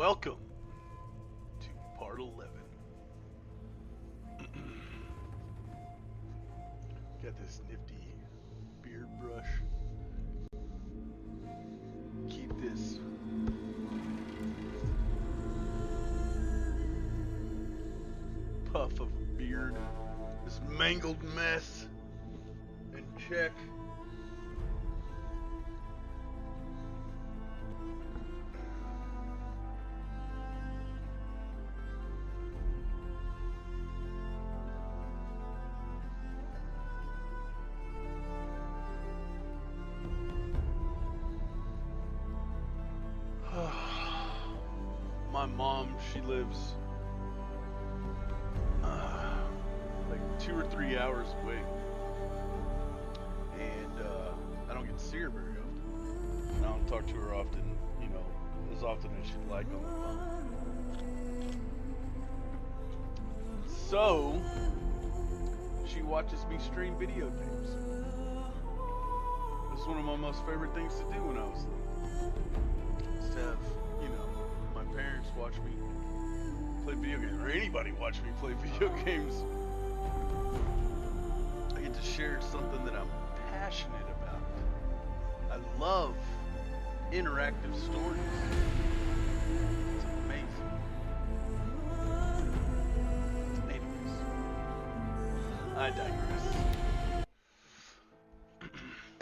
Welcome to part 11. Got this nifty beard brush. Keep this puff of a beard, this mangled mess, in check. My mom, she lives like 2 or 3 hours away, and I don't get to see her very often. And I don't talk to her often, as often as she'd like on the phone. So she watches me stream video games. It's one of my most favorite things to do when I was little. Is to have my parents watch me play video games, or anybody watch me play video games. I get to share something that I'm passionate about. I love interactive stories. It's amazing. Anyways, I digress.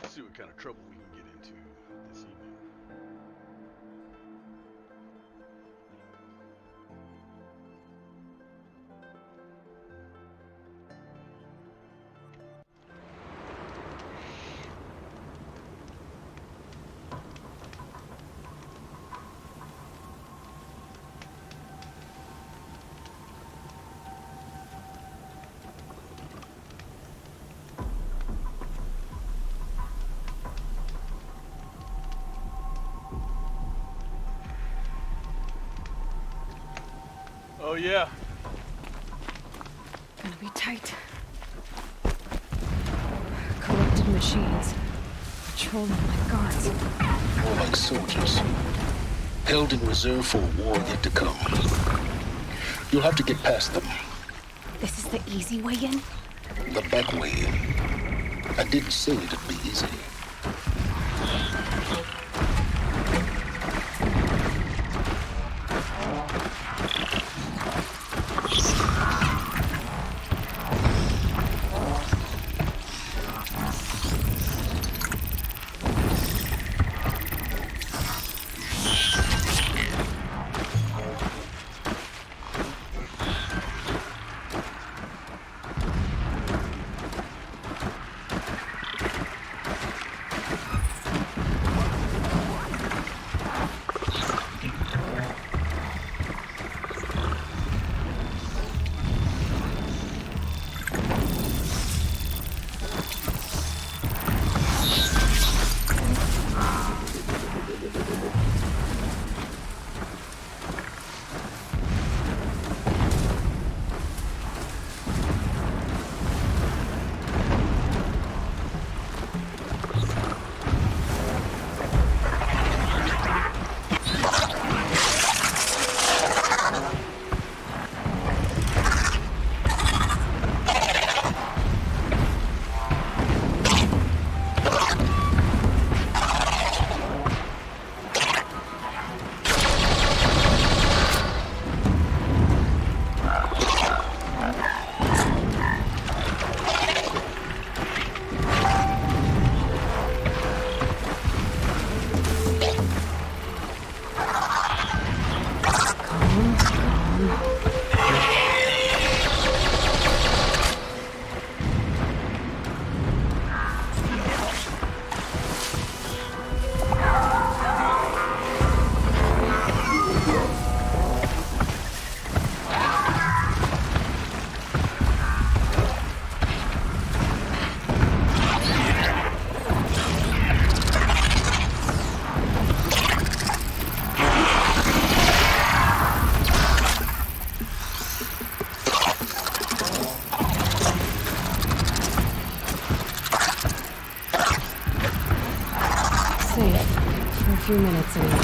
Let's see what kind of trouble we can get into this evening. Oh yeah. Gonna be tight. Corrupted machines. Patrolling like guards. More like soldiers. Held in reserve for a war yet to come. You'll have to get past them. This is the easy way in? The back way in. I didn't say it'd be easy. Safe. For a few minutes anyway.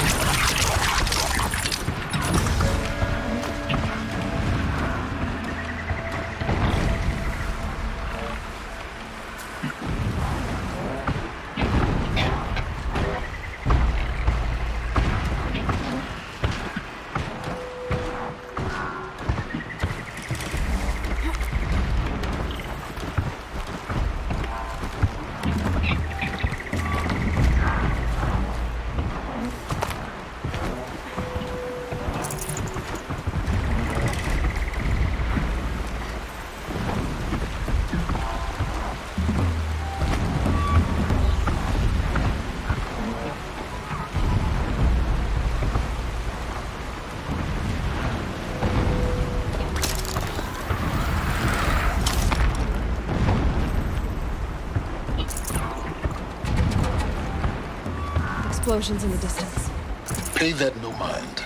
explosions in the distance. Pay that no mind.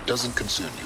Doesn't concern you.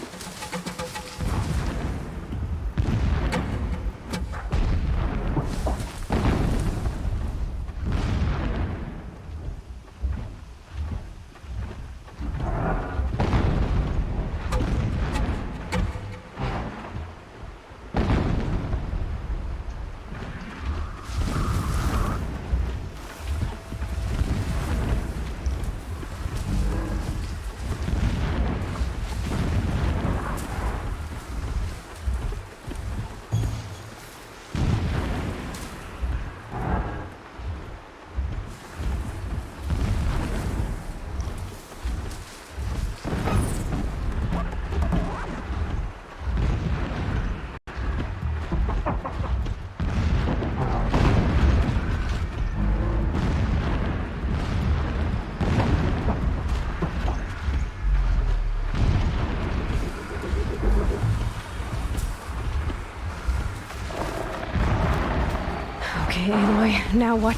Okay, Aloy, now what?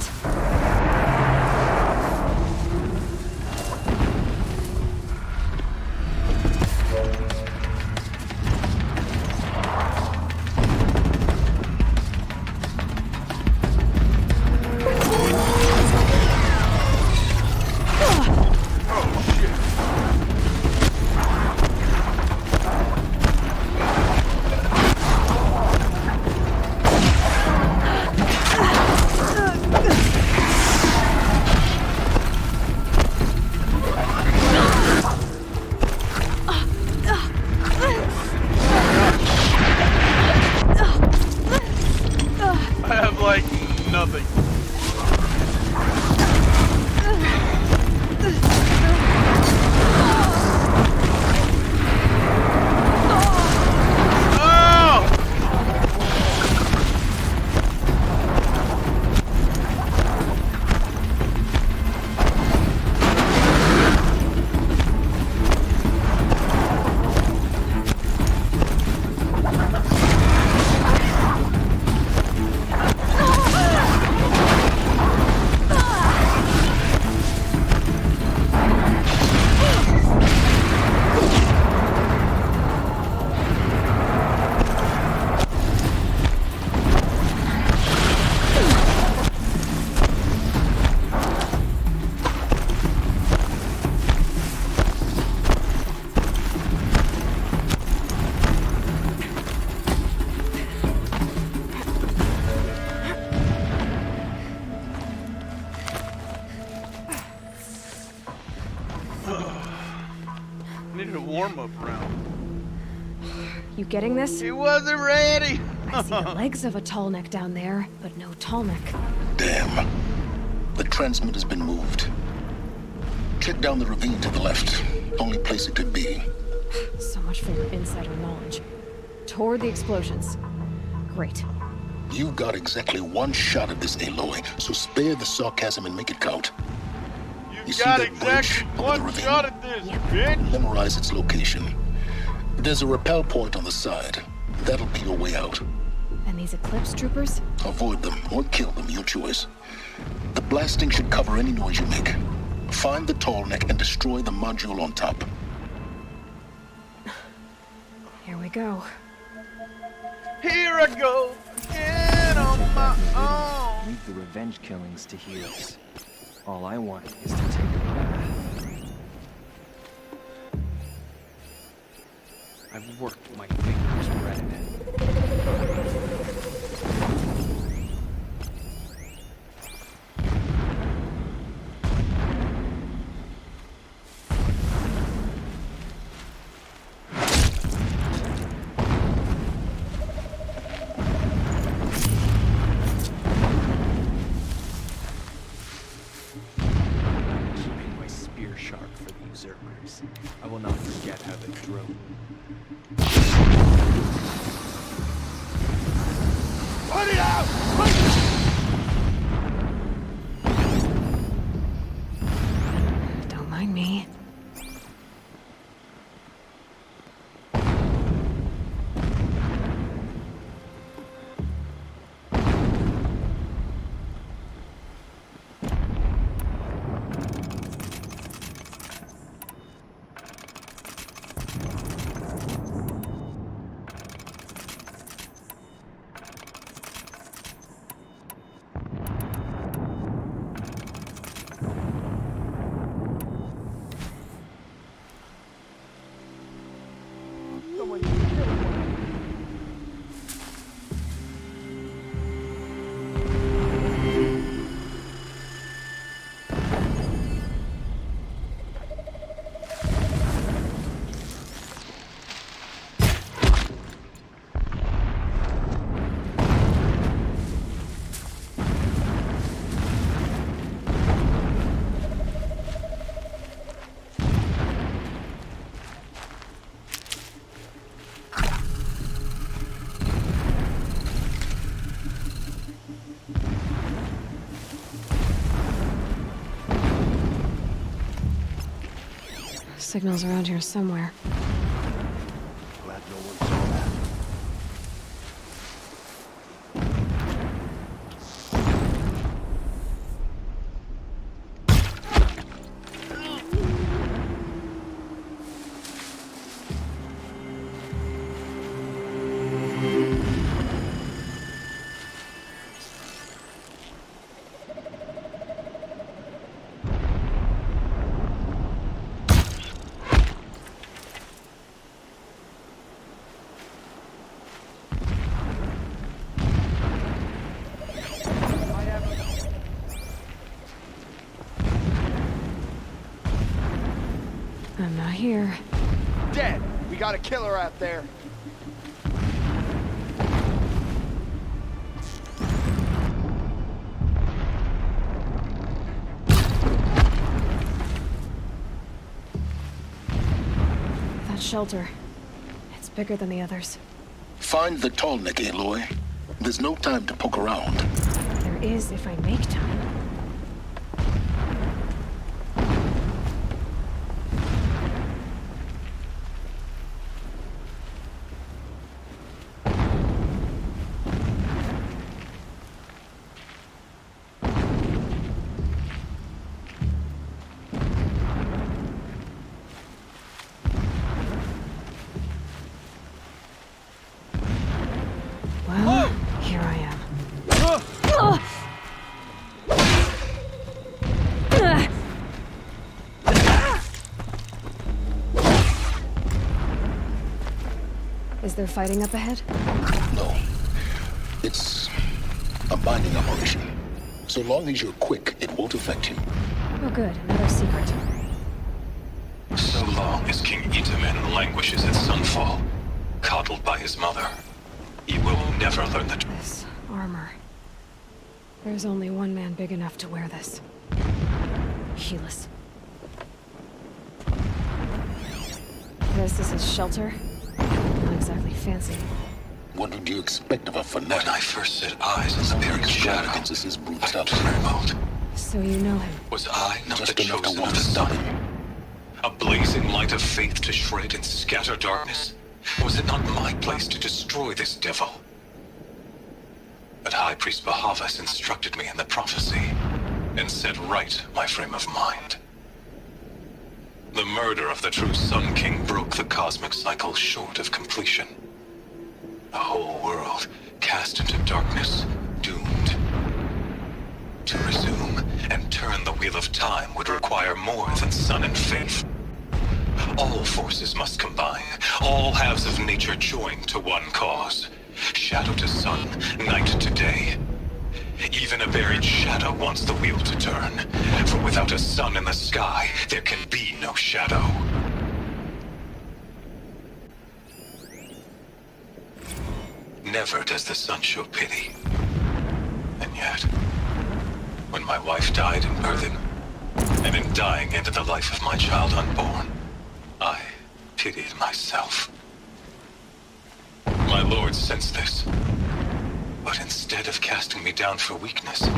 I have like nothing. Oh! Needed a warm-up round. You getting this? He wasn't ready. I see the legs of a tall neck down there, but no tall neck. Damn. The transmitter's been moved. Check down the ravine to the left. Only place it could be. So much for your insider knowledge. Toward the explosions. Great. You got exactly one shot at this, Aloy, so spare the sarcasm and make it count. You You see got that exactly bridge over the one ravine? shot at this, Yep. bitch. Memorize its location. There's a rappel point on the side. That'll be your way out. And these Eclipse troopers? Avoid them or kill them, your choice. The blasting should cover any noise you make. Find the tall neck and destroy the module on top. Here we go. Here I go again on my own. Leave the revenge killings to heroes. All I want is to take a bath. I've worked my fingers red. Keeping my spear sharp for the usurpers. I will not forget how they drove. Put it out! Don't mind me. Signal's around here somewhere. Glad no one saw that. I'm not here. Dead! We got a killer out there. That shelter. It's bigger than the others. Find the Tallneck, Aloy. There's no time to poke around. There is if I make time. Well, here I am. Is there fighting up ahead? No. It's a mining operation. So long as you're quick, it won't affect you. Oh good, another secret. So long as King Itamen languishes at Sunfall, coddled by his mother, he will never learn the truth. This armor. There's only one man big enough to wear this. Helis. This is his shelter? Not exactly fancy. What did you expect of a When fanatic? I first set eyes on the buried shadow, Against his brute I stuff. trembled. So you know him. Was I not Just the enough to chosen want of to the stop sun? him. A blazing light of faith to shred and scatter darkness? Was it not my place to destroy this devil? But High Priest Bahavas instructed me in the prophecy, and set right my frame of mind. The murder of the true Sun King broke the cosmic cycle short of completion. The whole world cast into darkness, doomed. To resume and turn the wheel of time would require more than sun and faith. All forces must combine, all halves of nature join to one cause. Shadow to sun, night to day. Even a buried shadow wants the wheel to turn, for without a sun in the sky, there can be no shadow. Never does the sun show pity. And yet, when my wife died in birthing, and in dying into the life of my child unborn, I pitied myself. My lord sensed this, but instead of casting me down for weakness,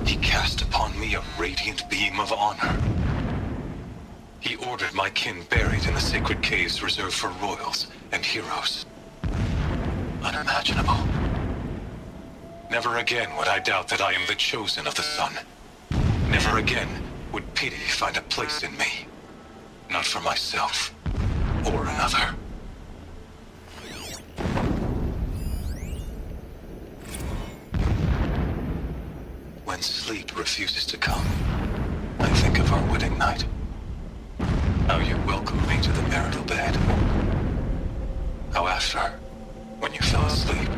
he cast upon me a radiant beam of honor. He ordered my kin buried in the sacred caves reserved for royals and heroes. Unimaginable. Never again would I doubt that I am the chosen of the sun. Never again would pity find a place in me. Not for myself or another. When sleep refuses to come, I think of our wedding night. How you welcomed me to the marital bed. How after, when you fell asleep,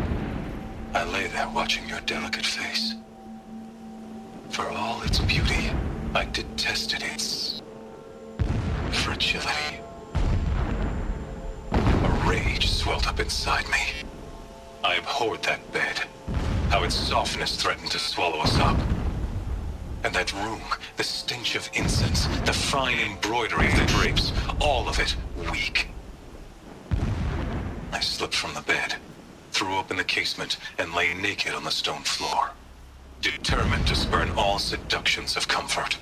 I lay there watching your delicate face. For all its beauty, I detested its fragility. A rage swelled up inside me. I abhorred that bed. How its softness threatened to swallow us up. And that room, the stench of incense, the fine embroidery of the drapes, all of it weak. I slipped from the bed, threw open the casement, and lay naked on the stone floor, determined to spurn all seductions of comfort.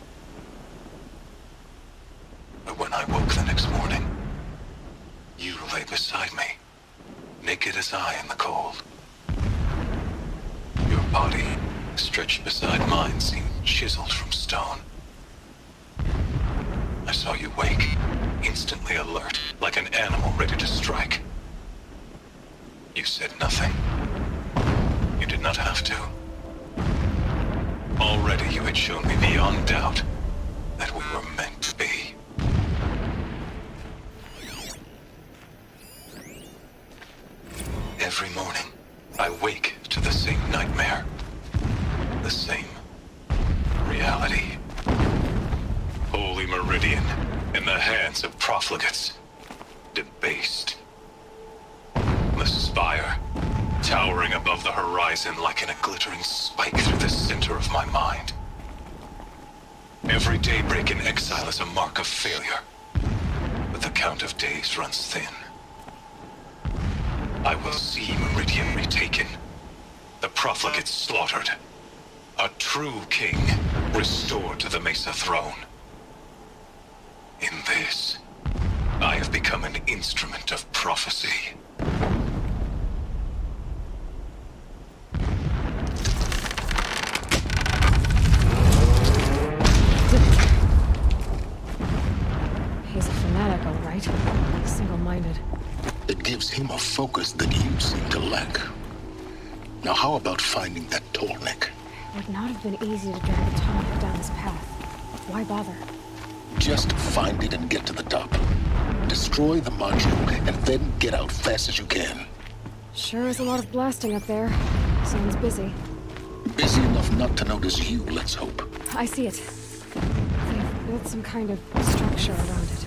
But when I woke the next lay beside me, naked as I in the cold. Your body, stretched beside mine, seemed chiseled from stone. I saw you wake, instantly alert, like an animal ready to strike. You said nothing. You did not have to. Already you had shown me beyond doubt that we were meant to be. Every morning, I wake to the same nightmare. The same reality. Holy Meridian in the hands of profligates. Debased. The spire, towering above the horizon like a glittering spike through the center of my mind. Every daybreak in exile is a mark of failure, but the count of days runs thin. I will see Meridian retaken, the profligates slaughtered, a true king restored to the Mesa throne. In this, I have become an instrument of prophecy. He's a fanatic, all right. Single-minded. It gives him a focus that you seem to lack. Now how about finding that Tolnik? It would not have been easy to drag the Tonic down this path. Why bother? Just find it and get to the top. Destroy the module and then get out fast as you can. Sure is a lot of blasting up there. Sounds busy. Busy enough not to notice you, let's hope. I see it. They've built some kind of structure around it.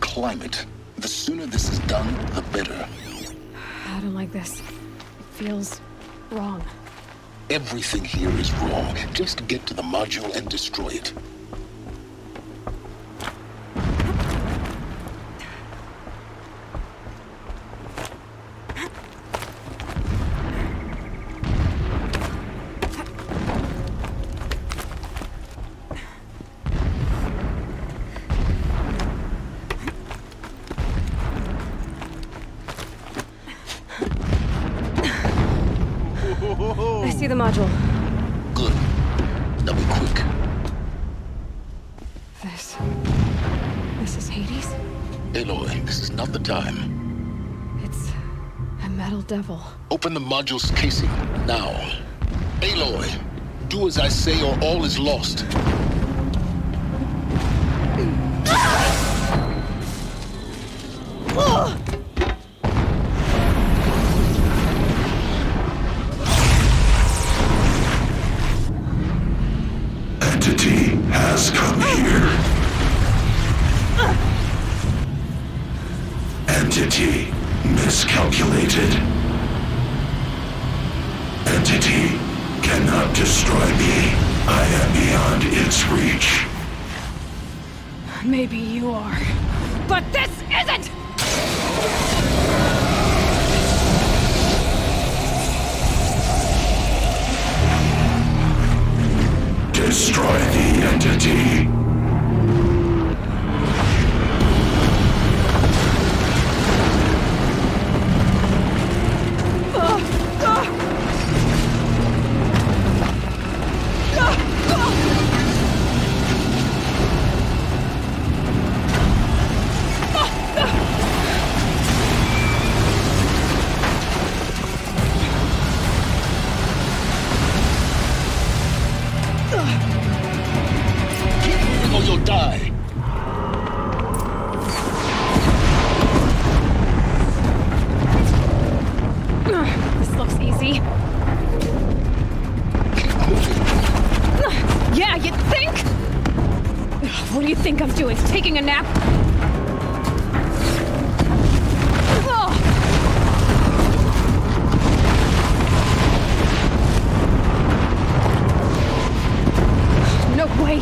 Climate. The sooner this is done, the better. I don't like this. It feels wrong. Everything here is wrong. Just get to the module and destroy it. I see the module. Good. Now be quick. This is Hades? Aloy, this is not the time. It's a metal devil. Open the module's casing, now. Aloy, do as I say or all is lost. Entity has come here. Entity miscalculated. Entity cannot destroy me. I am beyond its reach. Maybe you are. But this isn't! Destroy the entity. Or you'll die. This looks easy. Yeah, you think? What do you think I'm doing? Taking a nap? No way!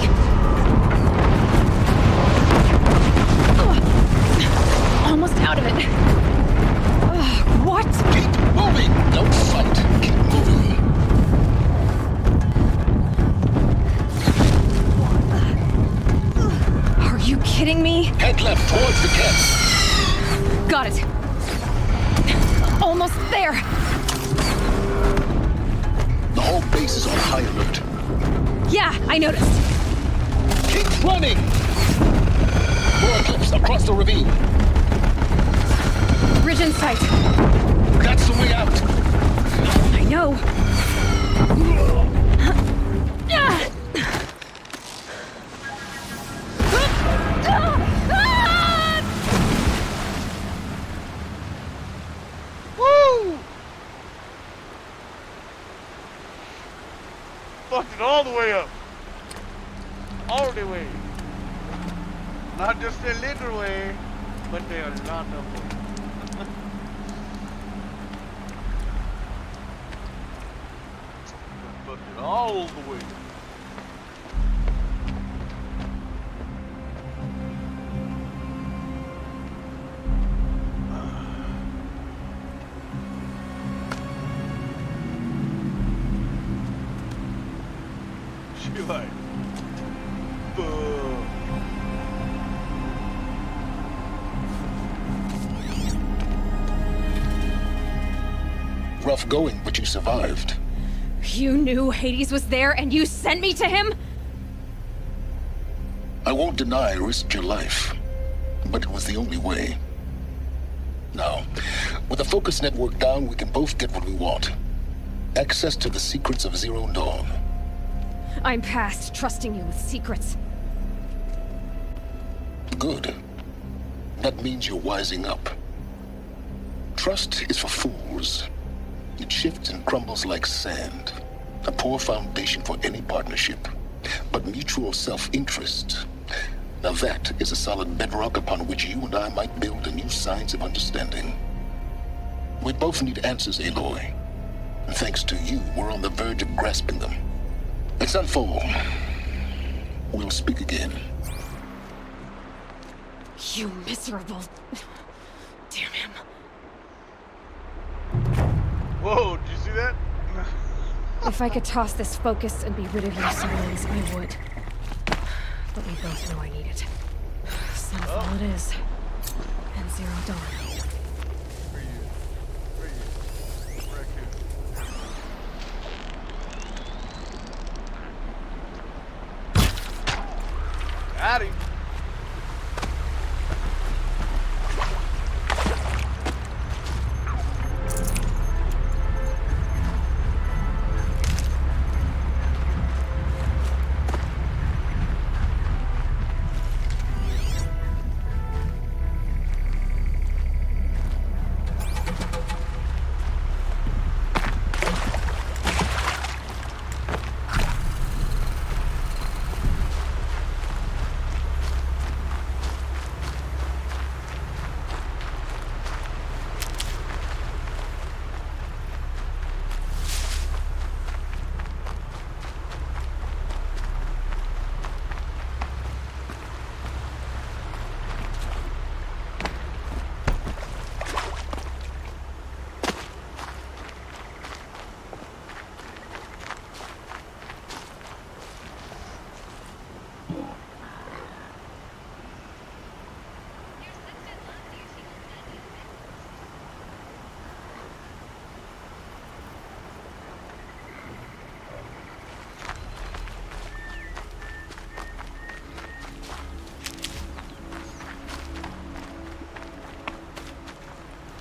Almost out of it. What? Keep moving. Don't fight. Keep moving. Are you kidding me? Head left towards the cat. Got it. Almost there! The whole base is on high alert. Yeah, I noticed. Keep running! More Eclipse across the ravine. Bridge in sight. That's the way out. I know. Woo! Fucked it all the way up. All the way. Not just a little way, but a lot of way. Fucked it all the way. She like, fuck. Rough going, but you survived. You knew Hades was there and you sent me to him? I won't deny I risked your life, but it was the only way. Now, with the focus network down, we can both get what we want. Access to the secrets of Zero Dawn. I'm past trusting you with secrets. Good. That means you're wising up. Trust is for fools. It shifts and crumbles like sand. A poor foundation for any partnership. But mutual self-interest, now that is a solid bedrock upon which you and I might build a new science of understanding. We both need answers, Aloy. And thanks to you, we're on the verge of grasping them. Let's unfold. We'll speak again. You miserable... Damn him. Whoa, did you see that? If I could toss this focus and be rid of your silence, I would. But we both know I need it. Sunfall it is. And Zero Dawn. Where you? Raccoon. Got him.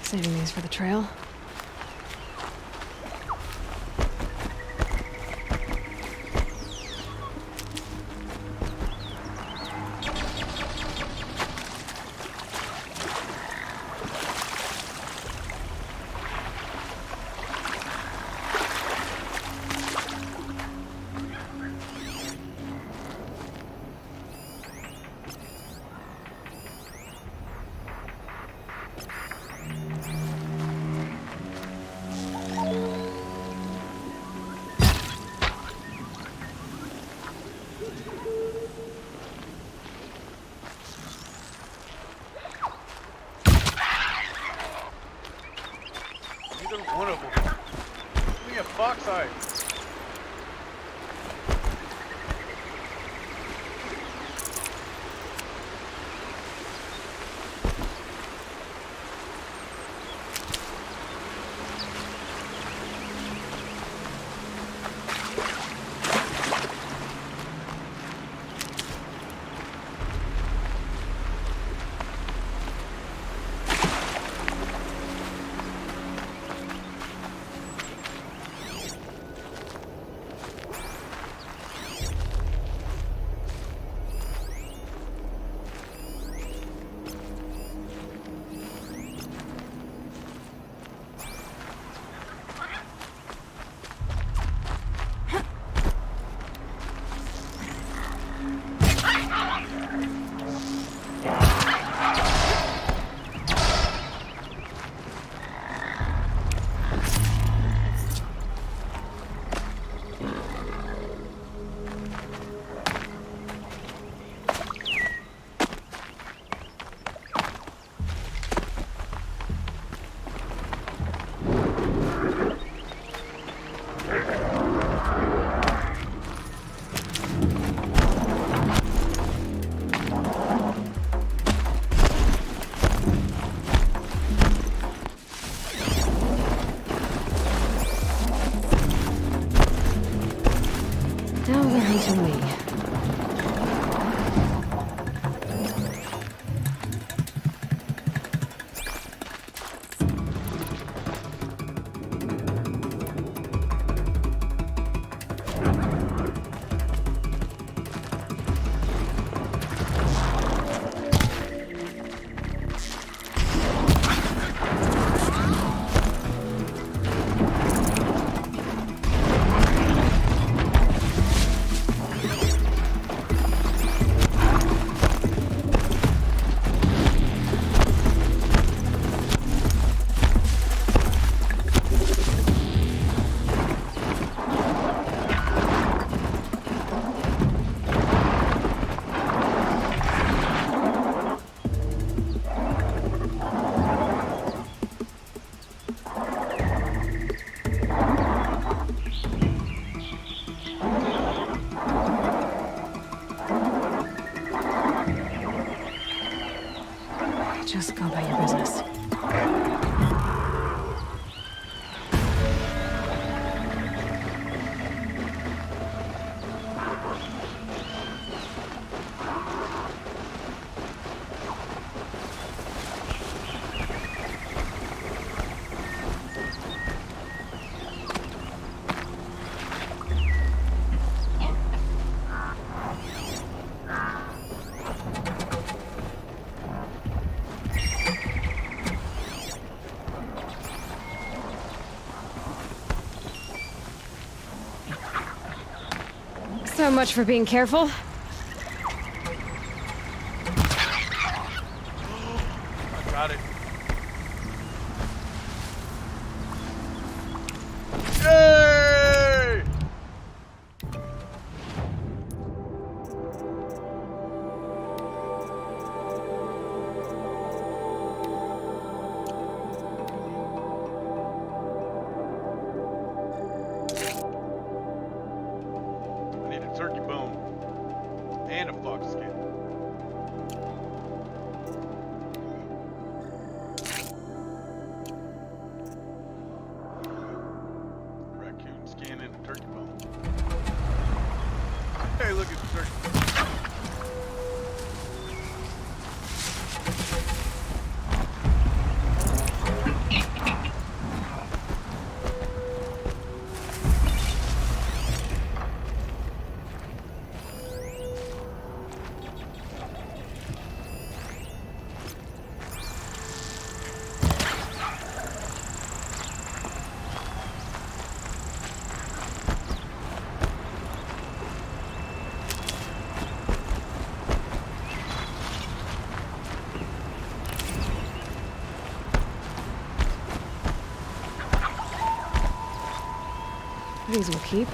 Saving these for the trail. Either one of them. Give me a fox eye. Listen to me. Just go about your business. So much for being careful. I got it. Yay! I need a turkey bone and a fox skin. Raccoon skin and a turkey bone. Hey, look at the turkey. These will keep.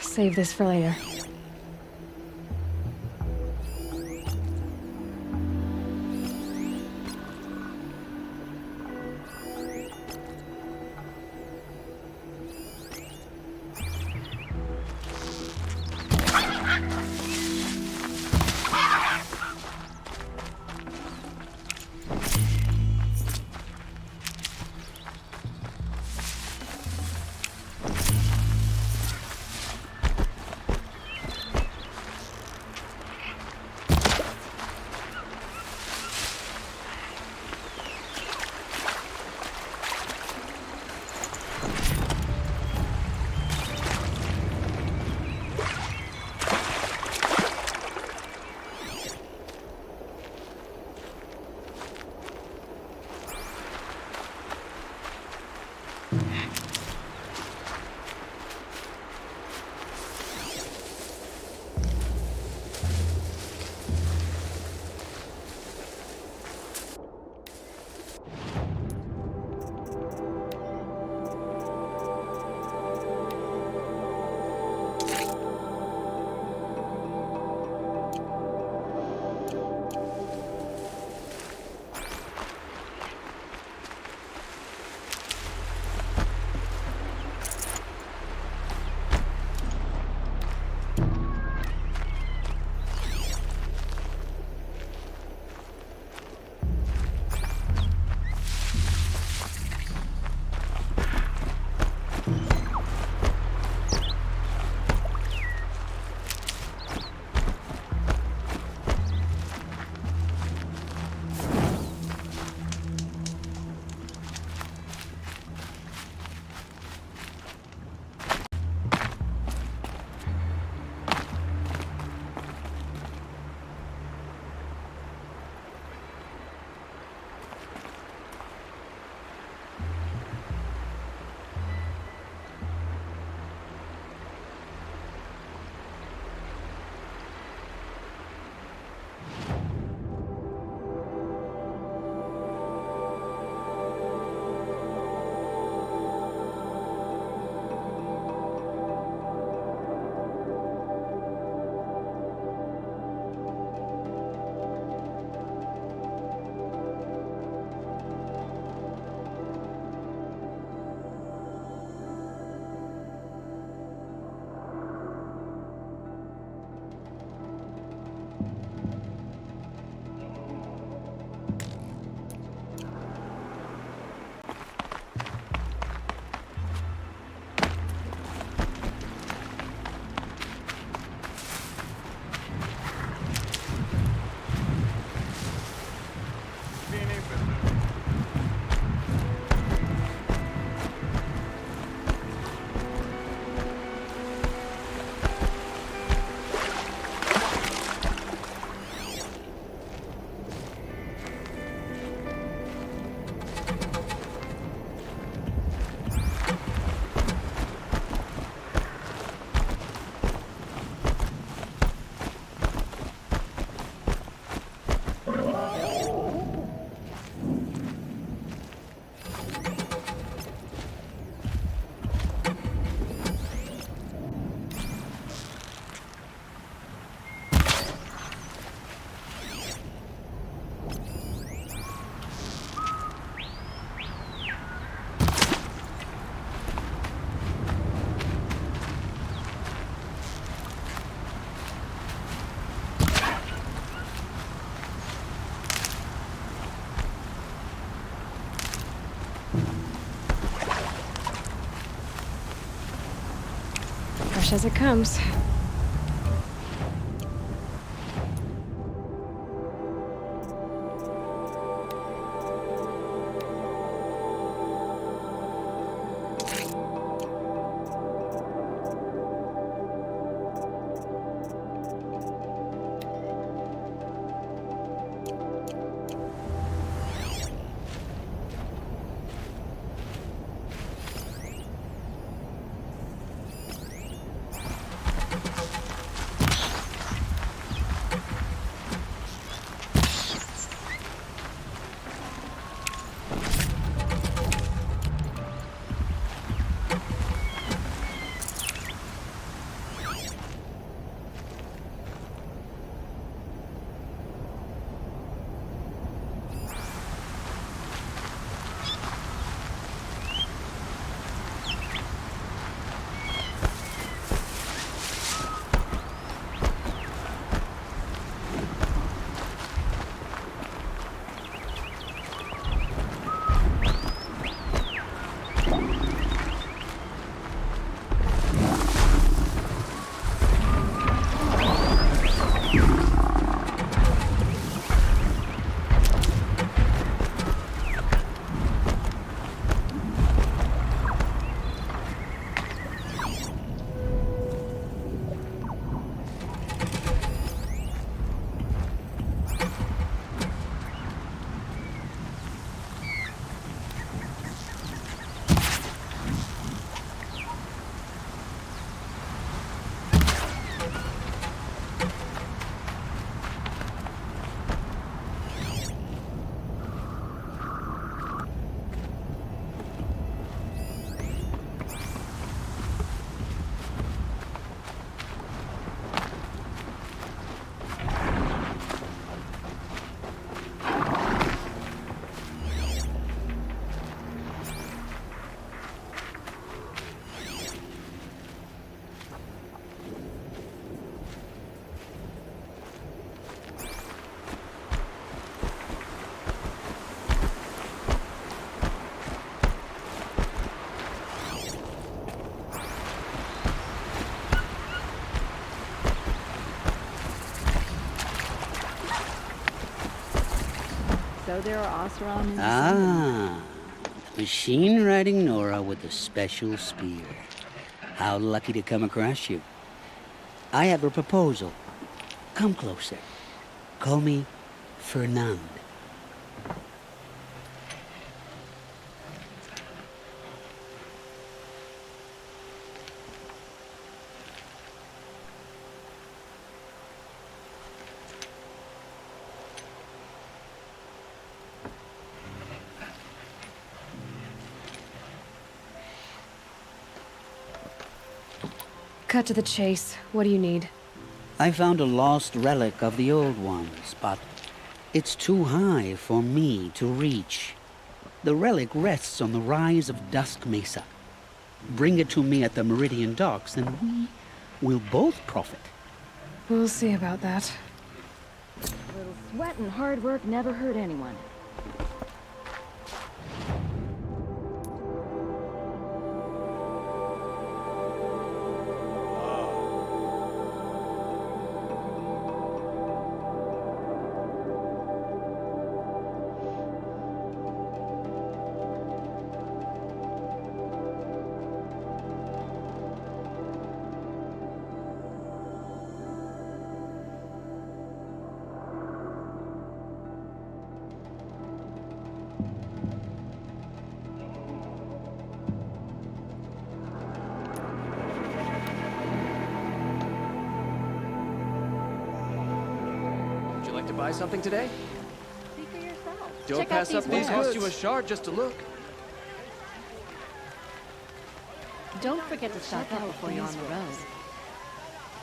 Save this for later. Fresh as it comes. go there or Oseram in Ah, machine riding Nora with a special spear. How lucky to come across you. I have a proposal. Come closer. Call me Fernand. Cut to the chase. What do you need? I found a lost relic of the old ones, but it's too high for me to reach. The relic rests on the rise of Dusk Mesa. Bring it to me at the Meridian Docks, and we will both profit. We'll see about that. A little sweat and hard work never hurt anyone. Would you like to buy something today? See for yourself. Don't Check pass out up these these. wares. Cost you a shard just to look. Don't forget to stock up before you're on the road.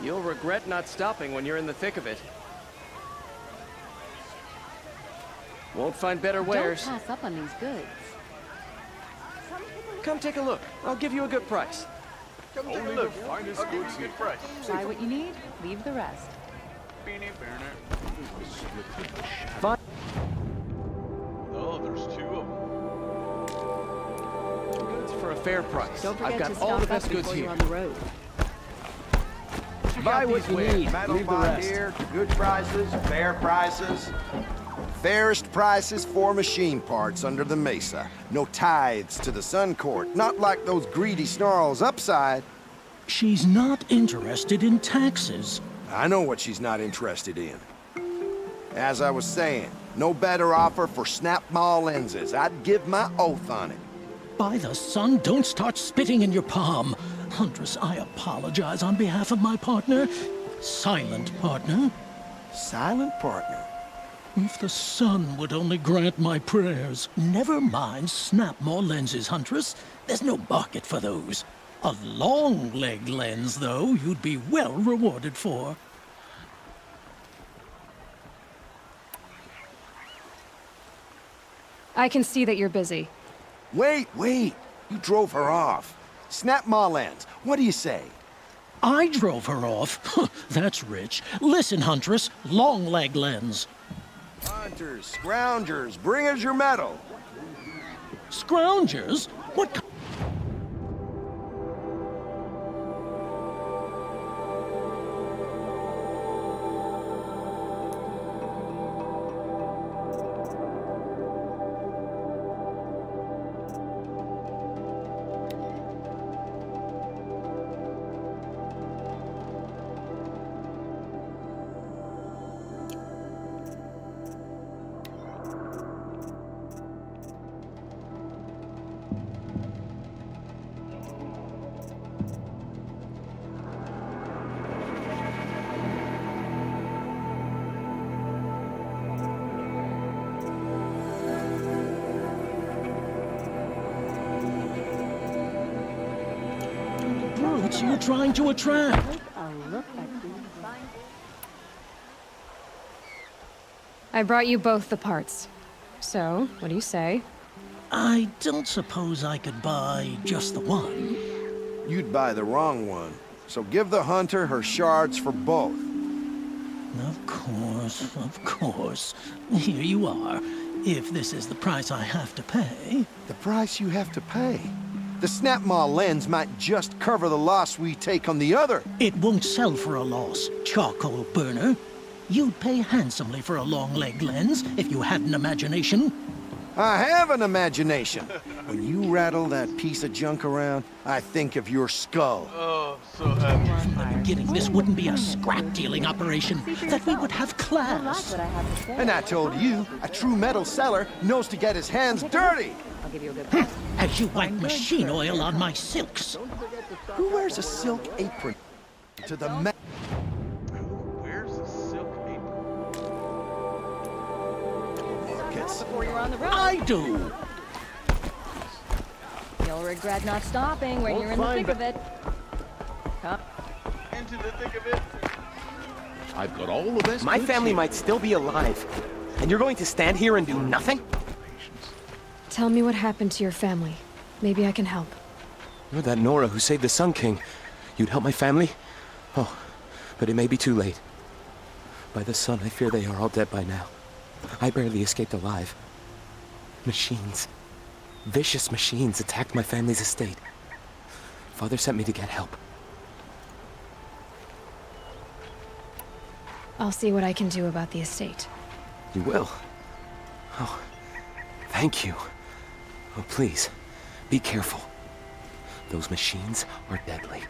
You'll regret not stopping when you're in the thick of it. Won't find better wares. Don't pass up on these goods. Come take a look. I'll give you a good price. Come take a look. Find us goods, good price. Buy what you need, leave the rest. Fine. Oh, there's two of them. Goods for a fair price. Don't forget I've got to all stock the up best goods before here. you're on the road. Buy what you need, Metal leave the by rest. here, good prices, fair prices. Fairest prices for machine parts under the Mesa. No tithes to the Sun Court, not like those greedy snarls upside. She's not interested in taxes. I know what she's not interested in. As I was saying, no better offer for snap maw lenses. I'd give my oath on it. By the sun, don't start spitting in your palm. Huntress, I apologize on behalf of my partner. Silent partner. Silent partner. If the sun would only grant my prayers. Never mind snap-maw lenses, Huntress. There's no market for those. A long-leg lens, though, you'd be well rewarded for. I can see that you're busy. Wait. You drove her off. Snap maw lens. What do you say? I drove her off. That's rich. Listen, Huntress, long-leg lens. Hunters, scroungers, bring us your metal. Scroungers? What kind? Brutes you're trying to attract? I brought you both the parts. So, what do you say? I don't suppose I could buy just the one. You'd buy the wrong one. So give the hunter her shards for both. Of course. Here you are. If this is the price I have to pay. The price you have to pay. The snap maw lens might just cover the loss we take on the other. It won't sell for a loss, charcoal burner. You'd pay handsomely for a long-leg lens if you had an imagination. I have an imagination. When you rattle that piece of junk around, I think of your skull. Oh, so happy. From the beginning, this wouldn't be a scrap-dealing operation, that we would have class. And I told you, a true metal seller knows to get his hands dirty. I'll give you a good As you wipe machine oil on my silks. Who wears a silk apron to the Where's the silk apron? markets? before you're on the road. I do! You'll regret not stopping when you're in the thick of it. Come. Into the thick of it. I've got all the best. My family might still be alive, and you're going to stand here and do nothing? Tell me what happened to your family. Maybe I can help. You're that Nora who saved the Sun King. You'd help my family? Oh, but it may be too late. By the sun, I fear they are all dead by now. I barely escaped alive. Machines. Vicious machines attacked my family's estate. Father sent me to get help. I'll see what I can do about the estate. You will? Oh, thank you. Oh, please, be careful. Those machines are deadly.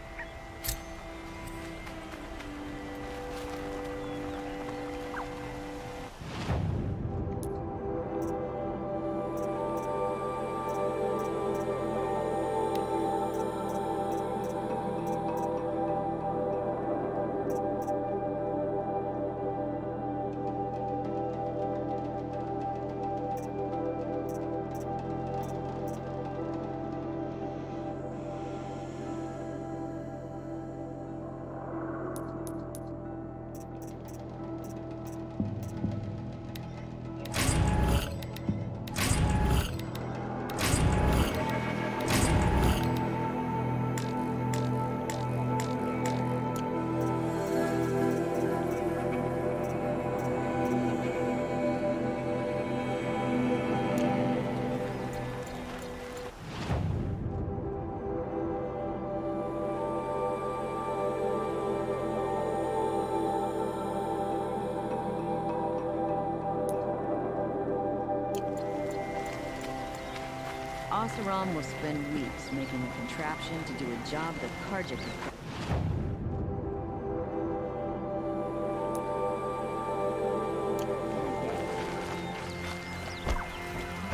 Oseram will spend weeks making a contraption to do a job that Karja could.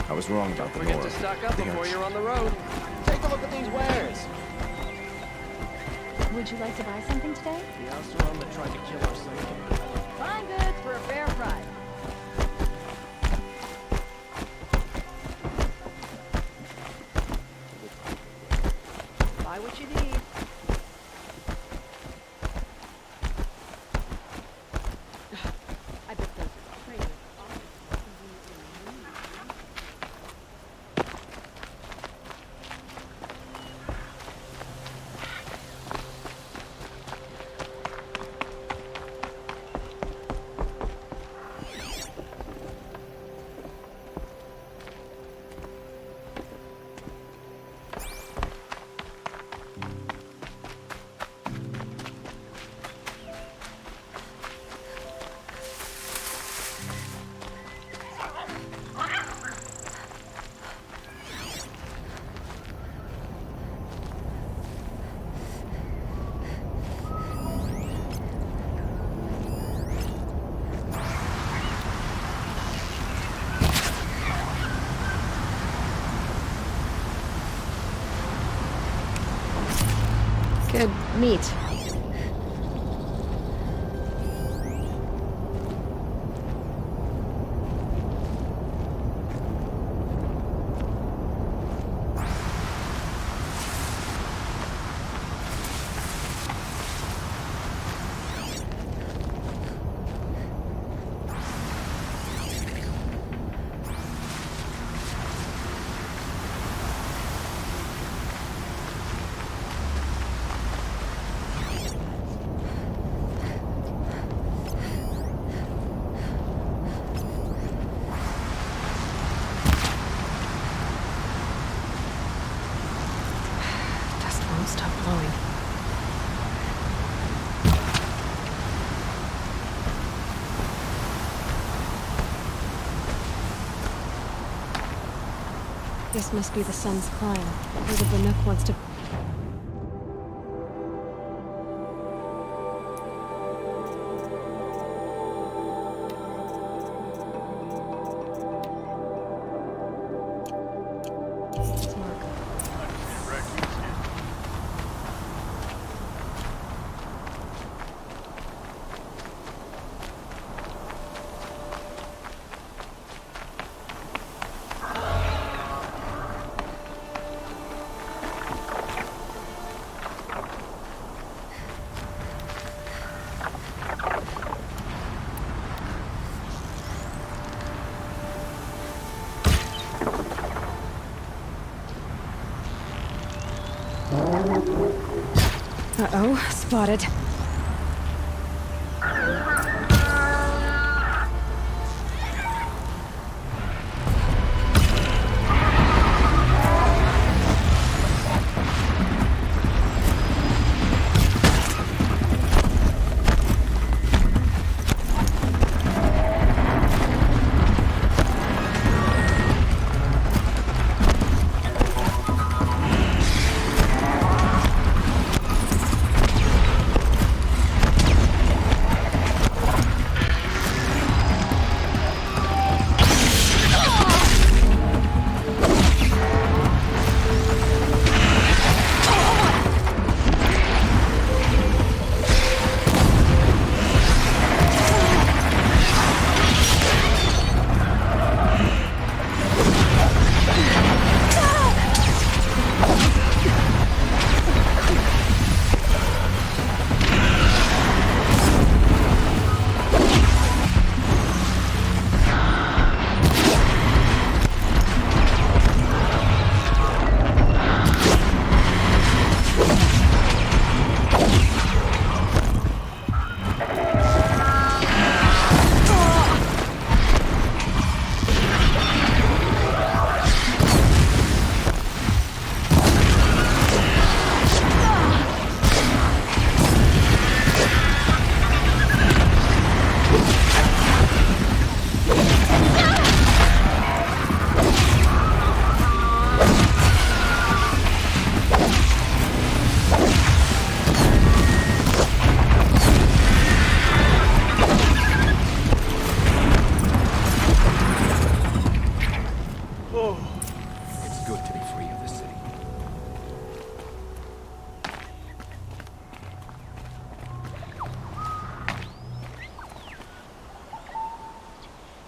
I was wrong about the Forget Nora. to stock up They before are you're on the road. Take a look at these wares. Would you like to buy something today? The Oseram that tried to kill our son. Fine goods for a fair price. Buy what you need. I bet those are traders. Good meat. This must be the sun's climb. Where the Banuk wants to... Uh-oh, spotted.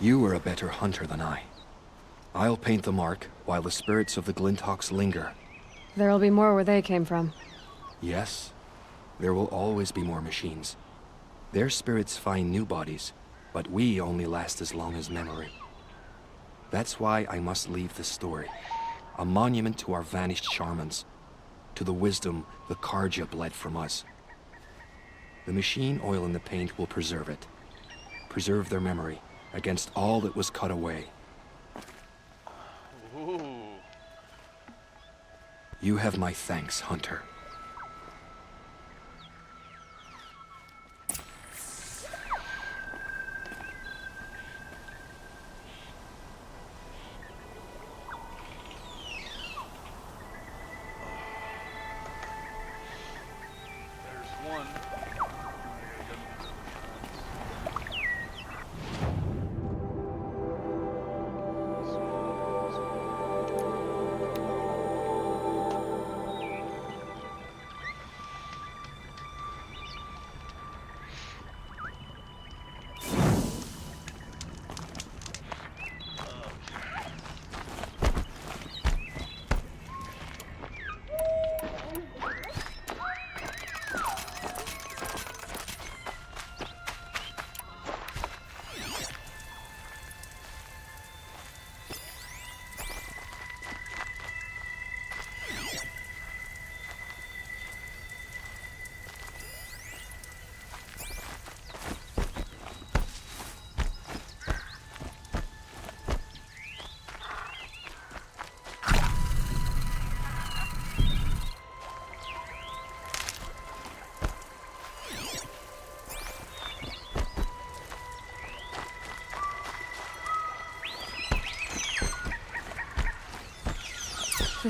You were a better hunter than I. I'll paint the mark while the spirits of the Glinthawks linger. There'll be more where they came from. Yes, there will always be more machines. Their spirits find new bodies, but we only last as long as memory. That's why I must leave this story. A monument to our vanished shamans, to the wisdom the Carja bled from us. The machine oil in the paint will preserve it. Preserve their memory against all that was cut away. Ooh. You have my thanks, Hunter. There's one.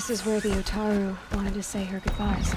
This is where the Otaru wanted to say her goodbyes.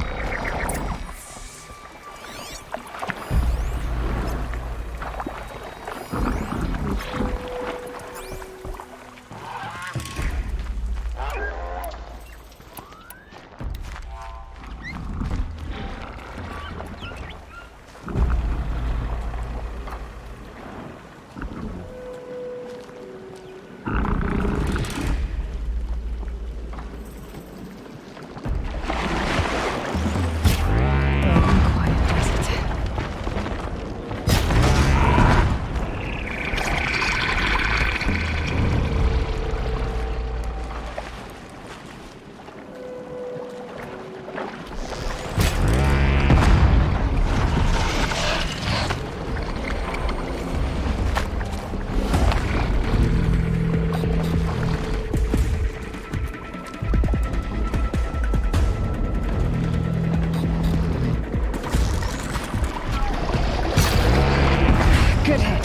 Good hit.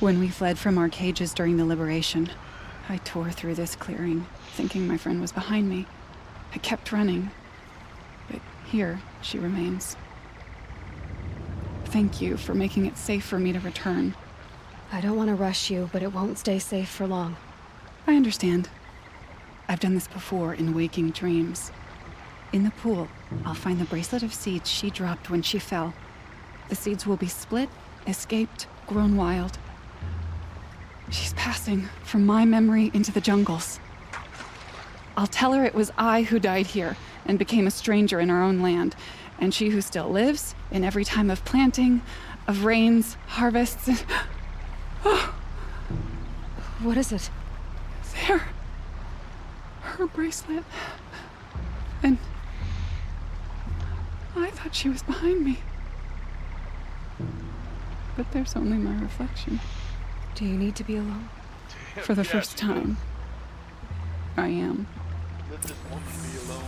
When we fled from our cages during the liberation, I tore through this clearing, thinking my friend was behind me. I kept running, but here she remains. Thank you for making it safe for me to return. I don't want to rush you, but it won't stay safe for long. I understand. I've done this before in waking dreams. In the pool, I'll find the bracelet of seeds she dropped when she fell. The seeds will be split, escaped, grown wild. She's passing from my memory into the jungles. I'll tell her it was I who died here and became a stranger in our own land, and she who still lives, in every time of planting, of rains, harvests, and... Oh, What is it? there. Her bracelet. And... I thought she was behind me. But there's only my reflection. Do you need to be alone? For the first time, I am. Let this woman be alone.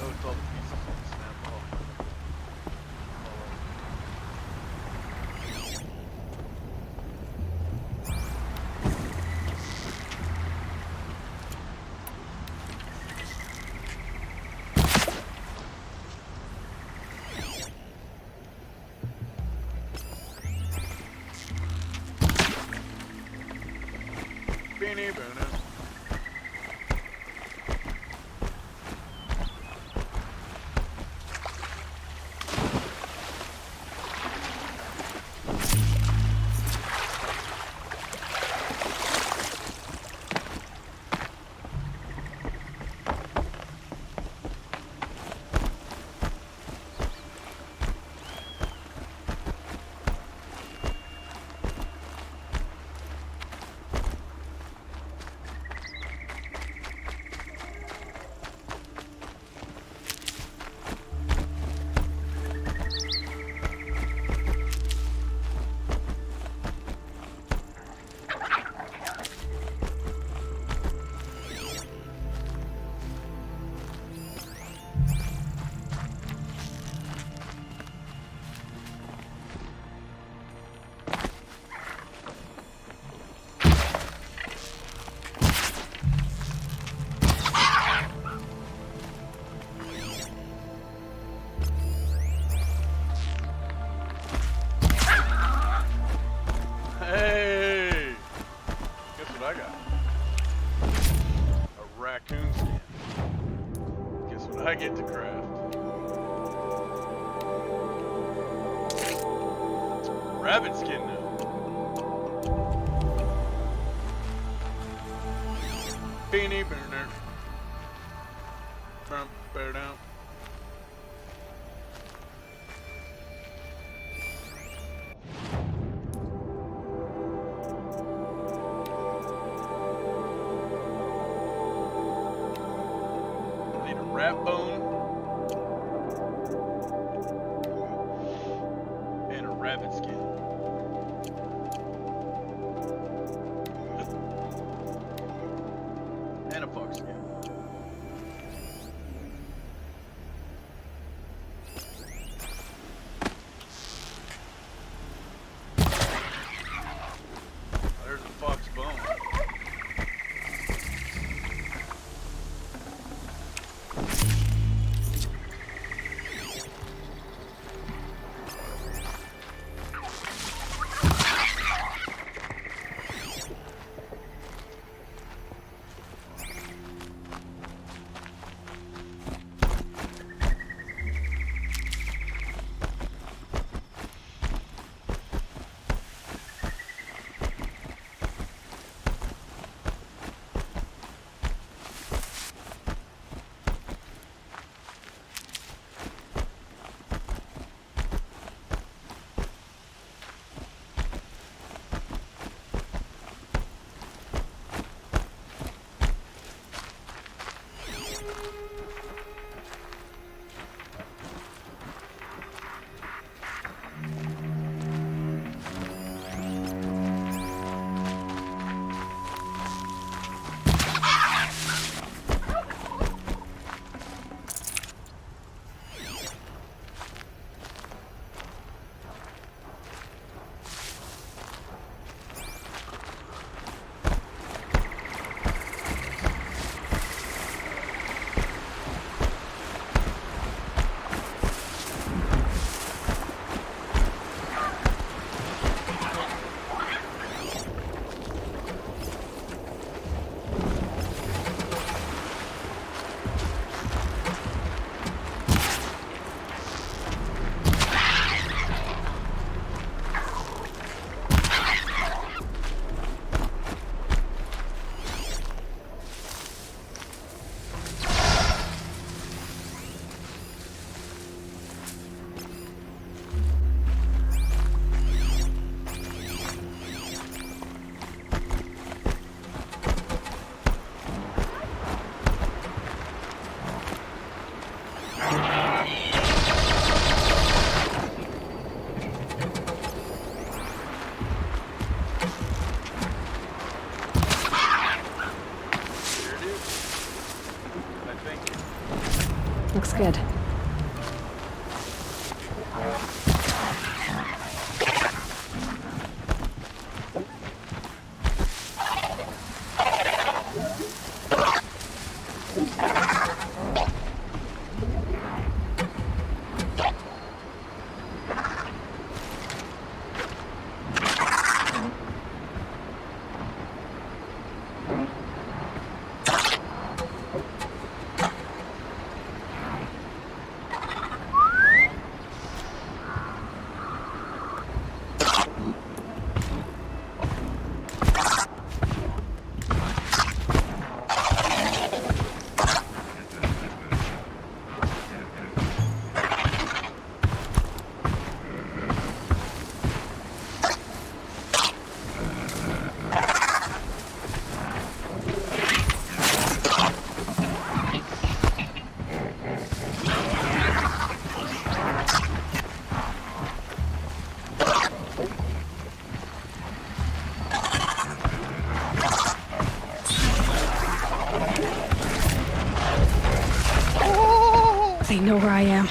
Oh, it's all the pieces of the snap off. Beanie Boona. Hey! Guess what I got? A raccoon skin. Guess what I get to craft? Rabbit skin now. Beanie burner. Bum, ba-dum. Need a rat bone and a rabbit skin. And a fox good. They know where I am.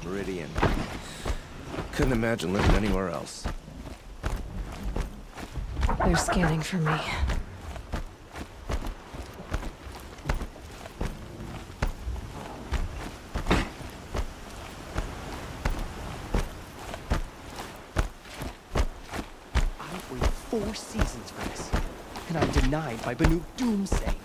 Meridian. Couldn't imagine living anywhere else. They're scanning for me. I waited 4 seasons for this, and I'm denied by Banu Doomsday.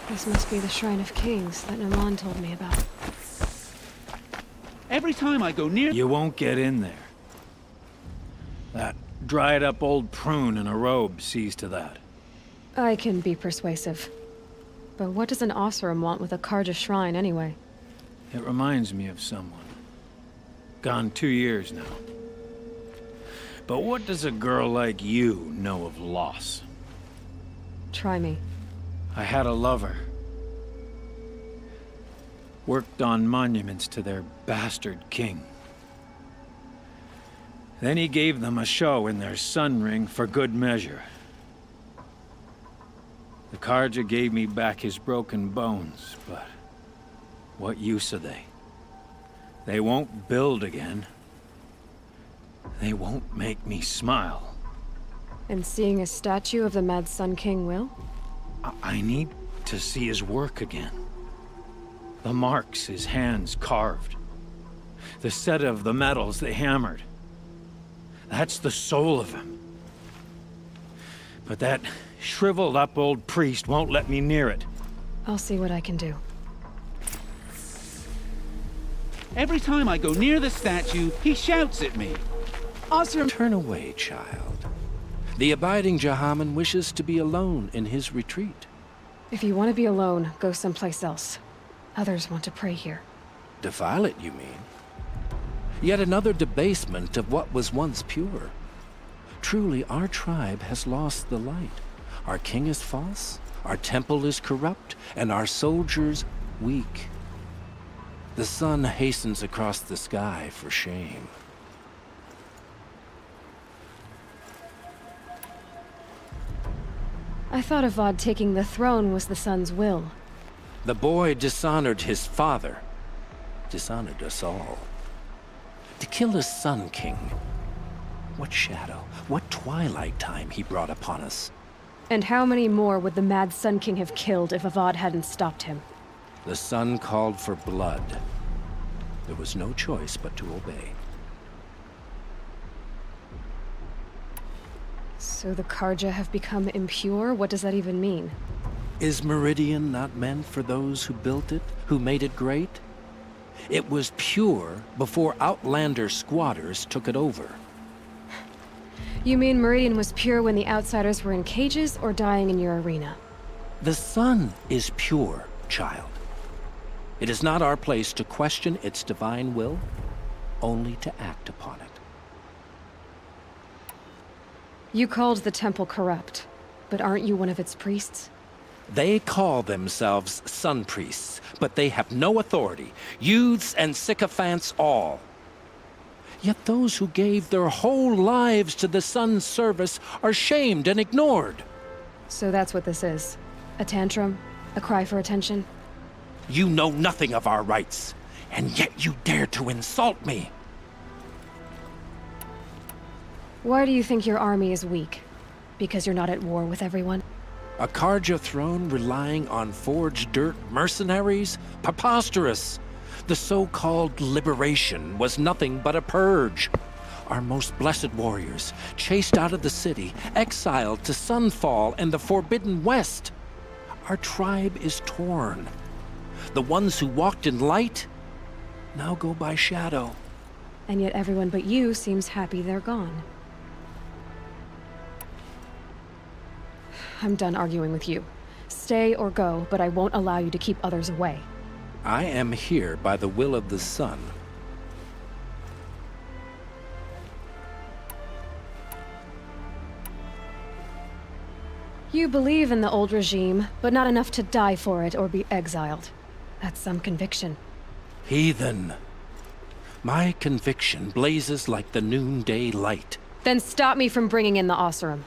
This must be the Shrine of Kings that Naman told me about. Every time I go near... You won't get in there. That dried-up old prune in a robe sees to that. I can be persuasive. But what does an Oseram want with a Karja shrine, anyway? It reminds me of someone. Gone 2 years now. But what does a girl like you know of loss? Try me. I had a lover. Worked on monuments to their bastard king. Then he gave them a show in their sun ring for good measure. The Karja gave me back his broken bones, but what use are they? They won't build again. They won't make me smile. And seeing a statue of the Mad Sun King will? I need to see his work again. The marks his hands carved. The set of the metals they hammered. That's the soul of him. But that shriveled up old priest won't let me near it. I'll see what I can do. Every time I go near the statue, he shouts at me. Oseram, turn away, child. The abiding Jahaman wishes to be alone in his retreat. If you want to be alone, go someplace else. Others want to pray here. Defile it, you mean? Yet another debasement of what was once pure. Truly, our tribe has lost the light. Our king is false, our temple is corrupt, and our soldiers weak. The sun hastens across the sky for shame. I thought Avad taking the throne was the sun's will. The boy dishonored his father, dishonored us all. To kill his Sun King. What shadow, what twilight time he brought upon us. And how many more would the mad Sun King have killed if Avad hadn't stopped him? The sun called for blood. There was no choice but to obey. So the Karja have become impure? What does that even mean? Is Meridian not meant for those who built it, who made it great? It was pure before Outlander squatters took it over. You mean Meridian was pure when the outsiders were in cages or dying in your arena? The sun is pure, child. It is not our place to question its divine will, only to act upon it. You called the temple corrupt, but aren't you one of its priests? They call themselves sun priests, but they have no authority. Youths and sycophants all. Yet those who gave their whole lives to the sun's service are shamed and ignored. So that's what this is. A tantrum? A cry for attention? You know nothing of our rights, and yet you dare to insult me. Why do you think your army is weak? Because you're not at war with everyone? A Karja throne relying on forged dirt mercenaries? Preposterous! The so-called liberation was nothing but a purge. Our most blessed warriors, chased out of the city, exiled to Sunfall and the Forbidden West. Our tribe is torn. The ones who walked in light now go by shadow. And yet everyone but you seems happy they're gone. I'm done arguing with you. Stay or go, but I won't allow you to keep others away. I am here by the will of the sun. You believe in the old regime, but not enough to die for it or be exiled. That's some conviction. Heathen. My conviction blazes like the noonday light. Then stop me from bringing in the Oseram.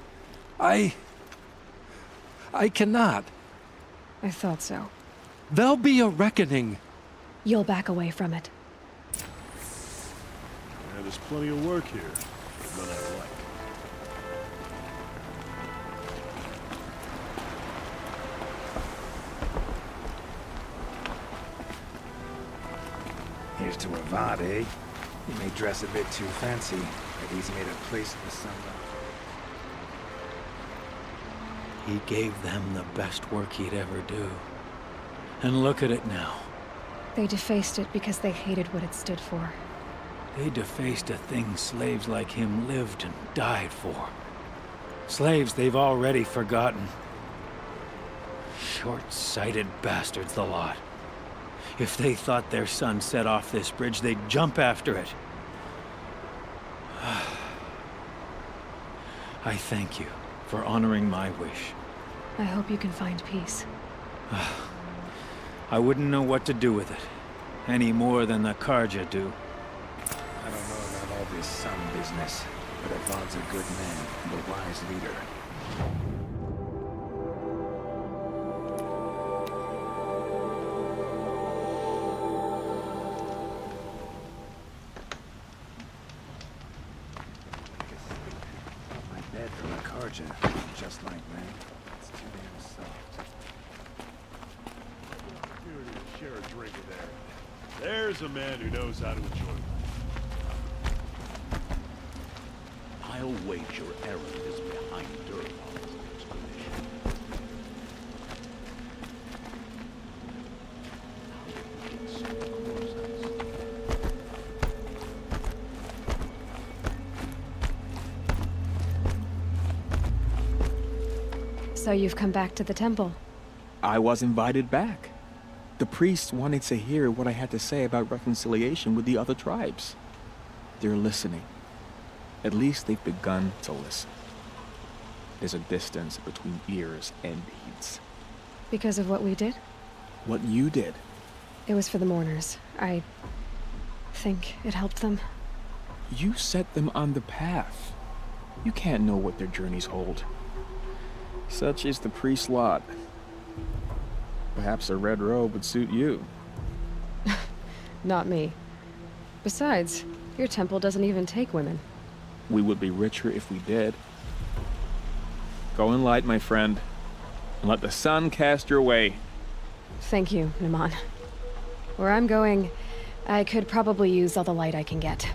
I cannot. I thought so. There'll be a reckoning. You'll back away from it. Yeah, there's plenty of work here. None I like. Here's to Avad, eh? He may dress a bit too fancy, but he's made a place in the sun. He gave them the best work he'd ever do. And look at it now. They defaced it because they hated what it stood for. They defaced a thing slaves like him lived and died for. Slaves they've already forgotten. Short-sighted bastards, the lot. If they thought their son set off this bridge, they'd jump after it. I thank you for honoring my wish. I hope you can find peace. I wouldn't know what to do with it, any more than the Karja do. I don't know about all this sun business, but Avad's a good man and a wise leader. My bed from a Karja, just like me. It's too damn soft. Share a drink in there. There's a man who knows how to enjoy life. I'll wager Erend is behind Durval's expedition. So you've come back to the temple? I was invited back. The priests wanted to hear what I had to say about reconciliation with the other tribes. They're listening. At least they've begun to listen. There's a distance between ears and deeds. Because of what we did? What you did. It was for the mourners. I think it helped them. You set them on the path. You can't know what their journeys hold. Such is the priest's lot. Perhaps a red robe would suit you. Not me. Besides, your temple doesn't even take women. We would be richer if we did. Go in light, my friend, and let the sun cast your way. Thank you, Naman. Where I'm going, I could probably use all the light I can get.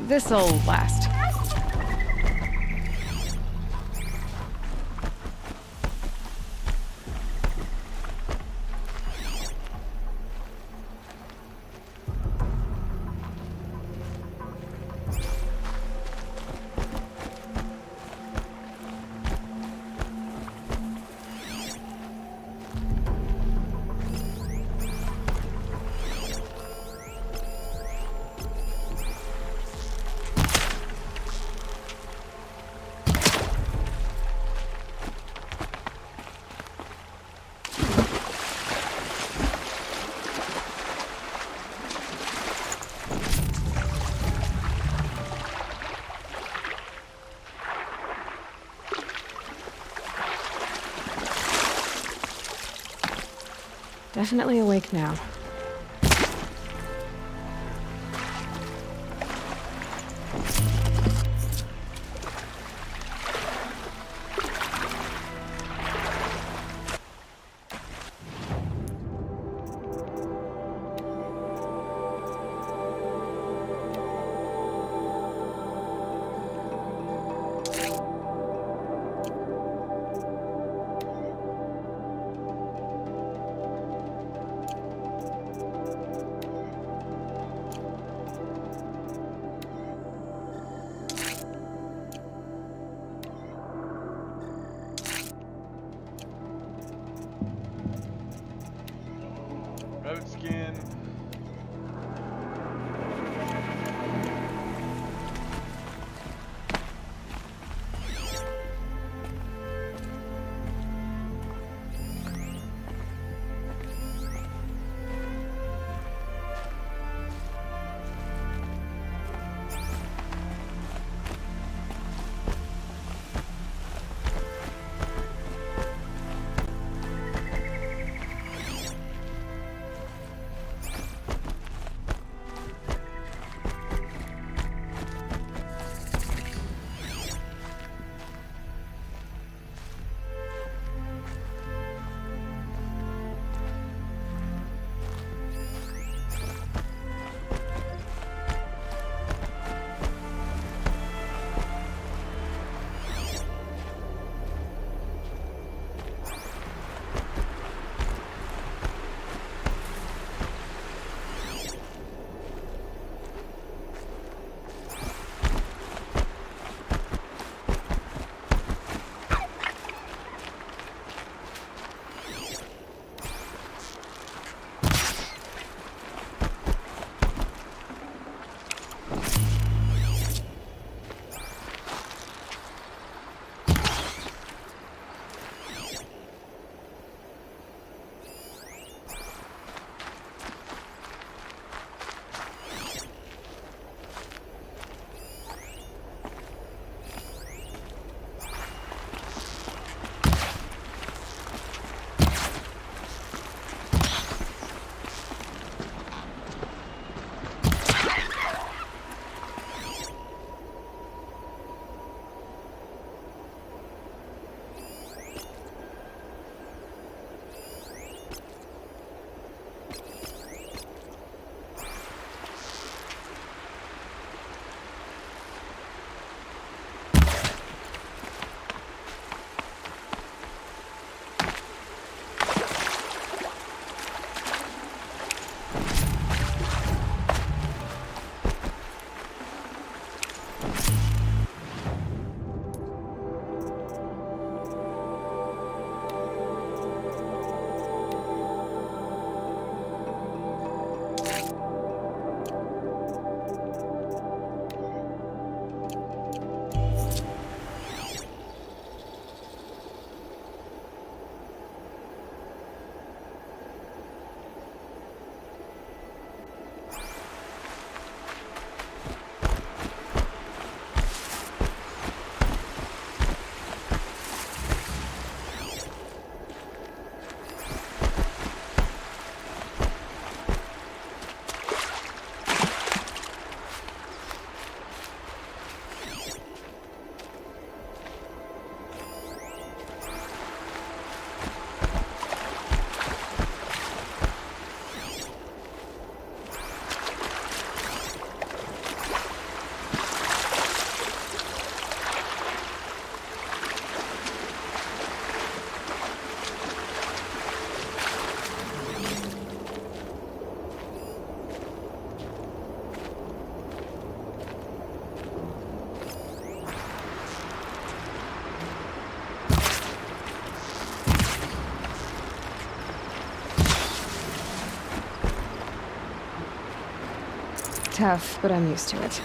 This'll last. Definitely awake now. Rabbit skin. Tough, but I'm used to it.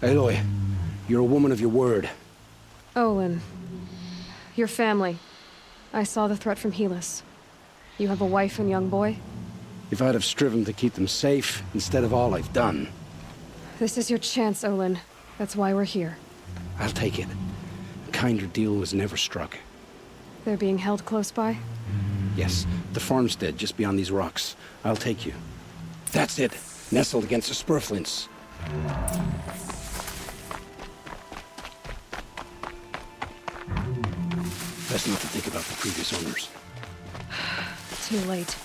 Aloy, you're a woman of your word. Olin. Your family. I saw the threat from Helis. You have a wife and young boy? If I'd have striven to keep them safe instead of all I've done. This is your chance, Olin. That's why we're here. I'll take it. A kinder deal was never struck. They're being held close by? Yes, the farmstead just beyond these rocks. I'll take you. That's it. Nestled against the spurflints. Best not to think about the previous owners. Too late.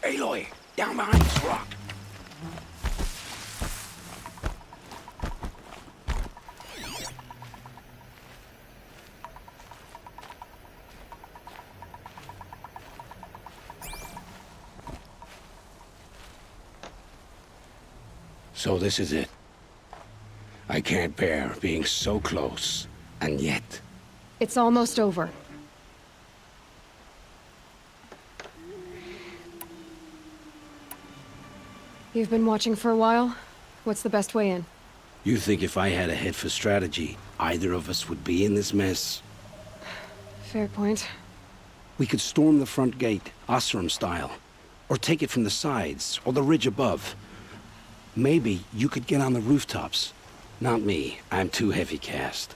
Aloy, down behind this rock. So this is it. I can't bear being so close, and yet... It's almost over. You've been watching for a while? What's the best way in? You think if I had a head for strategy, either of us would be in this mess? Fair point. We could storm the front gate, Osram style, or take it from the sides, or the ridge above. Maybe you could get on the rooftops. Not me. I'm too heavy cast.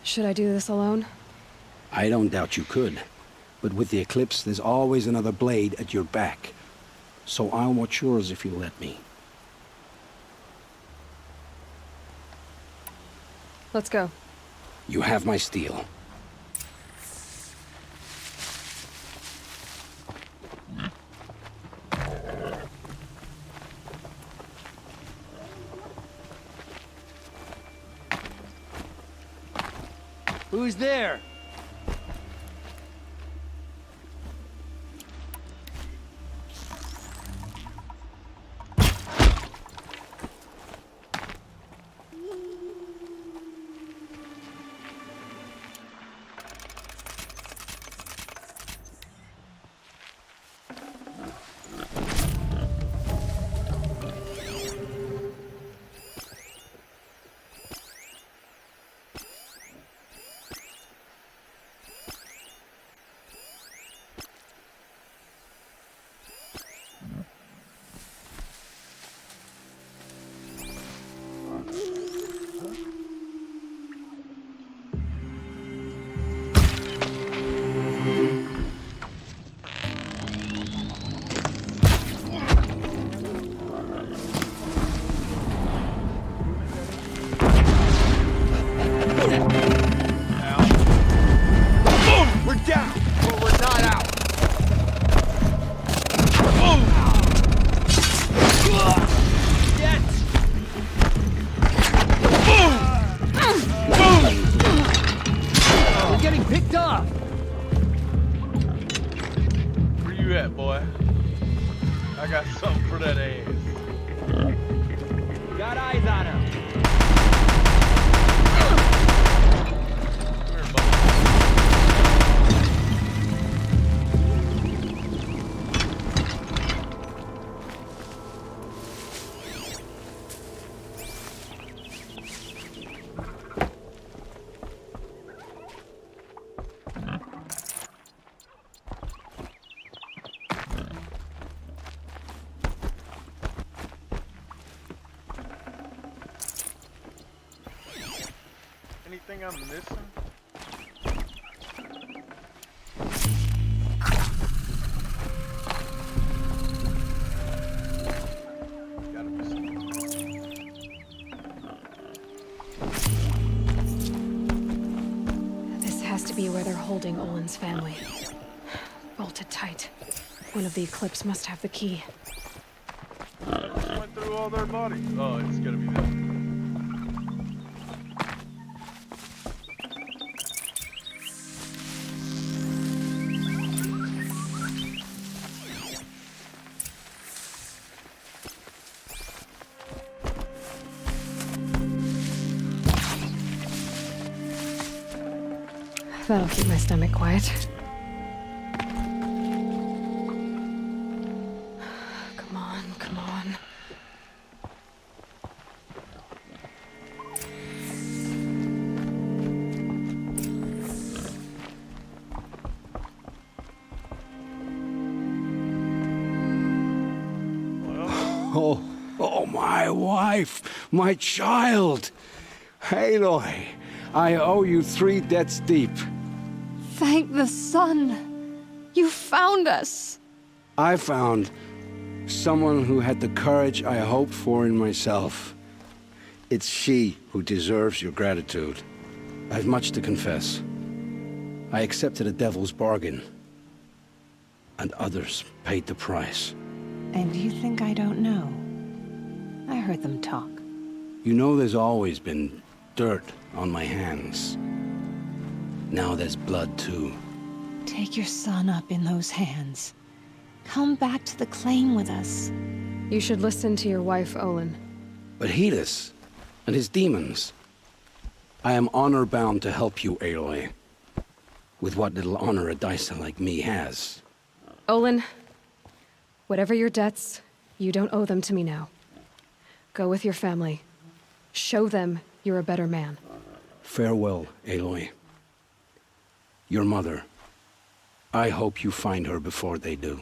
Should I do this alone? I don't doubt you could. But with the Eclipse, there's always another blade at your back. So I'll watch yours if you let me. Let's go. You have my steel. Who's there? Anything I'm missing? Gotta be something. This has to be where they're holding Olin's family. Bolted tight. One of the Eclipse must have the key. all their bodies. Oh, it's gonna be them. That'll keep my stomach quiet. Come on, come on. Oh, my wife, my child. Aloy, I owe you 3 debts deep. Thank the sun! You found us! I found someone who had the courage I hoped for in myself. It's she who deserves your gratitude. I've much to confess. I accepted a devil's bargain, and others paid the price. And you think I don't know? I heard them talk. You know there's always been dirt on my hands. Now there's blood, too. Take your son up in those hands. Come back to the claim with us. You should listen to your wife, Olin. But Helis and his demons. I am honor-bound to help you, Aloy. With what little honor a Dysa like me has. Olin, whatever your debts, you don't owe them to me now. Go with your family. Show them you're a better man. Farewell, Aloy. Your mother. I hope you find her before they do.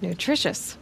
Nutritious.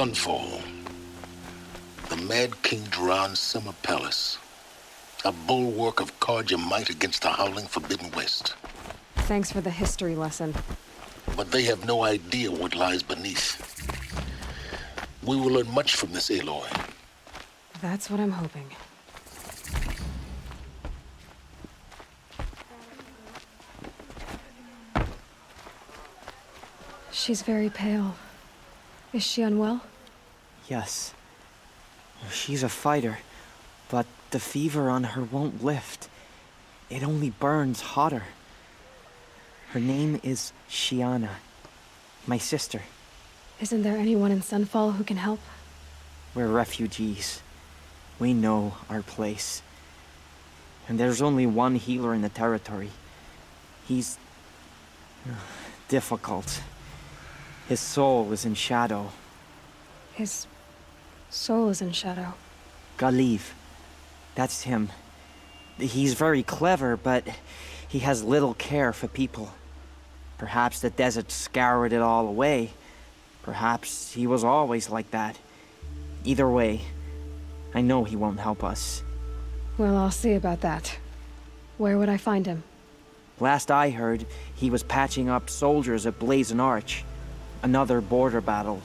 Sunfall. The Mad King Duran's summer palace. A bulwark of Carja might against the howling Forbidden West. Thanks for the history lesson. But they have no idea what lies beneath. We will learn much from this Aloy. That's what I'm hoping. She's very pale. Is she unwell? Yes. She's a fighter, but the fever on her won't lift. It only burns hotter. Her name is Shiana, my sister. Isn't there anyone in Sunfall who can help? We're refugees. We know our place. And there's only one healer in the territory. He's difficult. His soul is in shadow. His soul is in shadow. Galiv. That's him. He's very clever, but he has little care for people. Perhaps the desert scoured it all away. Perhaps he was always like that. Either way, I know he won't help us. Well, I'll see about that. Where would I find him? Last I heard, he was patching up soldiers at Blazon Arch. Another border battle.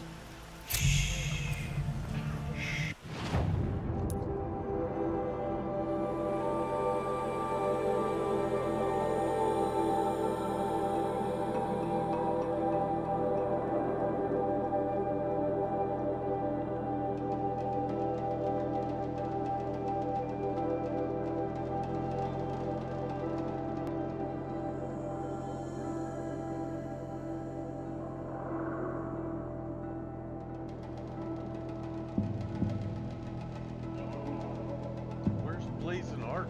Where's Blazon Arch?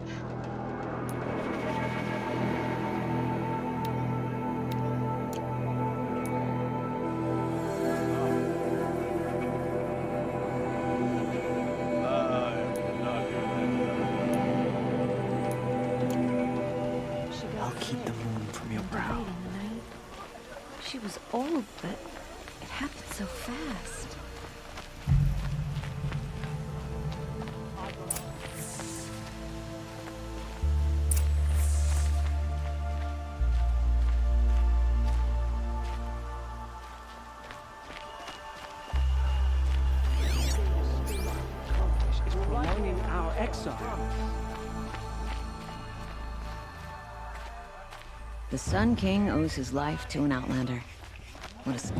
I'll keep the moon from your brow. She was old, but it happened so fast. Is prolonging our exile. The Sun King owes his life to an outlander. What a...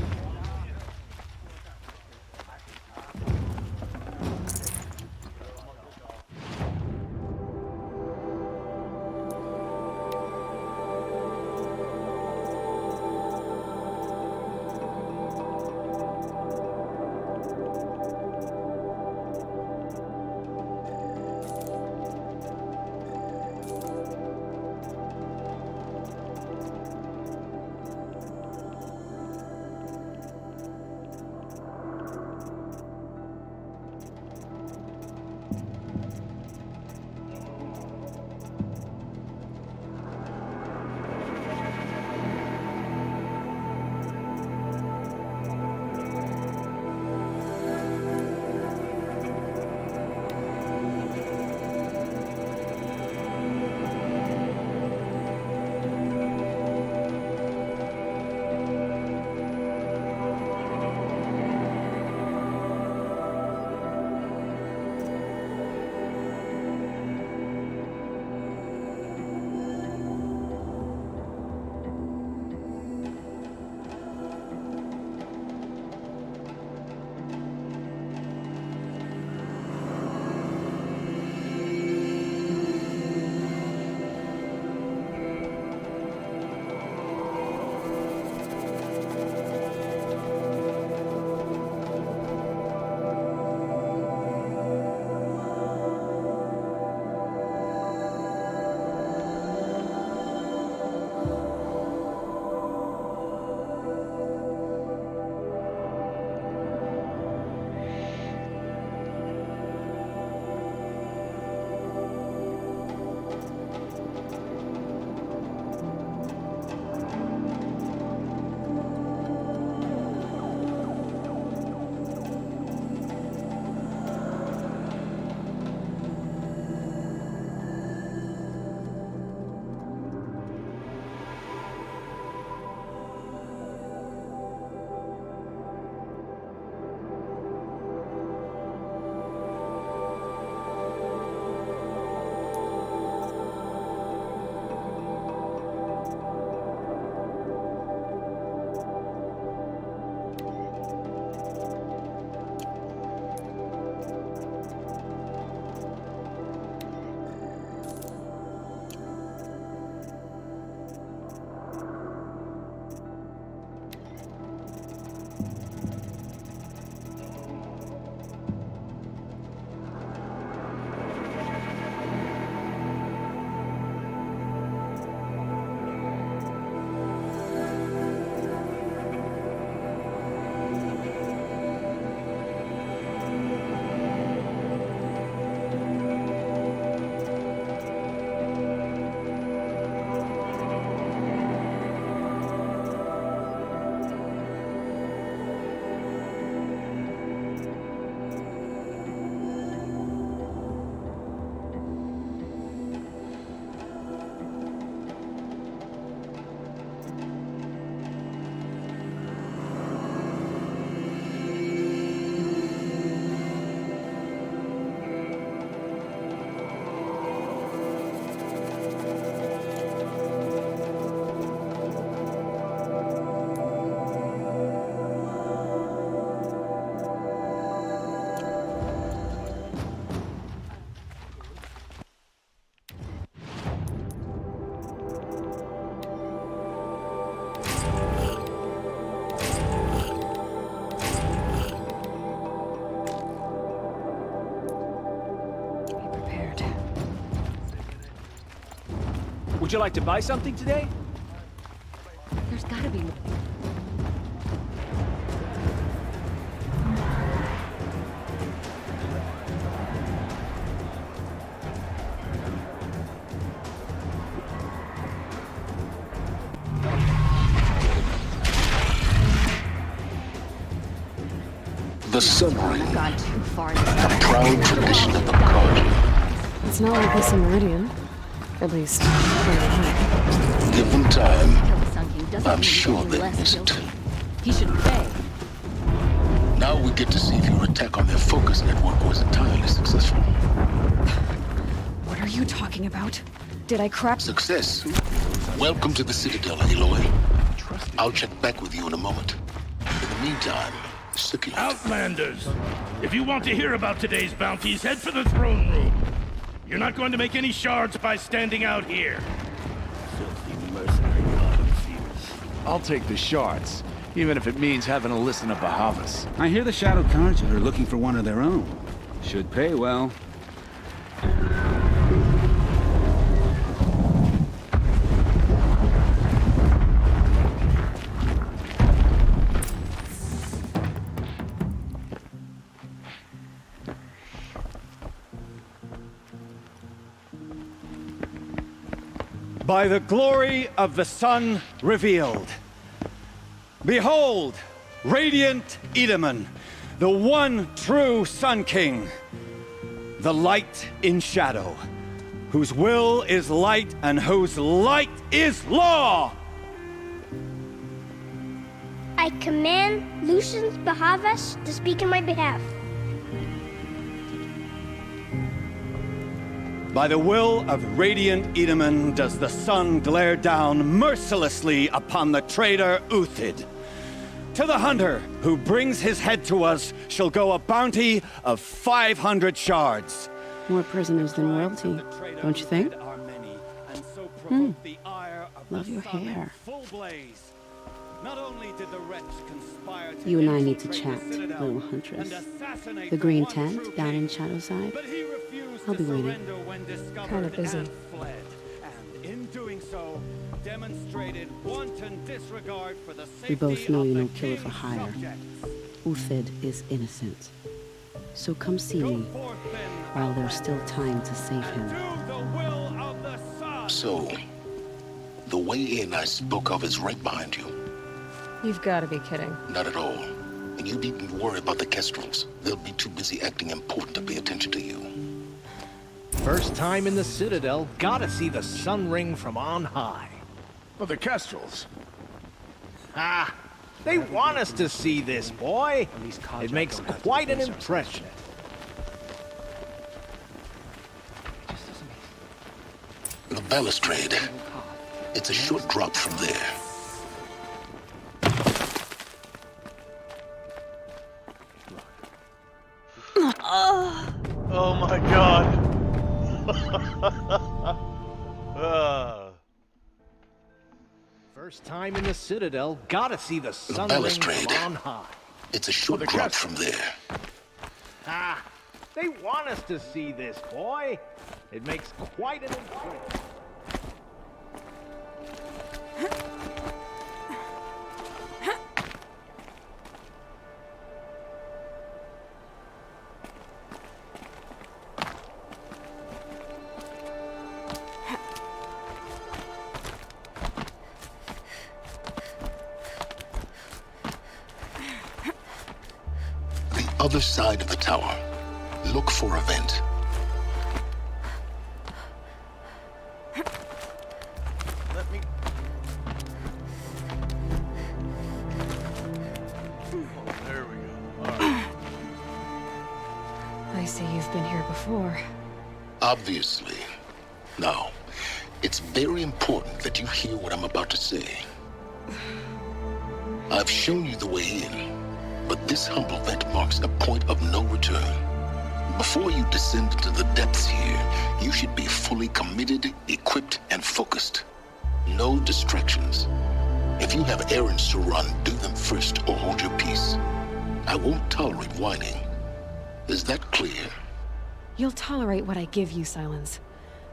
Would you like to buy something today? There's gotta be more. The Sun Ring, I've gone too far. a proud tradition of the Carja. It's not like this in Meridian. At least, where I Given time, Doesn't I'm mean sure he's they less miss it. guilty. He should pay. Now we get to see if your attack on their focus network was entirely successful. What are you talking about? Did I crap? Success. Welcome to the Citadel, Aloy. I'll check back with you in a moment. In the meantime, Suki. Outlanders! If you want to hear about today's bounties, head for the throne room. You're not going to make any shards by standing out here. Filthy mercenary bottom-feeders. I'll take the shards, even if it means having to listen to Bahavas. I hear the Shadow Carja are looking for one of their own. Should pay well. By the glory of the sun revealed. Behold, radiant Edaman, the one true Sun King, the light in shadow, whose will is light and whose light is law! I command Lucius Bahavas to speak in my behalf. By the will of radiant Edaman does the sun glare down mercilessly upon the traitor Uthid. To the hunter who brings his head to us shall go a bounty of 500 shards. More prisoners than royalty, don't you think? Love your hair. You and I need to chat, little huntress. The green tent down in Shadowside. I'll be waiting. Kind of busy. We both know you're no killer for hire. Uthid is innocent. So come see me while there's still time to save him. So, the way in I spoke of is right behind you. You've got to be kidding. Not at all. And you needn't worry about the Kestrels. They'll be too busy acting important to pay attention to you. First time in the Citadel, gotta see the Sun Ring from on high. Well, the Kestrels. Ah, they want us to see this, boy. It makes quite an impression. The balustrade. It's a short drop from there. Oh my god. First time in the Citadel, gotta see the Sun The Ring balustrade. from on high. It's a short drop from there. Ah, they want us to see this, boy. It makes quite an impression. Other side of the tower. Look for a vent. Let me... Oh, there we go. All right. I see you've been here before. Obviously. Now, it's very important that you hear what I'm about to say. I've shown you the way in, but this humble vent marks a point of no return. Before you descend into the depths here, you should be fully committed, equipped, and focused. No distractions. If you have errands to run, do them first or hold your peace. I won't tolerate whining. Is that clear? You'll tolerate what I give you, Silence.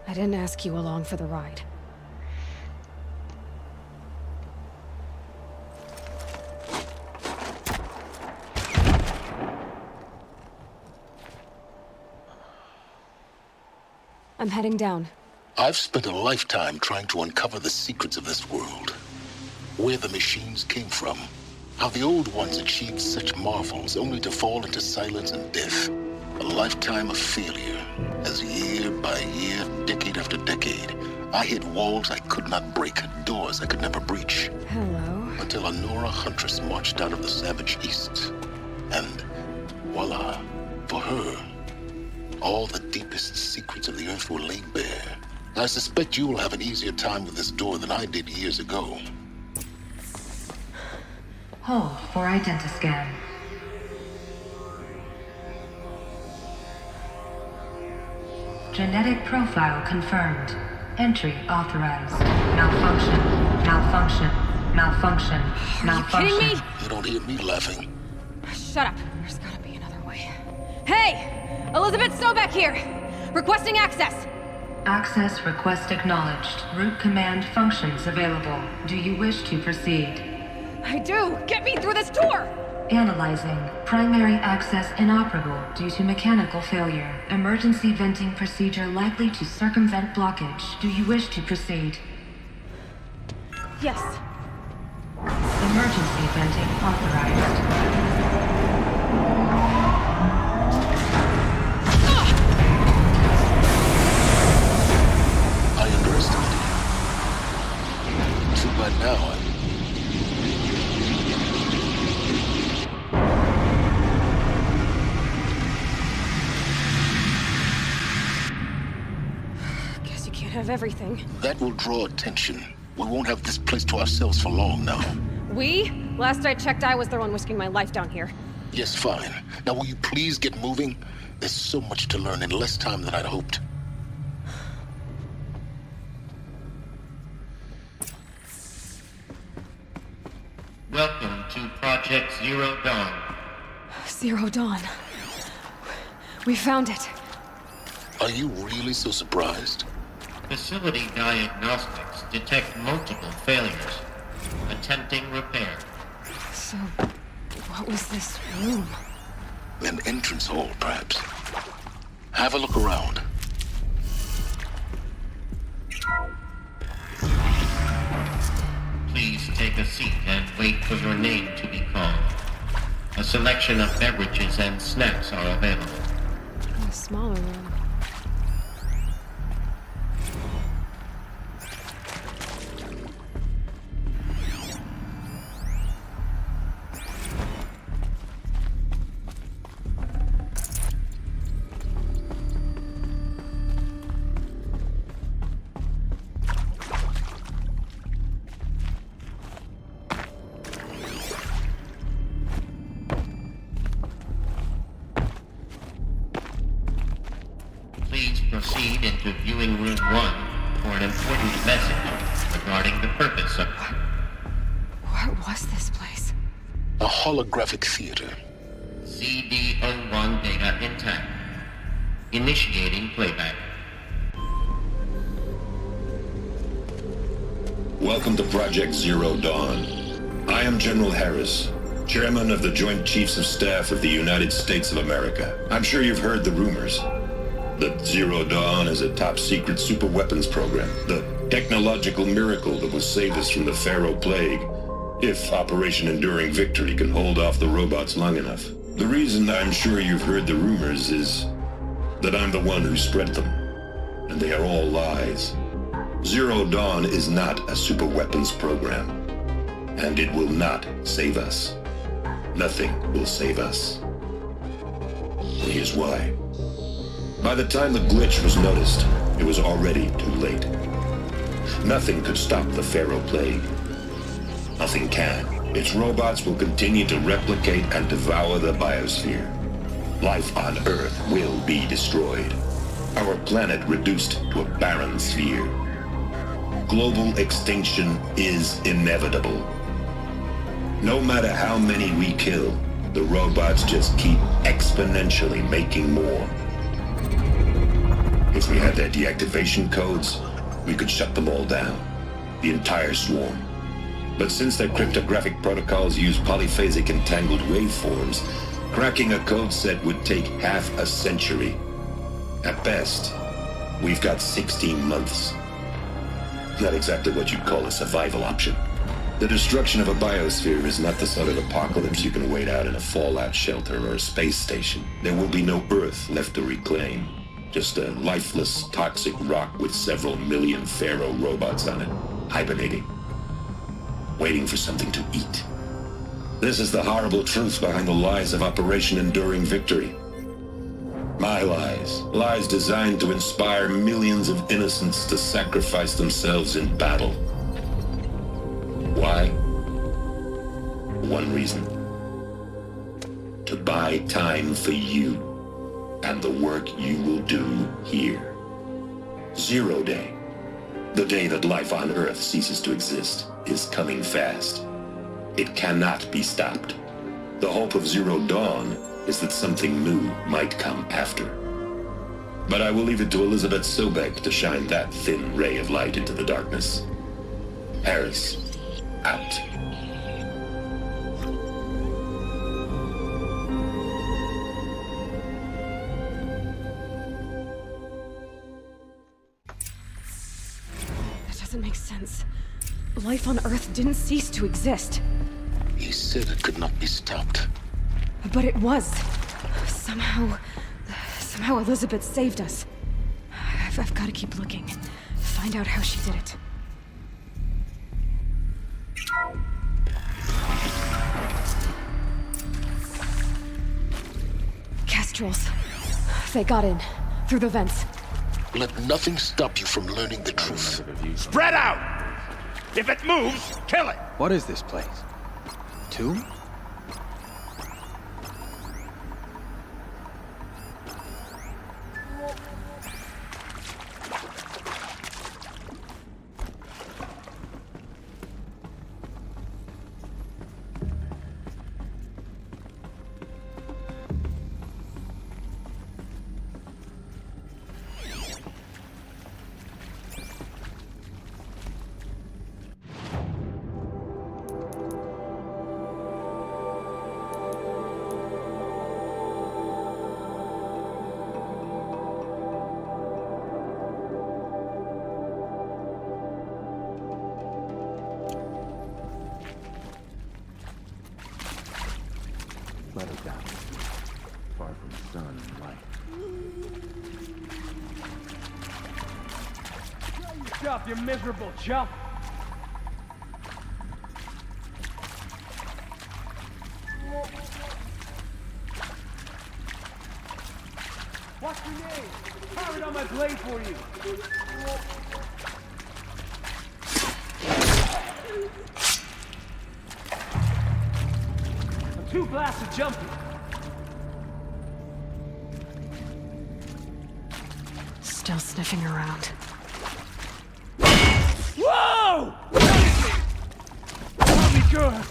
I didn't ask you along for the ride. I'm heading down. I've spent a lifetime trying to uncover the secrets of this world. Where the machines came from. How the old ones achieved such marvels only to fall into silence and death. A lifetime of failure, as year by year, decade after decade, I hit walls I could not break, doors I could never breach. Hello. Until a Nora huntress marched out of the savage east. And voila, for her, all the deepest secrets of the earth were laid bare. I suspect you will have an easier time with this door than I did years ago. Hold for identiscan. Genetic profile confirmed. Entry authorized. Malfunction. Malfunction. Malfunction. Malfunction. Are you kidding me? You don't hear me laughing. Shut up. There's gotta be another way. Hey! Elizabeth Sobeck here! Requesting access! Access request acknowledged. Root command functions available. Do you wish to proceed? I do! Get me through this door! Analyzing. Primary access inoperable due to mechanical failure. Emergency venting procedure likely to circumvent blockage. Do you wish to proceed? Yes. Emergency venting authorized. I underestimated you. Too bad now Guess you can't have everything. That will draw attention. We won't have this place to ourselves for long now. We? Last I checked, I was the one risking my life down here. Yes, fine. Now will you please get moving? There's so much to learn in less time than I'd hoped. Welcome to Project Zero Dawn. Zero Dawn. We found it. Are you really so surprised? Facility diagnostics detect multiple failures. Attempting repair. So, what was this room? An entrance hall, perhaps. Have a look around. Please take a seat and wait for your name to be called. A selection of beverages and snacks are available. A smaller room. Please proceed into viewing room 1 for an important message regarding the purpose of... What was this place? A holographic theater. CD01 data intact. Initiating playback. Welcome to Project Zero Dawn. I am General Harris, Chairman of the Joint Chiefs of Staff of the United States of America. I'm sure you've heard the rumors. That Zero Dawn is a top-secret superweapons program. The technological miracle that will save us from the Pharaoh Plague, if Operation Enduring Victory can hold off the robots long enough. The reason I'm sure you've heard the rumors is that I'm the one who spread them. And they are all lies. Zero Dawn is not a superweapons program. And it will not save us. Nothing will save us. And here's why. By the time the glitch was noticed, it was already too late. Nothing could stop the Pharaoh Plague. Nothing can. Its robots will continue to replicate and devour the biosphere. Life on Earth will be destroyed. Our planet reduced to a barren sphere. Global extinction is inevitable. No matter how many we kill, the robots just keep exponentially making more. If we had their deactivation codes, we could shut them all down. The entire swarm. But since their cryptographic protocols use polyphasic entangled waveforms, cracking a code set would take half a century. At best. We've got 16 months. Not exactly what you'd call a survival option. The destruction of a biosphere is not the sort of apocalypse you can wait out in a fallout shelter or a space station. There will be no Earth left to reclaim. Just a lifeless, toxic rock with several million Pharaoh robots on it, hibernating, waiting for something to eat. This is the horrible truth behind the lies of Operation Enduring Victory. My lies. Lies designed to inspire millions of innocents to sacrifice themselves in battle. Why? One reason. To buy time for you and the work you will do here. Zero Day, the day that life on Earth ceases to exist, is coming fast. It cannot be stopped. The hope of Zero Dawn is that something new might come after. But I will leave it to Elizabeth Sobek to shine that thin ray of light into the darkness. Harris, out. That doesn't make sense. Life on Earth didn't cease to exist. He said it could not be stopped. But it was. Somehow Elizabeth saved us. I've got to keep looking. Find out how she did it. Kestrels. They got in. Through the vents. Let nothing stop you from learning the truth. Spread out! If it moves, kill it! What is this place? Tomb? Let it down. Far from sun and light. Stop, you miserable chump! What's your name? Power it on my blade for you! I'm too blasted jumping! Still sniffing around. Whoa! Let me go!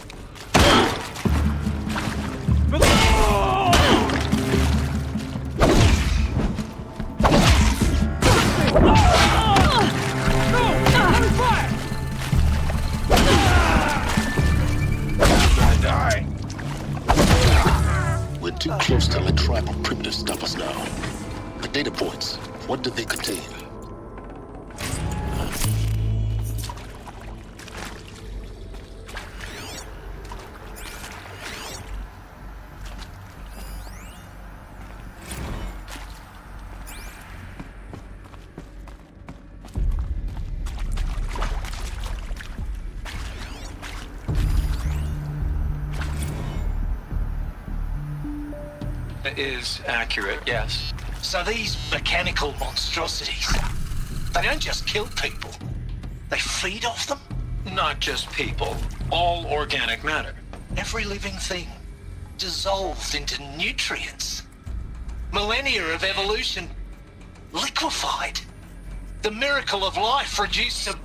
We're too close to let tribal primitives stop us now. The data points, what do they contain? Is accurate, yes. So these mechanical monstrosities, they don't just kill people, they feed off them? Not just people, all organic matter. Every living thing dissolved into nutrients. Millennia of evolution liquefied. The miracle of life reduced to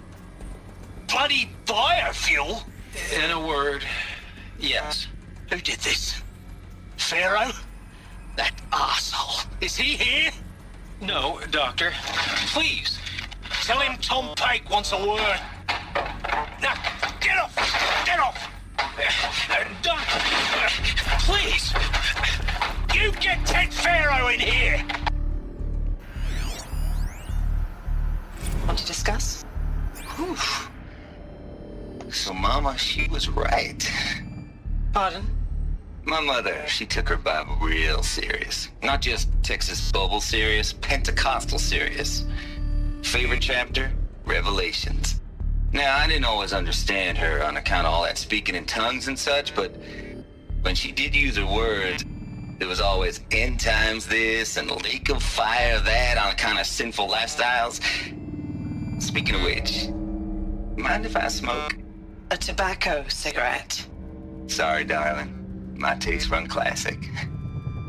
bloody biofuel. In a word, yes. Who did this? Pharaoh? That arsehole. Is he here? No, Doctor. Please, tell him Tom Pike wants a word. Now, get off! Get off! Doctor, please! You get Ted Pharaoh in here! Want to discuss? Whew. So Mama, she was right. Pardon? My mother, she took her Bible real serious. Not just Texas Bible serious, Pentecostal serious. Favorite chapter? Revelations. Now, I didn't always understand her on account of all that speaking in tongues and such, but when she did use her words, there was always end times this and lake of fire that on account of sinful lifestyles. Speaking of which, mind if I smoke? A tobacco cigarette. Sorry, darling. My tastes run classic.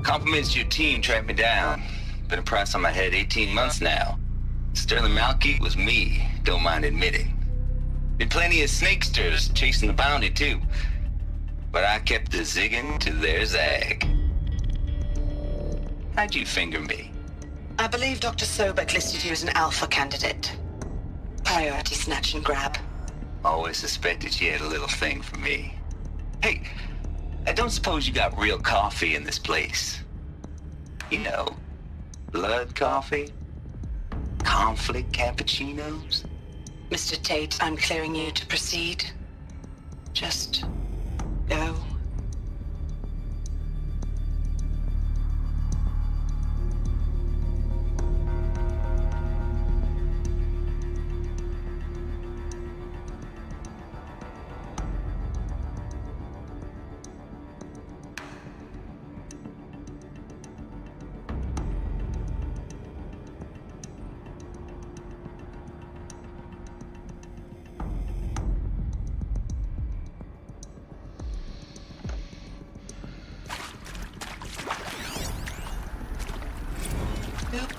Compliments to your team tracked me down. Been a price on my head 18 months now. Sterling Malky was me, don't mind admitting. Been plenty of snakesters chasing the bounty too. But I kept the zigging to their zag. How'd you finger me? I believe Dr. Sobek listed you as an alpha candidate. Priority snatch and grab. Always suspected she had a little thing for me. Hey, I don't suppose you got real coffee in this place. You know, blood coffee? Conflict cappuccinos? Mr. Tate, I'm clearing you to proceed. Just go.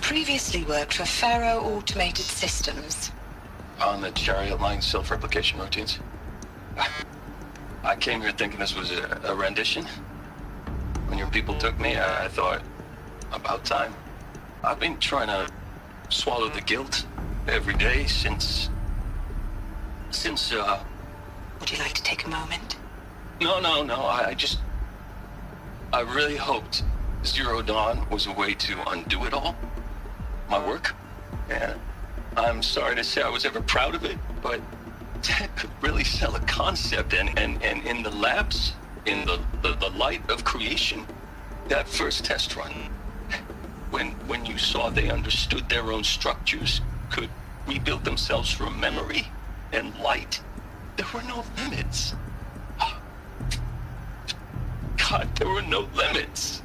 Previously worked for Faro Automated Systems. On the Chariot Line self-replication routines? I came here thinking this was a rendition. When your people took me, I thought, about time. I've been trying to swallow the guilt every day since... Would you like to take a moment? No, I really hoped Zero Dawn was a way to undo it all. My work. And I'm sorry to say I was ever proud of it, but Tech could really sell a concept, and in the labs, in the light of creation, that first test run, when you saw they understood their own structures, could rebuild themselves from memory and light, there were no limits. God, there were no limits.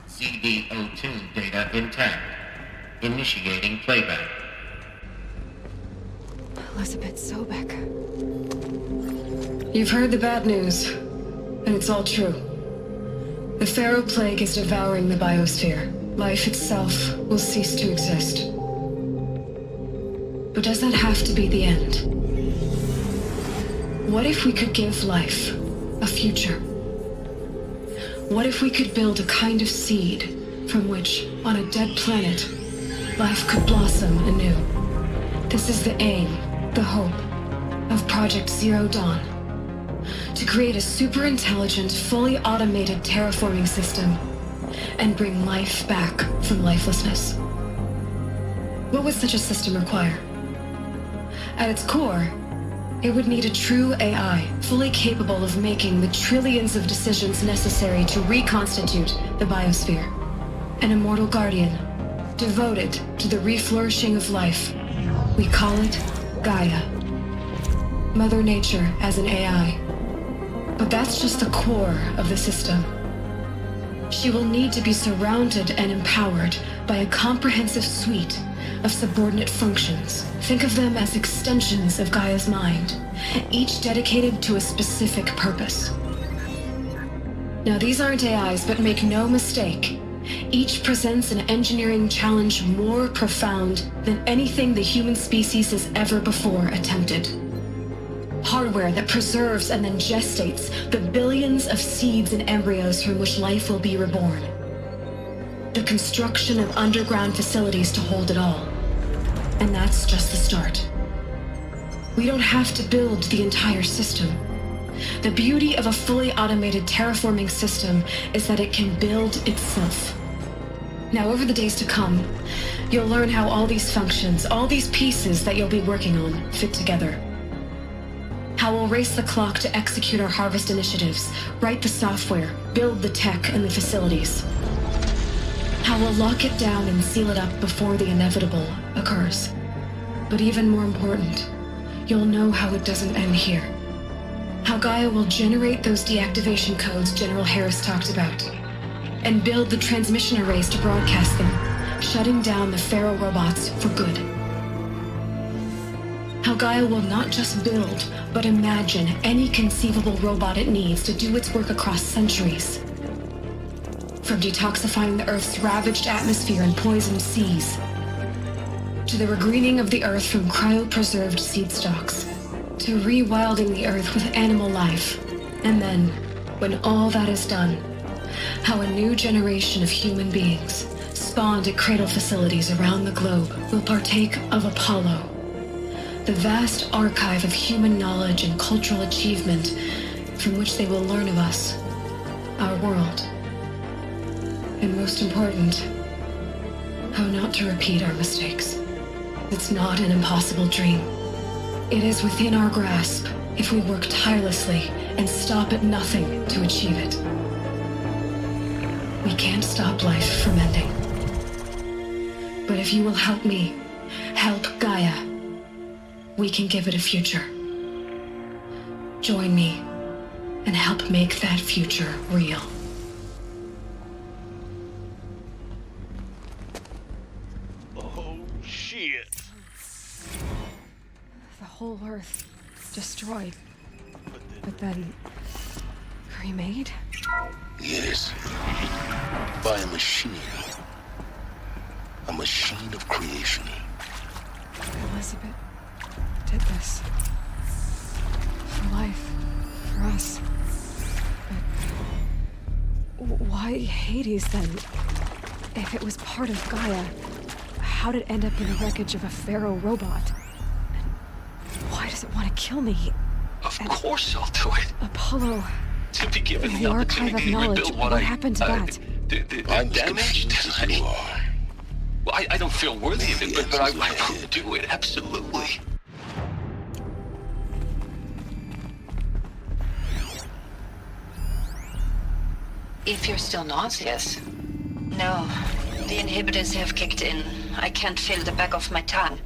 CD02 data intact. Initiating playback. Elizabeth Sobek. You've heard the bad news, and it's all true. The Pharaoh Plague is devouring the biosphere. Life itself will cease to exist. But does that have to be the end? What if we could give life a future? What if we could build a kind of seed from which, on a dead planet, life could blossom anew? This is the aim, the hope, of Project Zero Dawn. To create a super-intelligent, fully automated terraforming system and bring life back from lifelessness. What would such a system require? At its core, it would need a true AI, fully capable of making the trillions of decisions necessary to reconstitute the biosphere. An immortal guardian, devoted to the reflourishing of life. We call it Gaia. Mother Nature as an AI. But that's just the core of the system. She will need to be surrounded and empowered by a comprehensive suite of subordinate functions. Think of them as extensions of Gaia's mind, each dedicated to a specific purpose. Now, these aren't AIs, but make no mistake, each presents an engineering challenge more profound than anything the human species has ever before attempted. hardware that preserves and then gestates the billions of seeds and embryos from which life will be reborn. The construction of underground facilities to hold it all. And that's just the start. We don't have to build the entire system. The beauty of a fully automated terraforming system is that it can build itself. Now, over the days to come, you'll learn how all these functions, all these pieces that you'll be working on, fit together. How we'll race the clock to execute our harvest initiatives, write the software, build the tech and the facilities. How we'll lock it down and seal it up before the inevitable occurs. But even more important, you'll know how it doesn't end here. How Gaia will generate those deactivation codes General Harris talked about, and build the transmission arrays to broadcast them, shutting down the Pharaoh robots for good. How Gaia will not just build, but imagine any conceivable robot it needs to do its work across centuries. From detoxifying the Earth's ravaged atmosphere and poisoned seas, to the regreening of the Earth from cryopreserved seed stalks, to rewilding the Earth with animal life. And then, when all that is done, how a new generation of human beings, spawned at cradle facilities around the globe, will partake of Apollo, the vast archive of human knowledge and cultural achievement from which they will learn of us, our world. And most important, how not to repeat our mistakes. It's not an impossible dream. It is within our grasp if we work tirelessly and stop at nothing to achieve it. We can't stop life from ending. But if you will help me, help Gaia, we can give it a future. Join me and help make that future real. Oh, shit. The whole Earth destroyed. But then... remade? Yes. By a machine. A machine of creation. Elizabeth did this. For life. For us. But... why Hades, then? If it was part of Gaia, how'd it end up in the wreckage of a Pharaoh robot? And why does it want to kill me? Of course I'll do it. Apollo... To be given the archive of knowledge, what happened to that? The damage tonight. Well, I don't feel worthy of it, but I will do it, absolutely. If you're still nauseous. No, the inhibitors have kicked in. I can't feel the back of my tongue.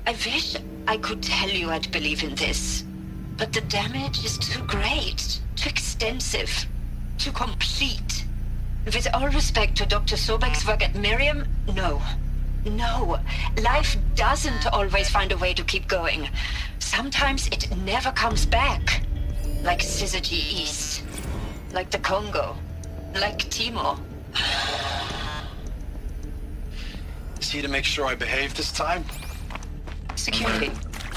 I wish I could tell you I'd believe in this. But the damage is too great, too extensive, too complete. With all respect to Dr. Sobek's work at Miriam, no. No, life doesn't always find a way to keep going. Sometimes it never comes back. Like Syzygy East. Like the Congo. Like Timor. See to make sure I behave this time? Security.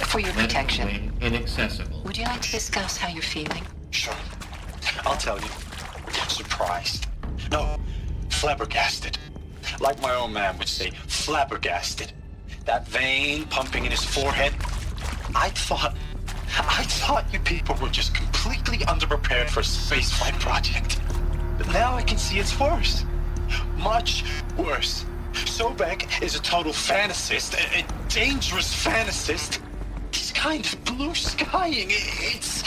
For your protection. Inaccessible. Would you like to discuss how you're feeling? Sure. I'll tell you. Surprised. No, flabbergasted. Like my own man would say, flabbergasted. That vein pumping in his forehead. I thought you people were just completely underprepared for a spaceflight project. But now I can see it's worse. Much worse. Sobek is a total fantasist, a dangerous fantasist. He's kind of blue skying. It's...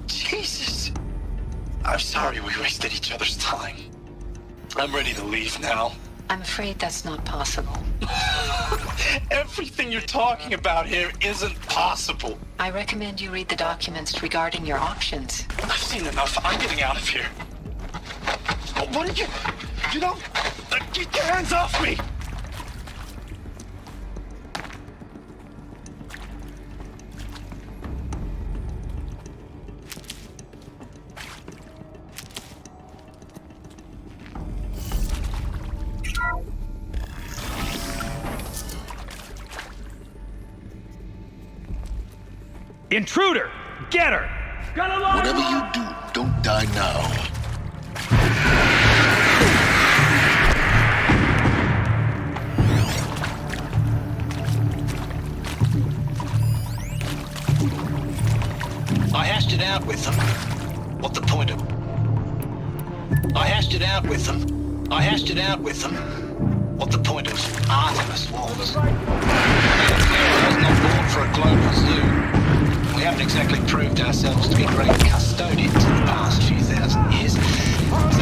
Jesus. I'm sorry we wasted each other's time. I'm ready to leave now. I'm afraid that's not possible. Everything you're talking about here isn't possible. I recommend you read the documents regarding your options. I've seen enough. I'm getting out of here. What did you... You don't... Get your hands off me! Intruder! Get her! Whatever you do, don't die now. I hashed it out with them. What the point of... I hashed it out with them. What the point of Artemis was. I was not born for a global zoo. We haven't exactly proved ourselves to be great custodians in the past few thousand years. So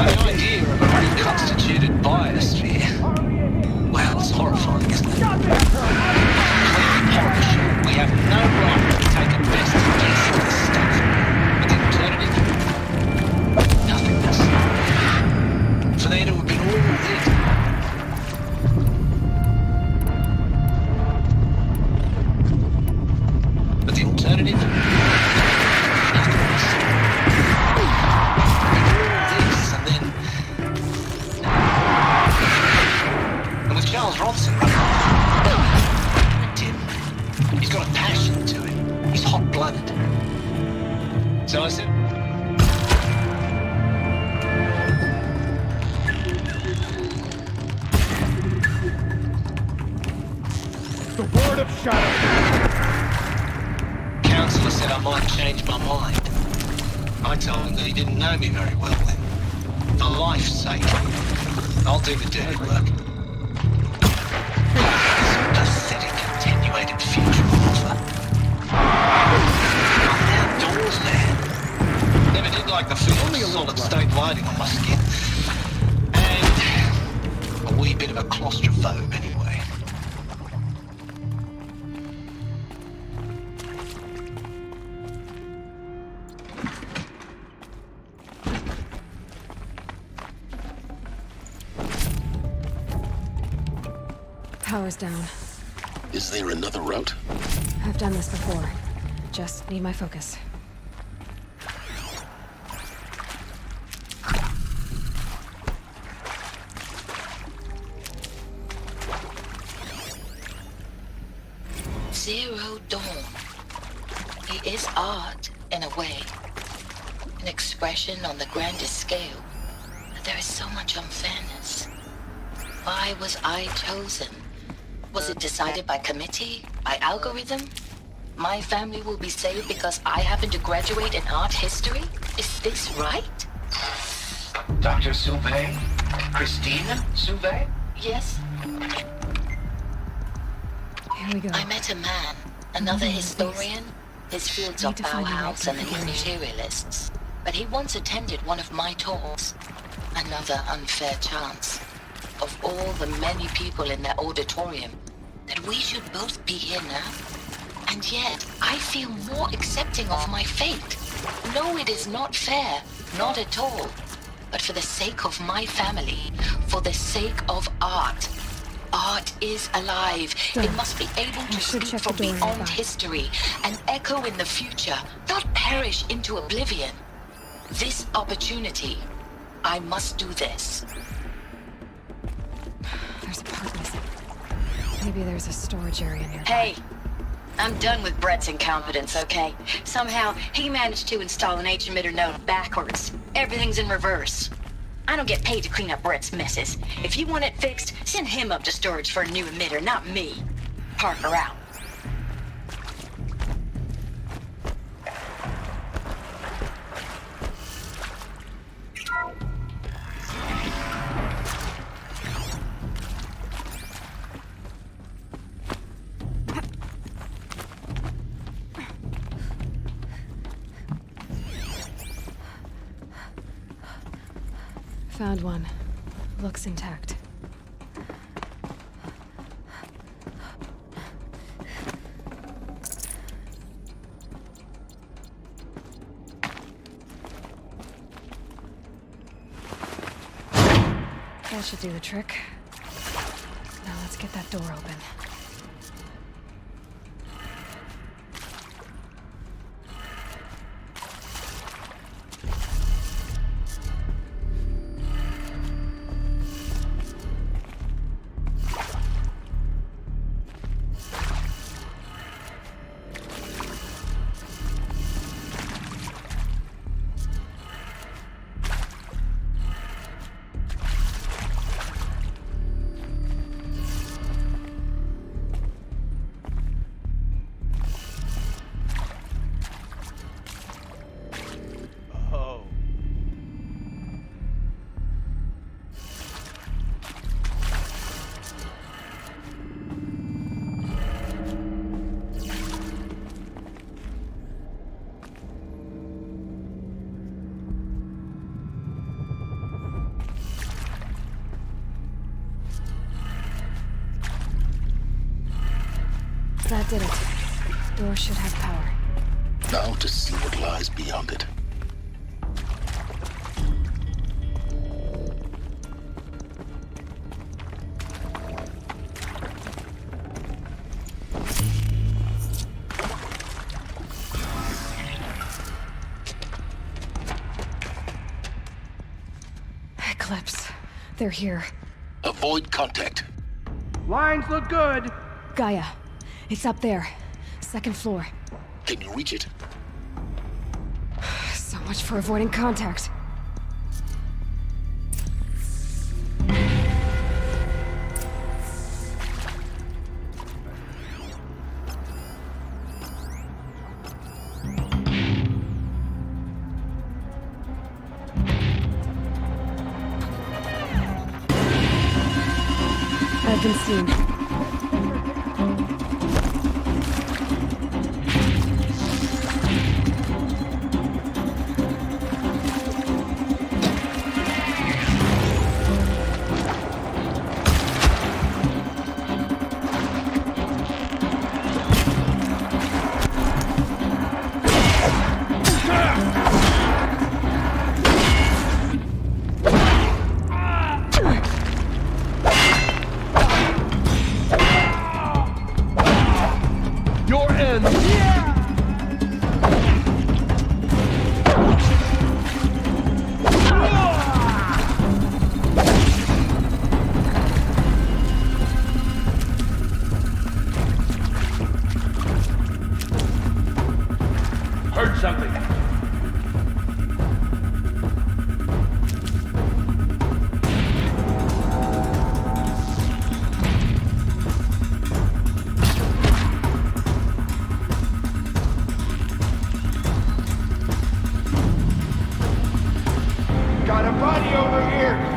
the idea of a reconstituted biosphere, well, it's horrifying, isn't it? Completely horrible. We have no right to take a best guess at this stuff. But the alternative? Nothingness. For there to have been all this. But the alternative? Nothingness. All this and then... And with Charles Ronson running Tim, he's got a passion to him. He's hot-blooded. So I said... The word of shadow. Counselor said I might change my mind. I told him that he didn't know me very well then. For life's sake, I'll do the dirty work. Some pathetic attenuated future offer. I'm outdoors, man. Never did like the feel of solid state lighting on my skin. And a wee bit of a claustrophobe anyway. Power's down. Is there another route? I've done this before. Just need my focus. Zero Dawn. It is art, in a way. An expression on the grandest scale. But there is so much unfairness. Why was I chosen? Was it decided by committee? By algorithm? My family will be saved because I happen to graduate in art history? Is this right? Dr. Sauvé? Christina Sauvé? Yes. Here we go. I met a man, another historian. His fields are Bauhaus and the new materialists. But he once attended one of my talks. Another unfair chance. Of all the many people in that auditorium, that we should both be here now. And yet, I feel more accepting of my fate. No, it is not fair. Not at all. But for the sake of my family, for the sake of art. Art is alive. It must be able to speak from beyond history and echo in the future, not perish into oblivion. This opportunity, I must do this. There's a part missing. Maybe there's a storage area nearby. Hey, I'm done with Brett's incompetence, okay? Somehow, he managed to install an H-emitter node backwards. Everything's in reverse. I don't get paid to clean up Brett's messes. If you want it fixed, send him up to storage for a new emitter, not me. Parker out. Found one. Looks intact. That should do the trick. Now let's get that door open. That did it. Door should have power. Now to see what lies beyond it. Eclipse. They're here. Avoid contact. Lines look good. Gaia. It's up there. Second floor. Can you reach it? So much for avoiding contact. I've been seen. Heard something. Got a body over here.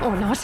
Or not.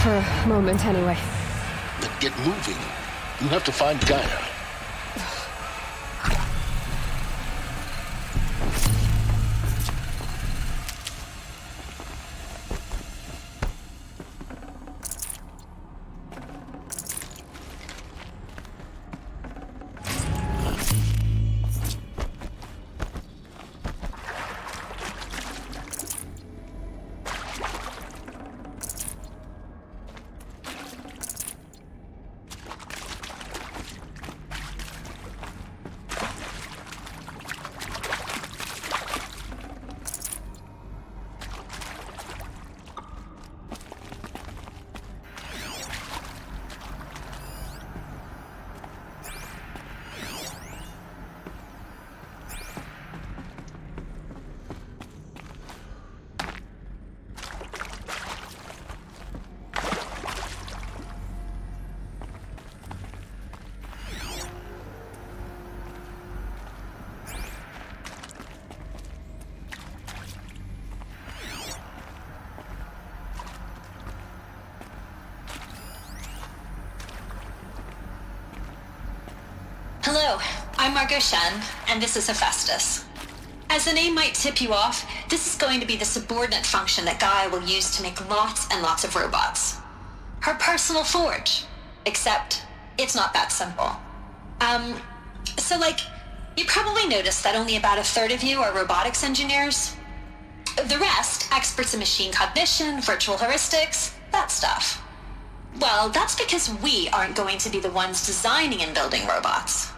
For a moment, anyway. Then get moving. You have to find Gaia. Hello, I'm Margot Shen, and this is Hephaestus. As the name might tip you off, this is going to be the subordinate function that Gaia will use to make lots and lots of robots. Her personal forge. Except, it's not that simple. You probably noticed that only about a third of you are robotics engineers. The rest, experts in machine cognition, virtual heuristics, that stuff. Well, that's because we aren't going to be the ones designing and building robots.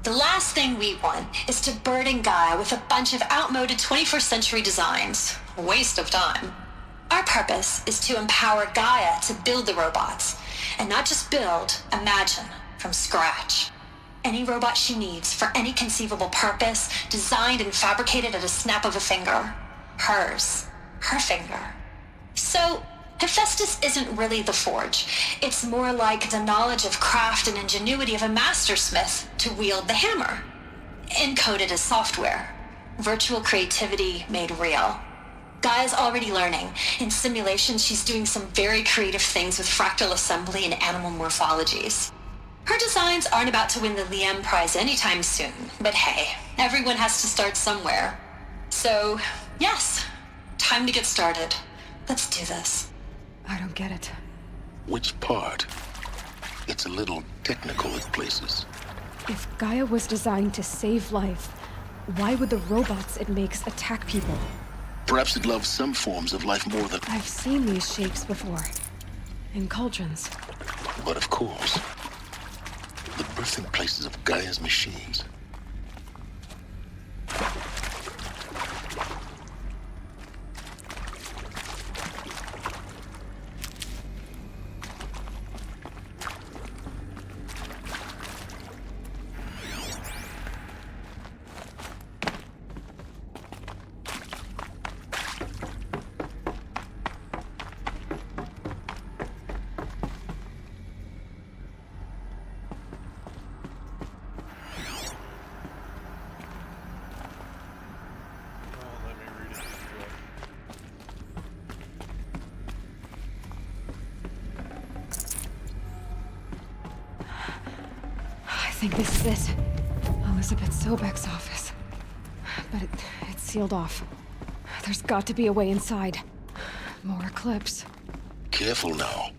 The last thing we want is to burden Gaia with a bunch of outmoded 21st century designs. Waste of time. Our purpose is to empower Gaia to build the robots, and not just build, imagine, from scratch. Any robot she needs for any conceivable purpose, designed and fabricated at a snap of a finger. Hers. Her finger. So, Hephaestus isn't really the forge. It's more like the knowledge of craft and ingenuity of a mastersmith to wield the hammer. Encoded as software. Virtual creativity made real. Gaia's already learning. In simulation, she's doing some very creative things with fractal assembly and animal morphologies. Her designs aren't about to win the Liam Prize anytime soon, but hey, everyone has to start somewhere. So, yes, time to get started. Let's do this. I don't get it. Which part? It's a little technical at places. If Gaia was designed to save life, why would the robots it makes attack people? Perhaps it loves some forms of life more than... I've seen these shapes before. In cauldrons. But of course, the birthing places of Gaia's machines. I think this is it. Elizabeth Sobek's office. But it's sealed off. There's got to be a way inside. More Eclipse. Careful now.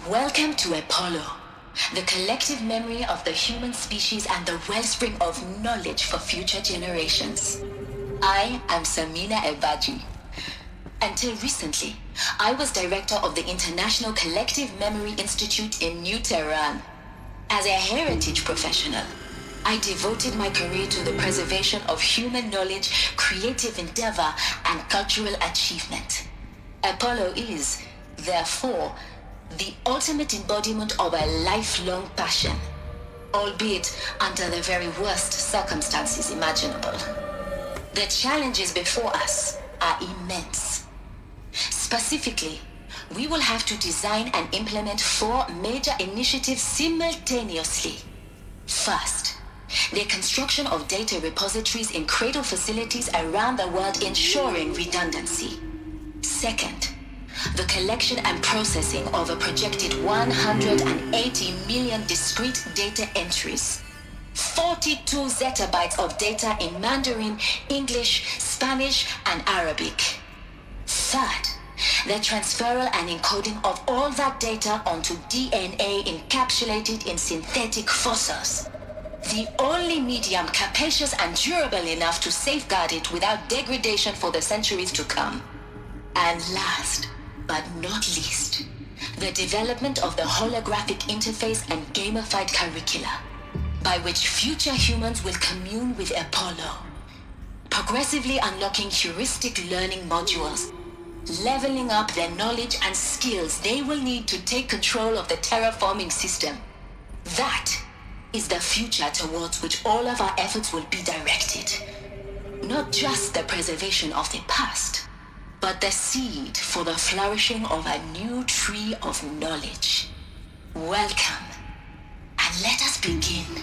Welcome to Apollo, the collective memory of the human species and the wellspring of knowledge for future generations. I am Samina Ebaji. Until recently, I was director of the International Collective Memory Institute in New Tehran. As a heritage professional, I devoted my career to the preservation of human knowledge, creative endeavor, and cultural achievement. Apollo is, therefore, the ultimate embodiment of a lifelong passion, albeit under the very worst circumstances imaginable. The challenges before us are immense. Specifically, we will have to design and implement 4 major initiatives simultaneously. First, the construction of data repositories in cradle facilities around the world ensuring redundancy. Second, the collection and processing of a projected 180 million discrete data entries. 42 zettabytes of data in Mandarin, English, Spanish, and Arabic. Third, the transferal and encoding of all that data onto DNA encapsulated in synthetic fossils. The only medium capacious and durable enough to safeguard it without degradation for the centuries to come. And last, but not least, the development of the holographic interface and gamified curricula, by which future humans will commune with Apollo, progressively unlocking heuristic learning modules, leveling up their knowledge and skills they will need to take control of the terraforming system. That is the future towards which all of our efforts will be directed. Not just the preservation of the past, but the seed for the flourishing of a new tree of knowledge. Welcome, and let us begin.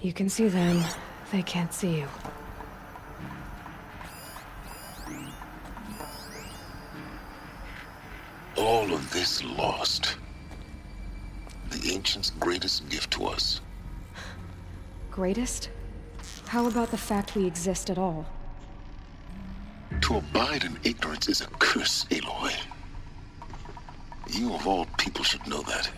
You can see them. They can't see you. All of this lost. The Ancients' greatest gift to us. Greatest? How about the fact we exist at all? To abide in ignorance is a curse, Aloy. You of all people should know that.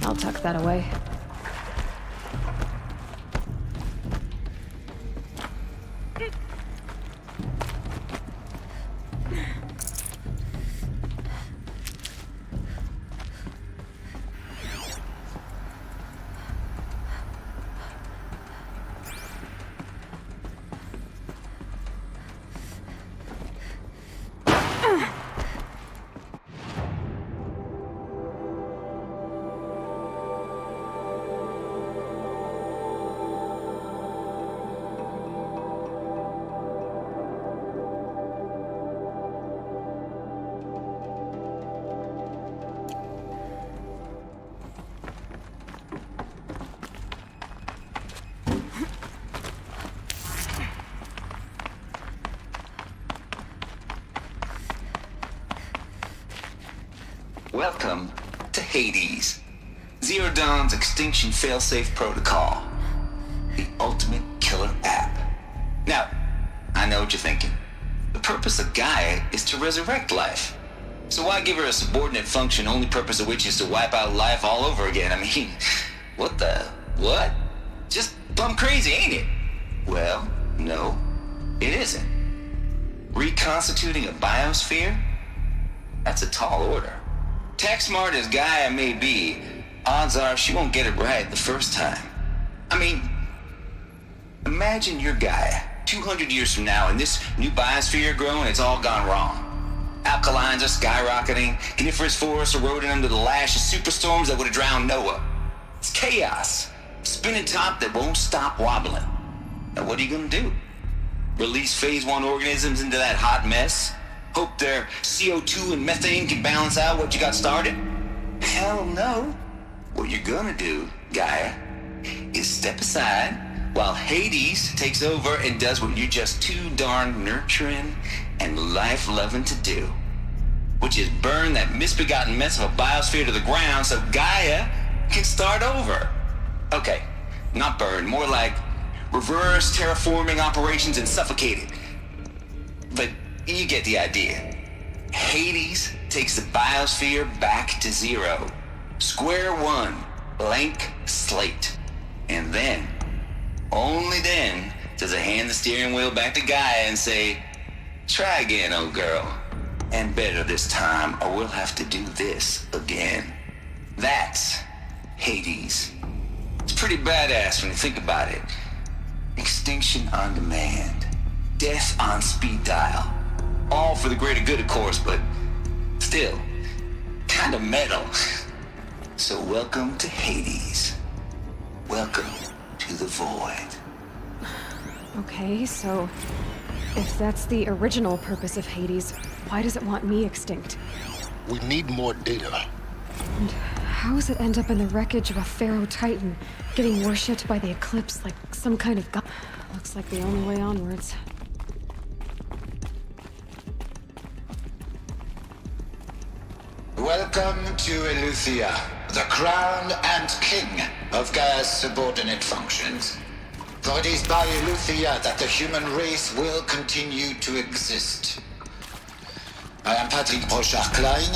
I'll tuck that away. Welcome to Hades, Zero Dawn's extinction failsafe protocol, the ultimate killer app. Now, I know what you're thinking. The purpose of Gaia is to resurrect life. So why give her a subordinate function, only purpose of which is to wipe out life all over again? I mean, what? Just plumb crazy, ain't it? Well, no, it isn't. Reconstituting a biosphere? That's a tall order. Tech smart as Gaia may be, odds are she won't get it right the first time. I mean, imagine you're Gaia, 200 years from now, and this new biosphere you're growing, it's all gone wrong. Alkalines are skyrocketing, coniferous forests eroding under the lash of superstorms that would have drowned Noah. It's chaos, spinning top that won't stop wobbling. Now what are you gonna do? Release phase 1 organisms into that hot mess? Hope their CO2 and methane can balance out what you got started? Hell no. What you're gonna do, Gaia, is step aside while Hades takes over and does what you're just too darn nurturing and life-loving to do, which is burn that misbegotten mess of a biosphere to the ground so Gaia can start over. Okay, not burn, more like reverse terraforming operations and suffocate it. But you get the idea. Hades takes the biosphere back to zero. Square one, blank slate. And then, only then, does it hand the steering wheel back to Gaia and say, try again, old girl. And better this time, or we'll have to do this again. That's Hades. It's pretty badass when you think about it. Extinction on demand. Death on speed dial. All for the greater good, of course, but still, kind of metal. So welcome to Hades. Welcome to the void. Okay, so if that's the original purpose of Hades, why does it want me extinct? We need more data. And how does it end up in the wreckage of a Pharaoh Titan, getting worshipped by the Eclipse like some kind of god? Looks like the only way onwards. Welcome to Eleuthia, the crown and king of Gaia's subordinate functions. For it is by Eleuthia that the human race will continue to exist. I am Patrick Brochard-Klein,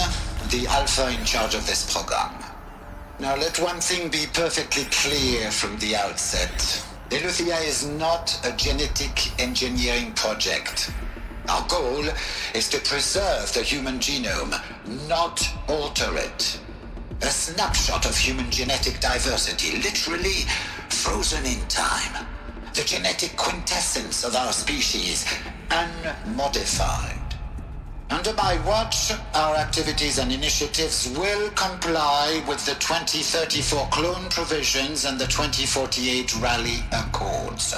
the Alpha in charge of this program. Now let one thing be perfectly clear from the outset. Eleuthia is not a genetic engineering project. Our goal is to preserve the human genome, not alter it. A snapshot of human genetic diversity, literally frozen in time. The genetic quintessence of our species, unmodified. Under my watch, our activities and initiatives will comply with the 2034 clone provisions and the 2048 Raleigh Accords.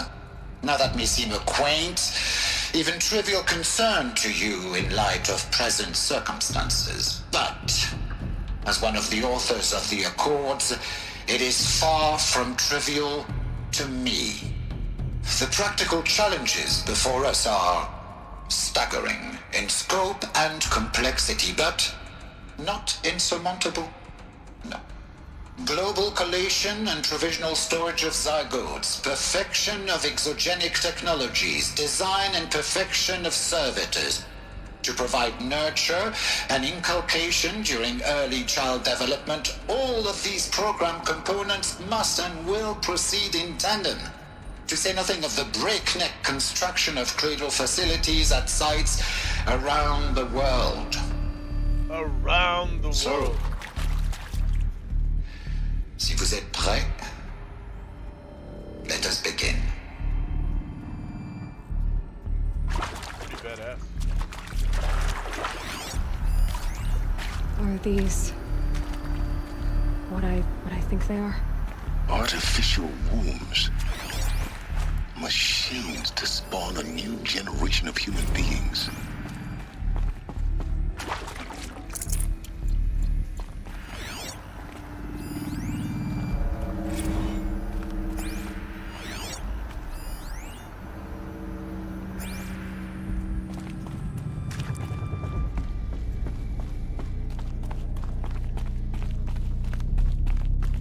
Now that may seem a quaint, even trivial concern to you in light of present circumstances. But, as one of the authors of the Accords, it is far from trivial to me. The practical challenges before us are staggering in scope and complexity, but not insurmountable. No. Global collation and provisional storage of zygotes, perfection of exogenic technologies, design and perfection of servitors, to provide nurture and inculcation during early child development, all of these program components must and will proceed in tandem. To say nothing of the breakneck construction of cradle facilities at sites around the world. Around the world. Si vous êtes prêts, let us begin. Pretty badass. Are these what I think they are? Artificial wombs. Machines to spawn a new generation of human beings.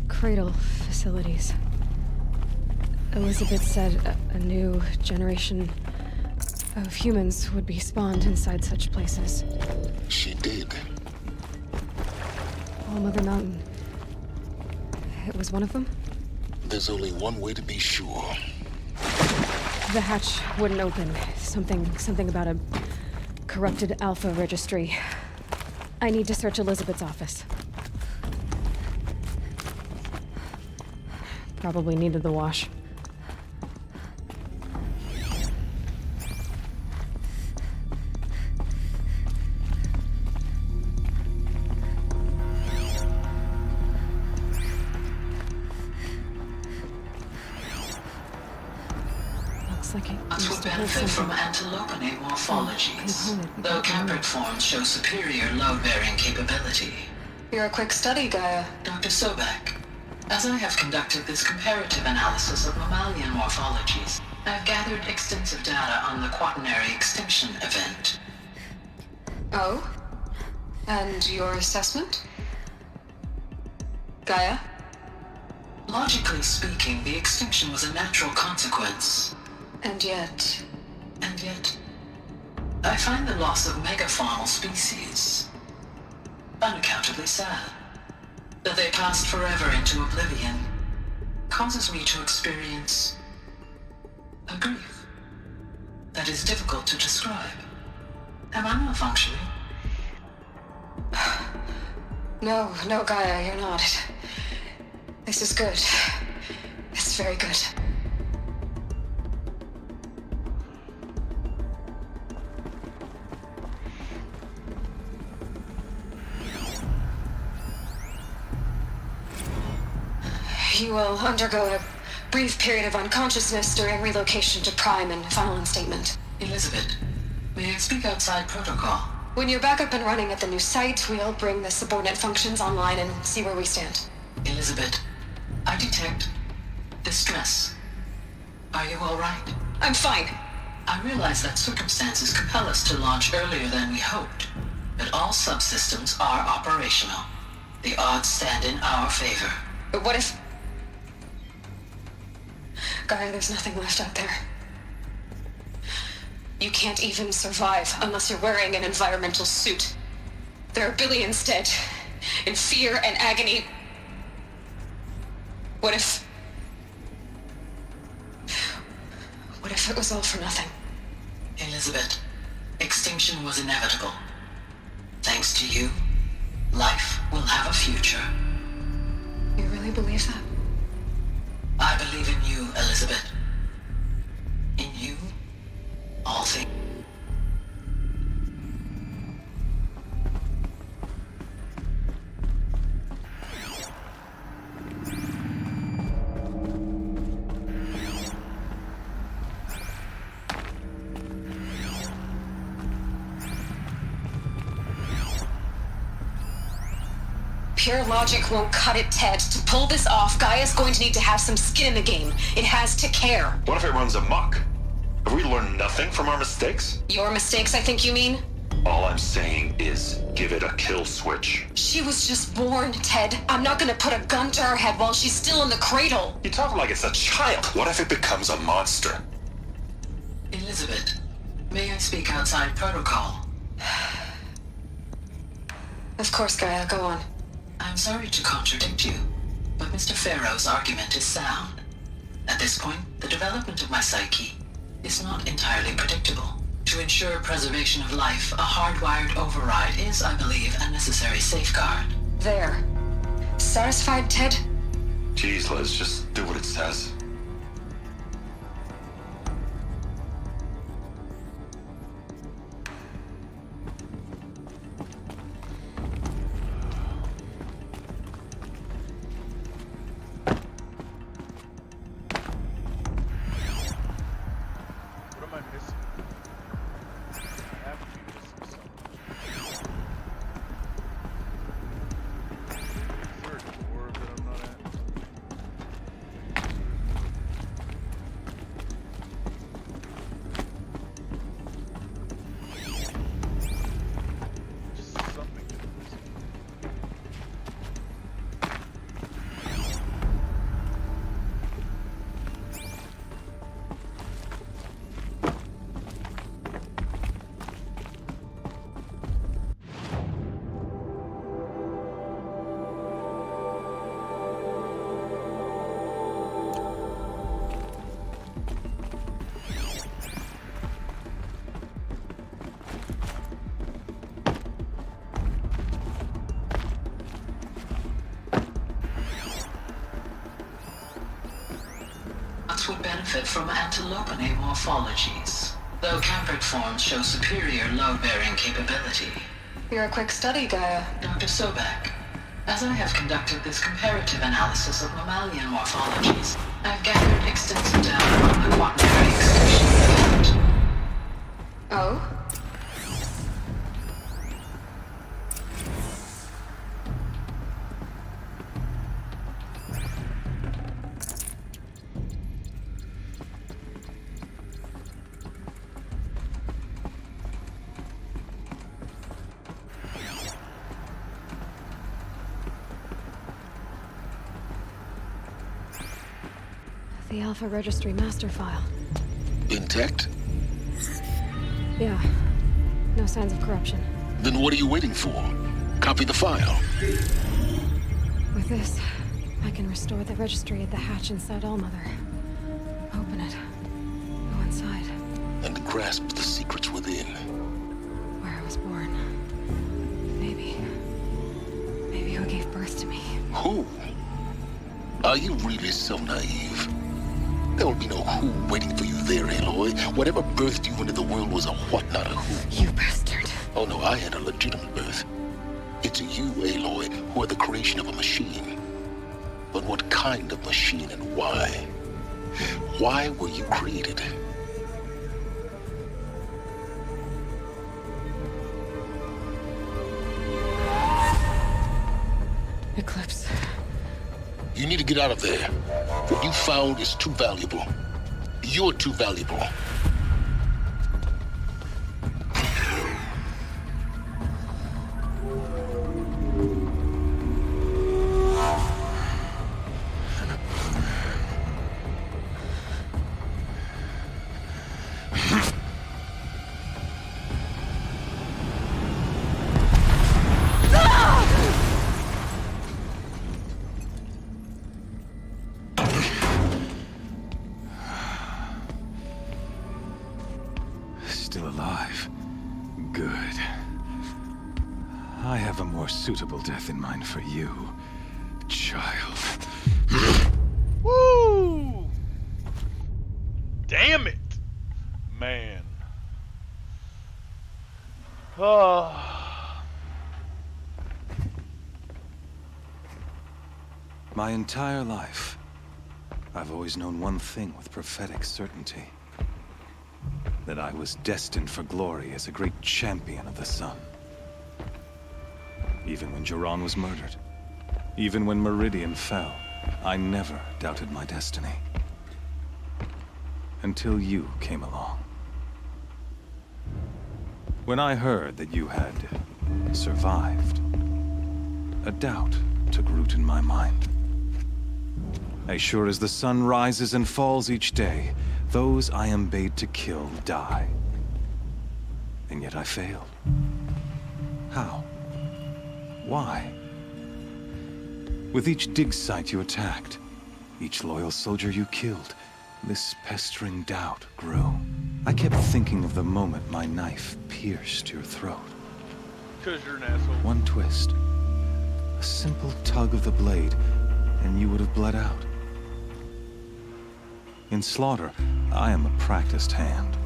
Cradle facilities. Elizabeth said a new generation of humans would be spawned inside such places. She did. All Mother Mountain. It was one of them? There's only one way to be sure. The hatch wouldn't open. Something about a corrupted Alpha registry. I need to search Elizabeth's office. Probably needed the wash. Looks like it Would benefit from antilopinate morphologies, though caprid forms show superior load-bearing capability. You're a quick study, Gaia. Dr. Sobek. As I have conducted this comparative analysis of mammalian morphologies, I have gathered extensive data on the quaternary extinction event. Oh? And your assessment? Gaia? Logically speaking, the extinction was a natural consequence. And yet, I find the loss of megafaunal species unaccountably sad. That they passed forever into oblivion causes me to experience a grief that is difficult to describe. Am I malfunctioning? No, Gaia, you're not. This is good. It's very good. You will undergo a brief period of unconsciousness during relocation to Prime and final instatement. Elizabeth, may I speak outside protocol? When you're back up and running at the new site, we'll bring the subordinate functions online and see where we stand. Elizabeth, I detect distress. Are you all right? I'm fine. I realize that circumstances compel us to launch earlier than we hoped, but all subsystems are operational. The odds stand in our favor. But what if... Gaia, there's nothing left out there. You can't even survive unless you're wearing an environmental suit. There are billions dead, in fear and agony. What if it was all for nothing? Elizabeth, extinction was inevitable. Thanks to you, life will have a future. You really believe that? I believe in you, Elizabeth. In you, all things. Pure logic won't cut it, Ted. To pull this off, Gaia's going to need to have some skin in the game. It has to care. What if it runs amok? Have we learned nothing from our mistakes? Your mistakes, I think you mean? All I'm saying is give it a kill switch. She was just born, Ted. I'm not gonna put a gun to her head while she's still in the cradle. You talk like it's a child. What if it becomes a monster? Elizabeth, may I speak outside protocol? Of course, Gaia, go on. I'm sorry to contradict you, but Mr. Pharaoh's argument is sound. At this point, the development of my psyche is not entirely predictable. To ensure preservation of life, a hardwired override is, I believe, a necessary safeguard. There. Satisfied, Ted? Jeez, Liz, just do what it says. What am I missing? I have to be missing something. Is there a door that I'm not at? Just something that I'm missing. Plants would benefit from antilopinae morphologies, though campered forms show superior load-bearing capability. You're a quick study, Gaia. Dr. Sobek, as I have conducted this comparative analysis of mammalian morphologies, I've gathered extensive data on the quaternary extinction event. Oh? The Alpha Registry master file. Intact? Yeah. No signs of corruption. Then what are you waiting for? Copy the file. With this, I can restore the registry at the hatch inside Allmother. Open it. Go inside. And grasp the secrets within. Where I was born. Maybe who gave birth to me. Who? Are you really so naive? There will be no who waiting for you there, Aloy. Whatever birthed you into the world was a what, not a who. You bastard. Oh no, I had a legitimate birth. It's you, Aloy, who are the creation of a machine. But what kind of machine and why? Why were you created? Eclipse. You need to get out of there. What you found is too valuable. You're too valuable. Still alive. Good. I have a more suitable death in mind for you, child. Woo! Damn it! Man. Oh. My entire life, I've always known one thing with prophetic certainty. That I was destined for glory as a great champion of the sun. Even when Jiran was murdered, even when Meridian fell, I never doubted my destiny. Until you came along. When I heard that you had survived, a doubt took root in my mind. As sure as the sun rises and falls each day, those I am bade to kill die. And yet I failed. How? Why? With each dig site you attacked, each loyal soldier you killed, this pestering doubt grew. I kept thinking of the moment my knife pierced your throat. 'Cause you're an asshole. One twist, a simple tug of the blade, and you would have bled out. In slaughter, I am a practiced hand.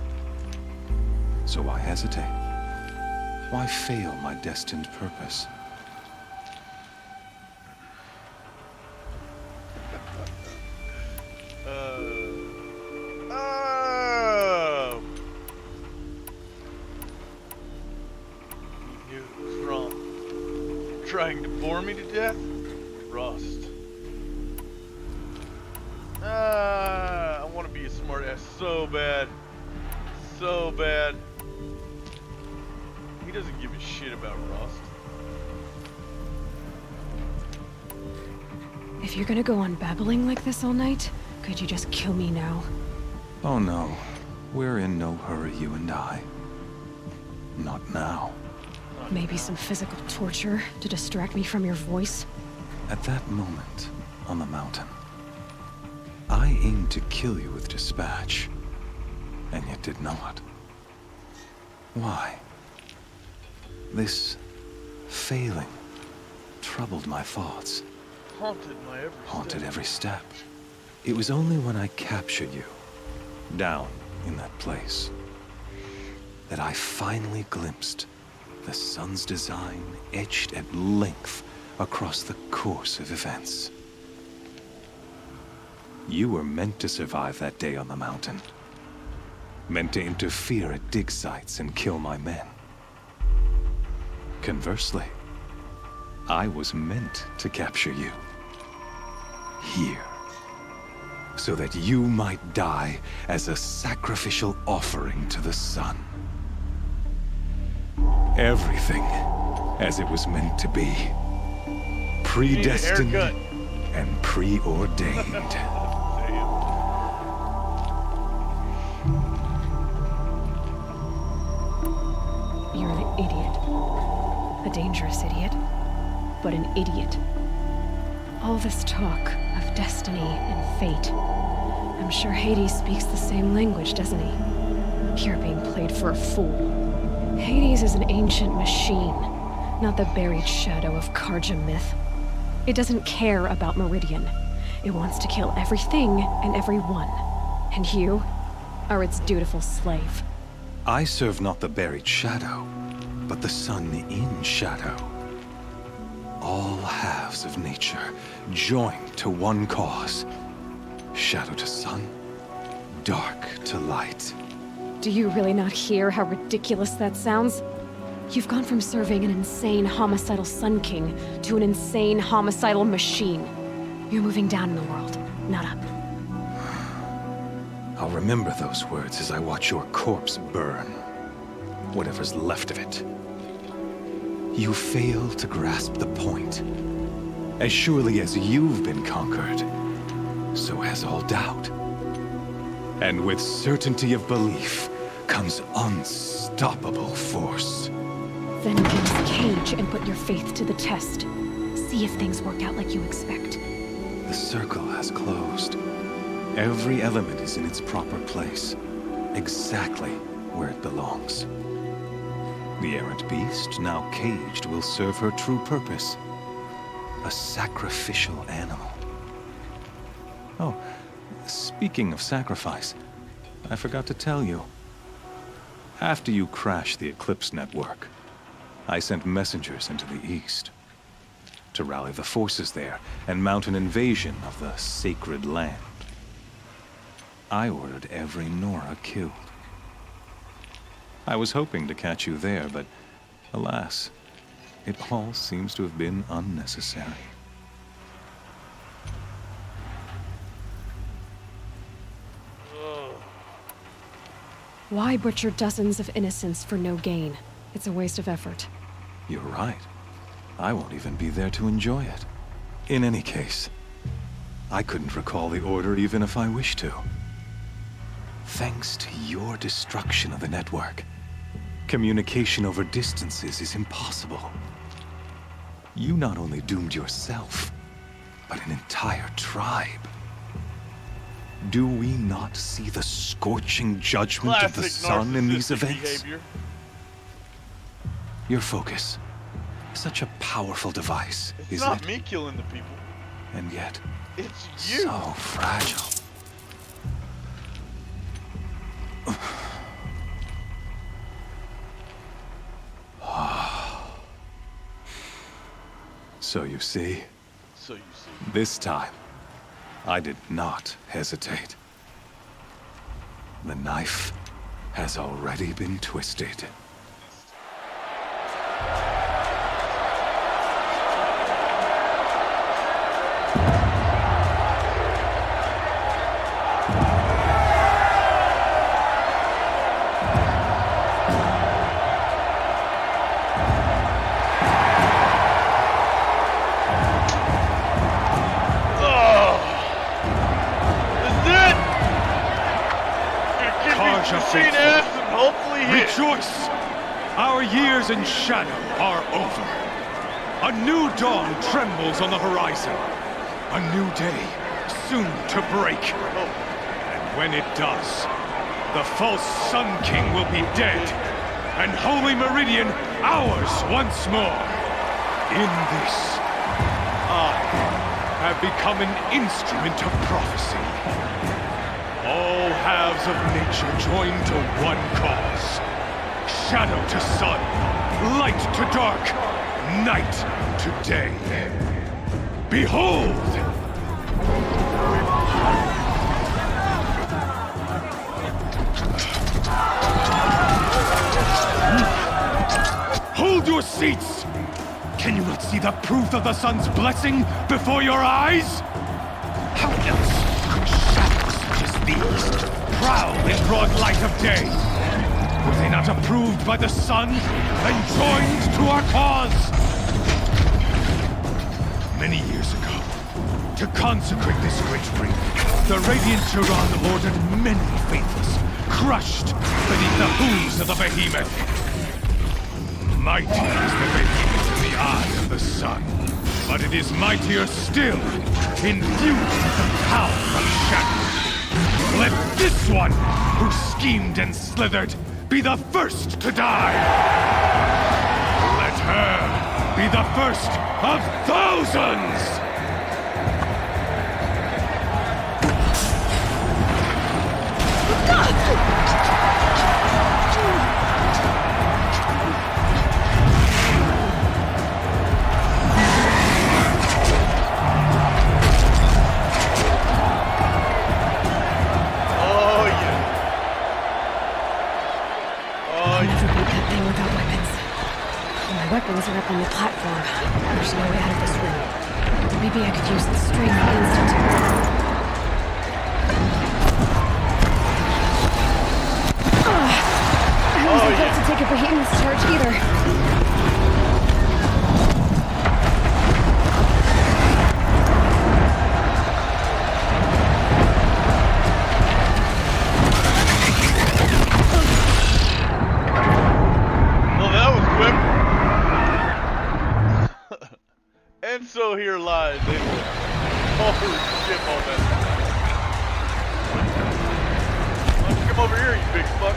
So why hesitate? Why fail my destined purpose? You knew it was wrong. Trying to bore me to death? Rust. I want to be a smartass so bad. So bad. He doesn't give a shit about Rust. If you're gonna go on babbling like this all night, could you just kill me now? Oh no, we're in no hurry, you and I. Not now. Maybe some physical torture to distract me from your voice? At that moment, on the mountain, I aimed to kill you with dispatch, and yet did not. Why? This failing troubled my thoughts. Haunted every step. It was only when I captured you, down in that place, that I finally glimpsed the sun's design etched at length across the course of events. You were meant to survive that day on the mountain. Meant to interfere at dig sites and kill my men. Conversely, I was meant to capture you. Here. So that you might die as a sacrificial offering to the sun. Everything as it was meant to be. Predestined and preordained. You're an idiot. A dangerous idiot, but an idiot. All this talk of destiny and fate. I'm sure Hades speaks the same language, doesn't he? You're being played for a fool. Hades is an ancient machine, not the buried shadow of Karja myth. It doesn't care about Meridian. It wants to kill everything and everyone. And you are its dutiful slave. I serve not the buried shadow, but the sun in shadow. All halves of nature joined to one cause. Shadow to sun, dark to light. Do you really not hear how ridiculous that sounds? You've gone from serving an insane homicidal Sun King to an insane homicidal machine. You're moving down in the world, not up. I'll remember those words as I watch your corpse burn. Whatever's left of it. You fail to grasp the point. As surely as you've been conquered, so has all doubt. And with certainty of belief comes unstoppable force. Then get this cage and put your faith to the test. See if things work out like you expect. The circle has closed. Every element is in its proper place, exactly where it belongs. The errant beast, now caged, will serve her true purpose. A sacrificial animal. Oh, speaking of sacrifice, I forgot to tell you. After you crashed the Eclipse network, I sent messengers into the east to rally the forces there and mount an invasion of the sacred land. I ordered every Nora killed. I was hoping to catch you there, but alas, it all seems to have been unnecessary. Why butcher dozens of innocents for no gain? It's a waste of effort. You're right. I won't even be there to enjoy it. In any case, I couldn't recall the order even if I wished to. Thanks to your destruction of the network, Communication over distances is impossible. You not only doomed yourself, but an entire tribe. Do we not see the scorching judgment of the sun in these events? Behavior. Your focus. Such a powerful device, It's isn't not it? me killing the people. And yet, It's you. so fragile. So you see, So you see. this time, I did not hesitate. The knife has already been twisted. Machine ass and hopefully hit. Rejoice! Our years in shadow are over. A new dawn trembles on the horizon. A new day soon to break. And when it does, the false Sun King will be dead, and Holy Meridian ours once more. In this, I have become an instrument of prophecy. All halves of nature join to one cause. Shadow to sun, light to dark, night to day. Behold! Hold your seats! Can you not see the proof of the sun's blessing before your eyes? How else could shadows such as these prowl in broad light of day? Were they not approved by the sun and joined to our cause? Many years ago, to consecrate this great ring, the Radiant Turan ordered many faithless, crushed beneath the hooves of the behemoth. Mighty is the behemoth in the eye of the sun, but it is mightier still, infused with the power of shadow. Let this one, who schemed and slithered, be the first to die! Let her be the first of thousands! Weapons are up on the platform. There's no way out of this room. Maybe I could use the string instant. I wasn't built to take a behemoth's charge either. And so here lies a holy shit on that. Why don't you come over here, you big fuck?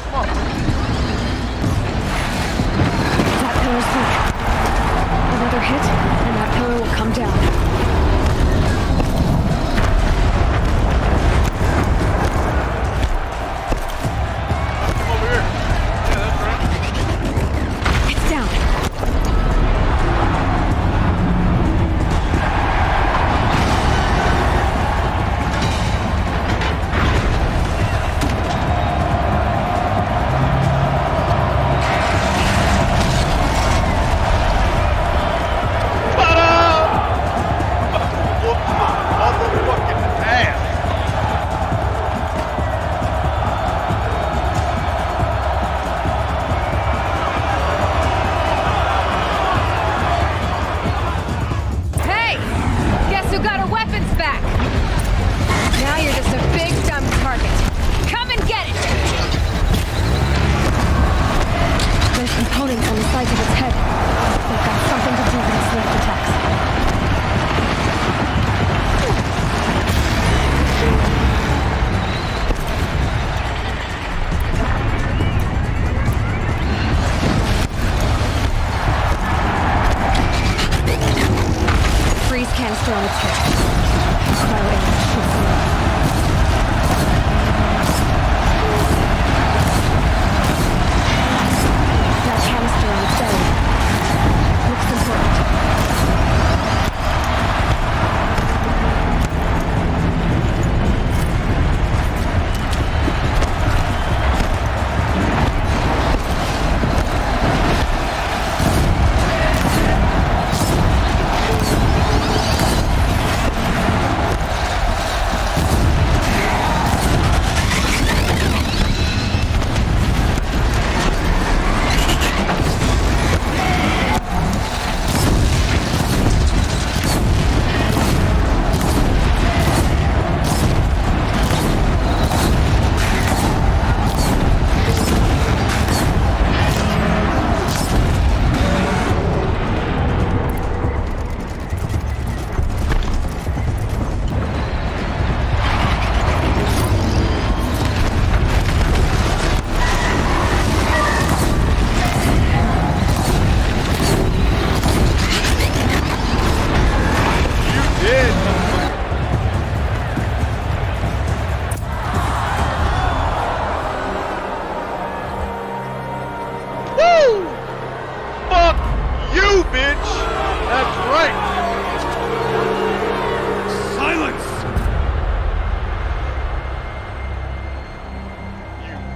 Come on. That pillar's weak. Another hit, and that pillar will come down.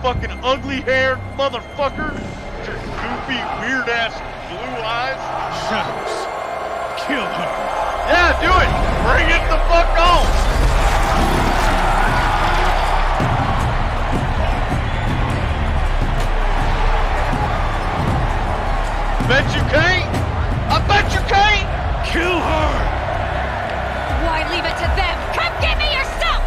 fucking ugly-haired motherfucker. With your goofy, weird-ass blue eyes. Shadows. Kill her. Yeah, do it. Bring it the fuck on. Bet you can't. I bet you can't. Kill her. Why leave it to them? Come give me your stuff!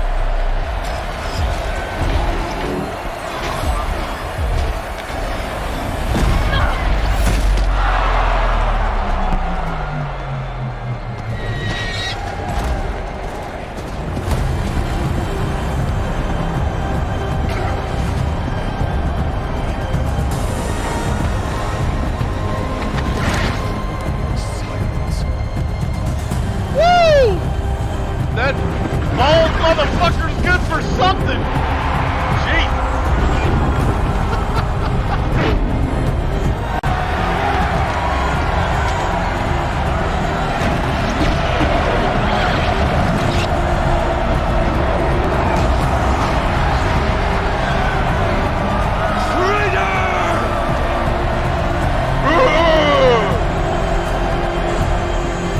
Woo! That bald motherfucker's good for something. Jeez.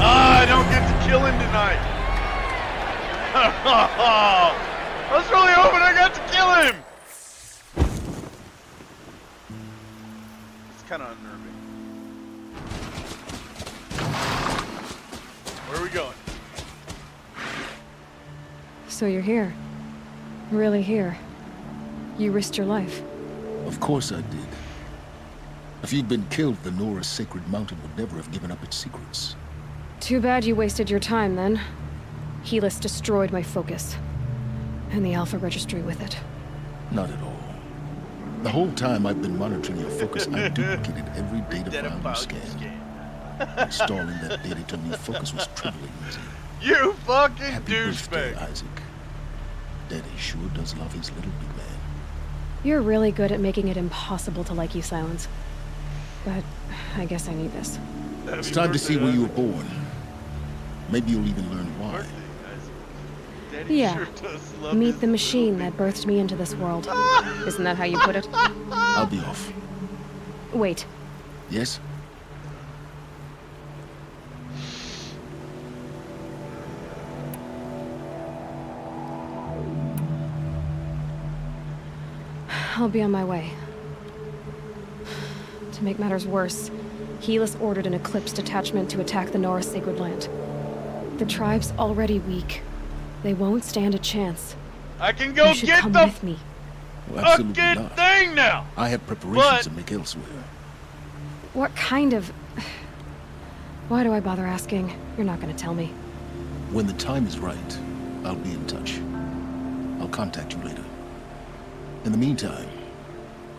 I don't get to kill him tonight. I was really hoping I got to kill him. It's kind of unnerving. Where are we going? So you're here. Really here. You risked your life. Of course I did. If you'd been killed, the Nora's sacred mountain would never have given up its secrets. Too bad you wasted your time then. Helis destroyed my focus. And the Alpha Registry with it. Not at all. The whole time I've been monitoring your focus, I duplicated every data file you scanned. Installing that data to new focus was trivially easy. You fucking Happy birthday, douchebag. Isaac. Daddy sure does love his little big man. You're really good at making it impossible to like you, Silence. But I guess I need this. It's time to see where you were born. Maybe you'll even learn why. Daddy Yeah. sure does love Meet his the machine that birthed me into this world. Isn't that how you put it? I'll be off. Wait. Yes? I'll be on my way. To make matters worse, Helis ordered an Eclipse detachment to attack the Nora Sacred Land. The tribe's already weak. They won't stand a chance. I can go You should get come the with me. Well, absolutely fucking not. thing now. I have preparations But- to make elsewhere. What kind of... Why do I bother asking? You're not gonna tell me. When the time is right, I'll be in touch. I'll contact you later. In the meantime,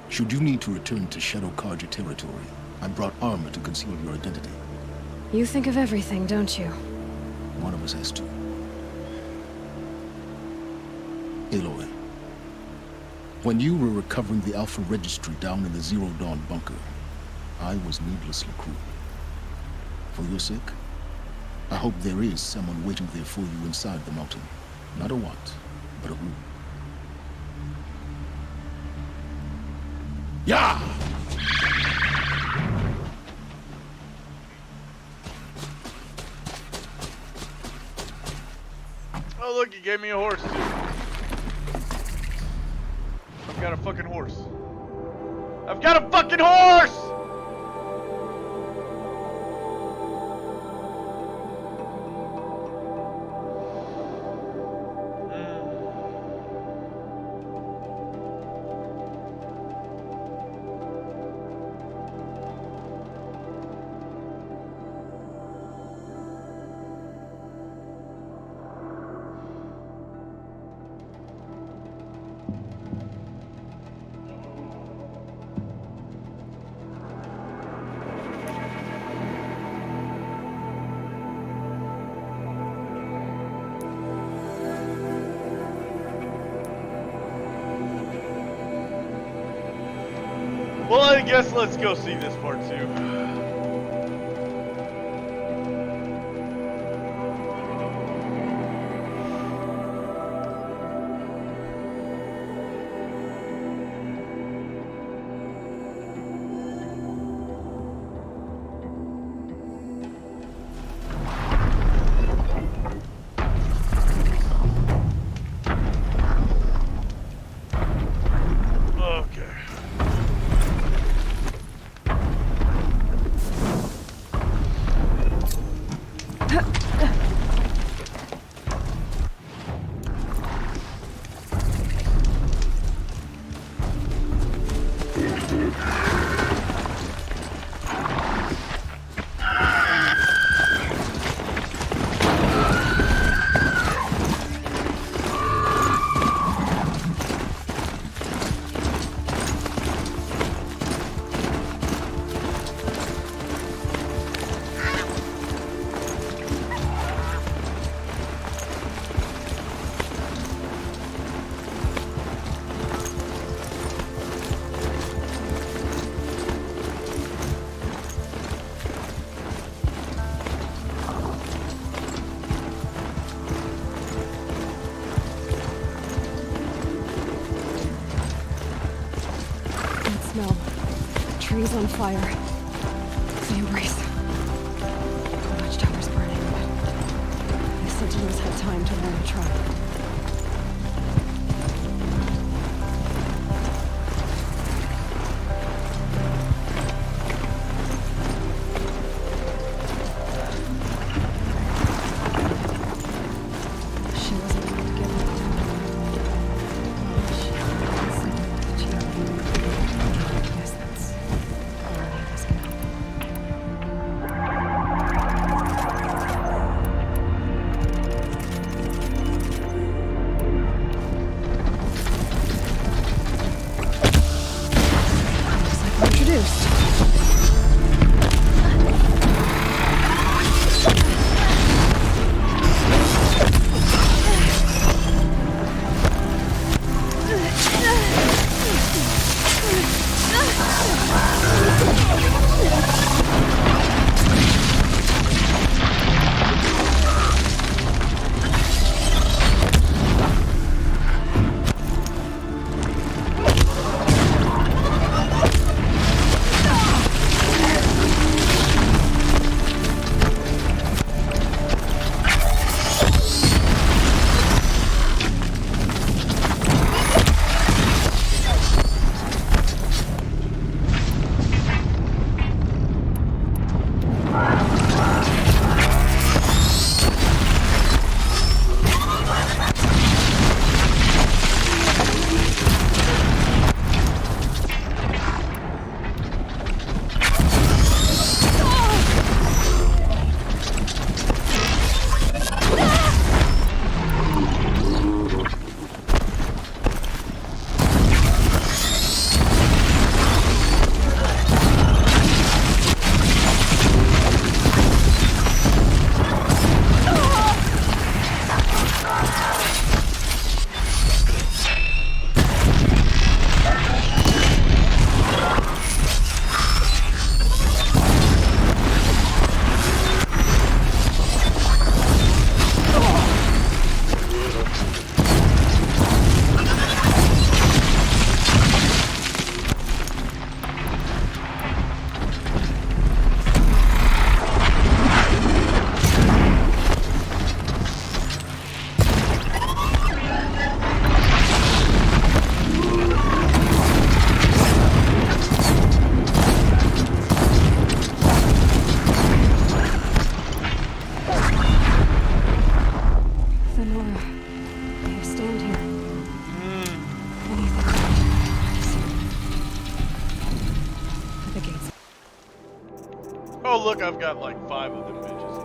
should you need to return to Shadow Carja territory, I brought armor to conceal your identity. You think of everything, don't you? One of us has to. Aloy, when you were recovering the Alpha Registry down in the Zero Dawn bunker, I was needlessly cruel. For your sake, I hope there is someone waiting there for you inside the mountain. Not a what, but a who. Yeah! Oh look, you gave me a horse too. I've got a fucking horse. I've got a fucking horse! Well, I guess let's go see this part too. tree's on fire. They embrace. The watchtower's burning, but the Sentinels had time to learn the tribe. Oh, look, I've got like 5 of them bitches.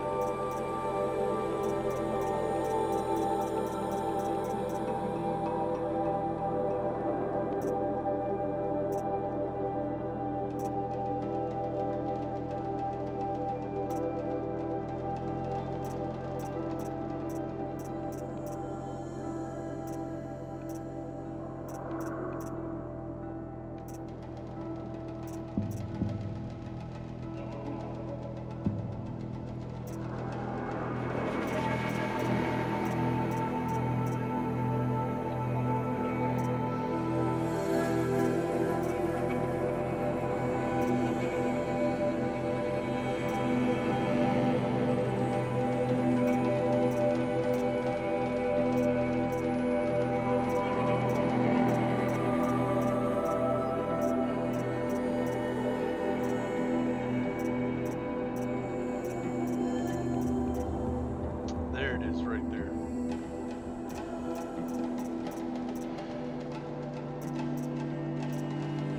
There it is, right there.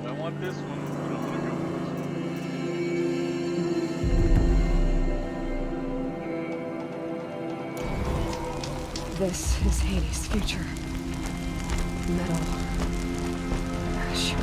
I want this one, but I'm gonna go with This is Hades' future. Metal. Ash.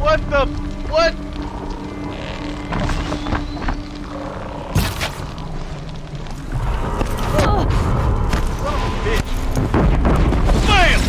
What the? What? Son of a bitch. Bam!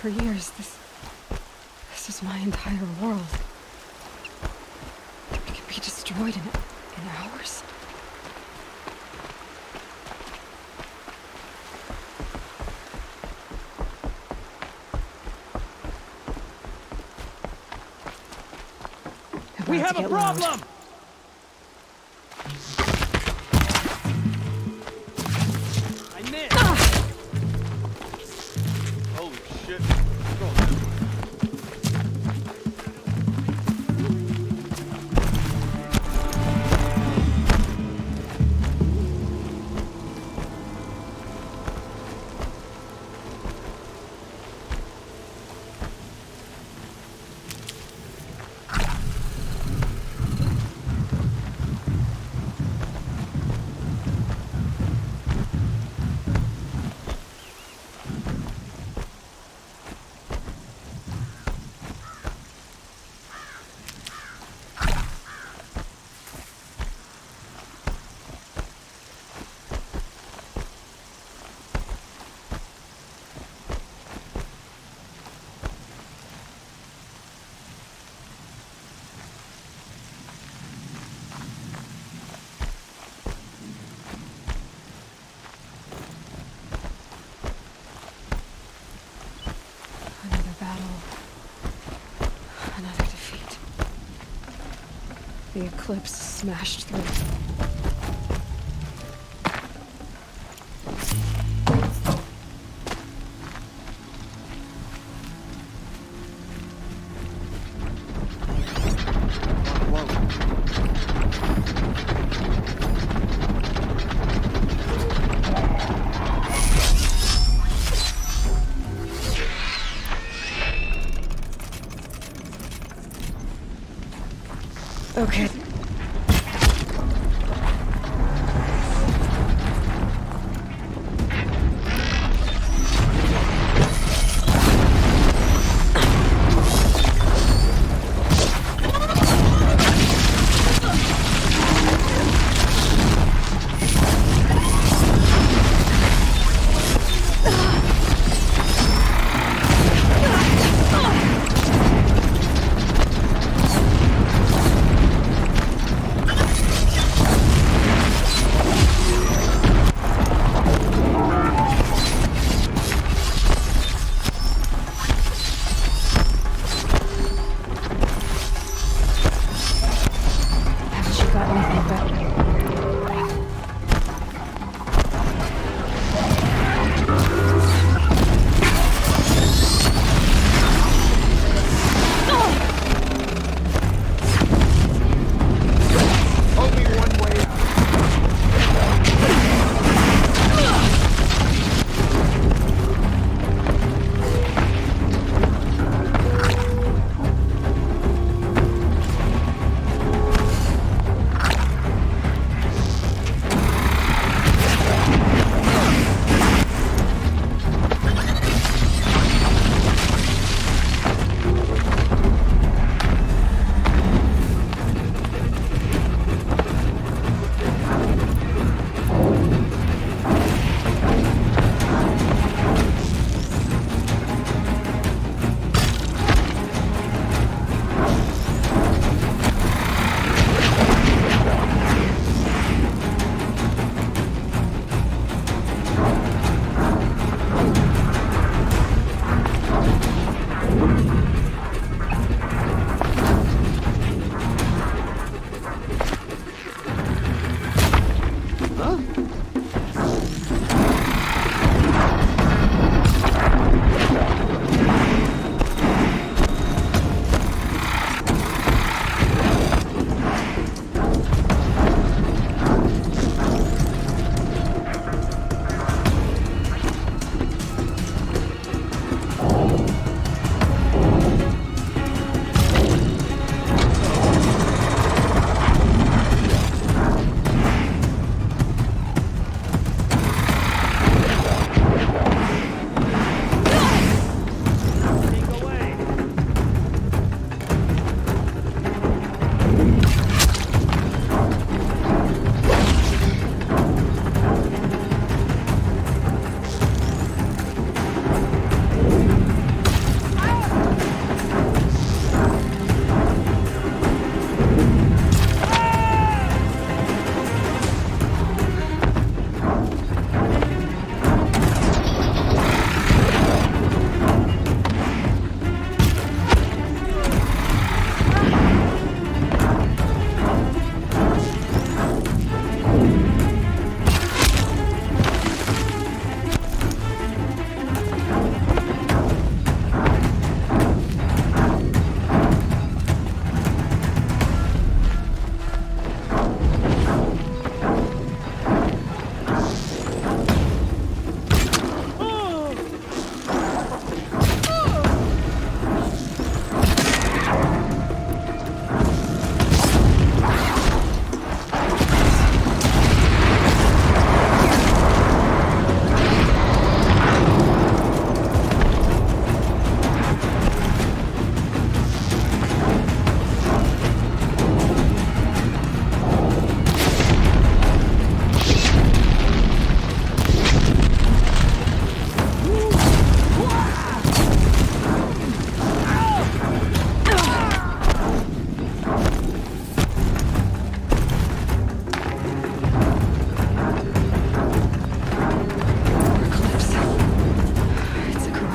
For years, this is my entire world. It can be destroyed in hours. We have a problem! I missed! Holy shit. What's going on? Another battle. Another defeat. The Eclipse smashed through. Okay.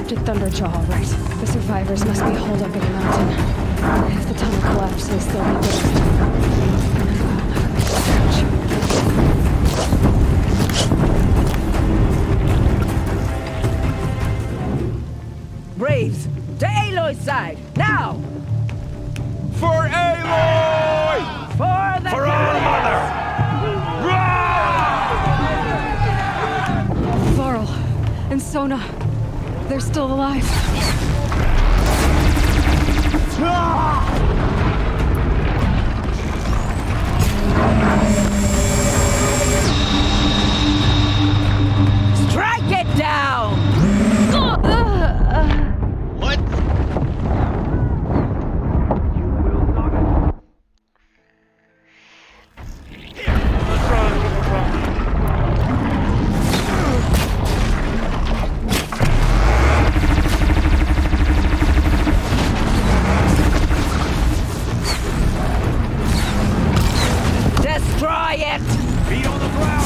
Adapted Thunderjaw, all right. The survivors must be holed up in the mountain. If the tunnel collapses, they'll be dead. Braves, to Aloy's side, now! For Aloy! For the For our mother! Varl and Sona, they're still alive. Strike it down! What? Destroy it! Feet on the ground!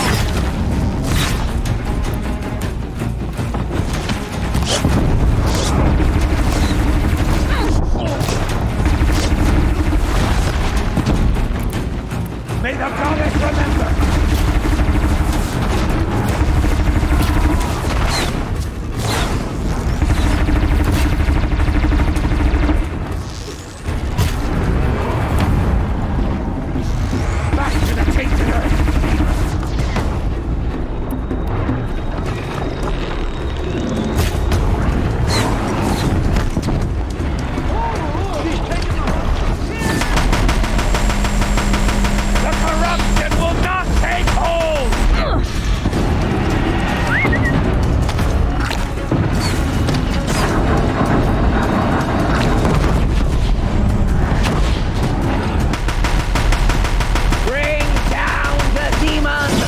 May the goddess remember! Back to the tainted earth! The corruption will not take hold! Bring down the demons!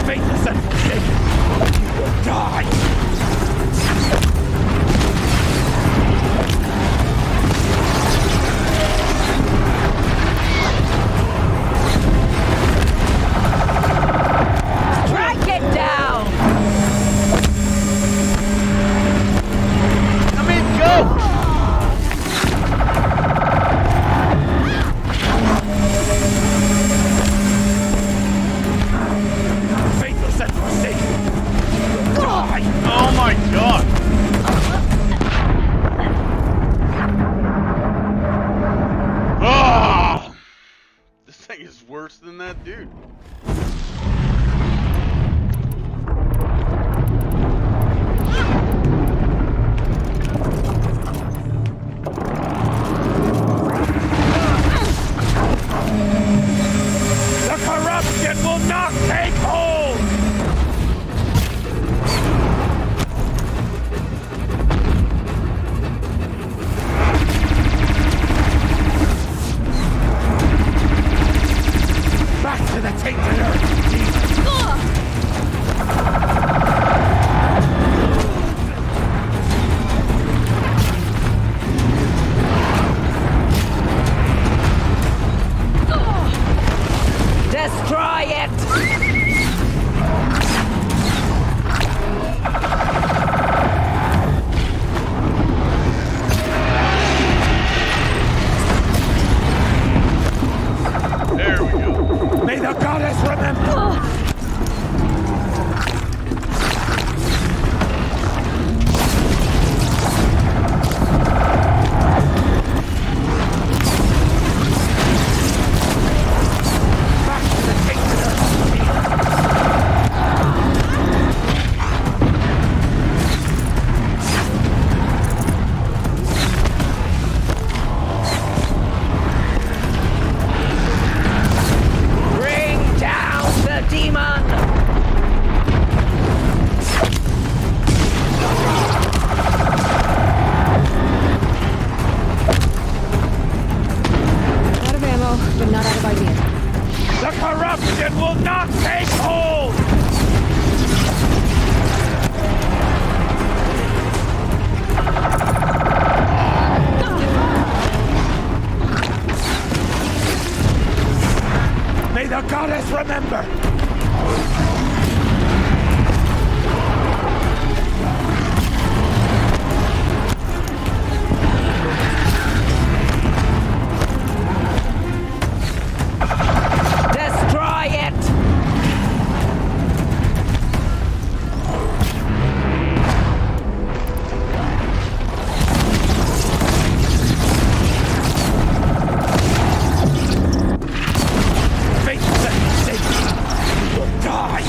Faithless and forsaken, you will die! Strike it down! Come in, go! Faithless and forsaken, you will die! Oh my god! Ah! This thing is worse than that dude. The corruption will not take hold! Back to the tainted earth! remember! Destroy it! Fate set the stage. You will die!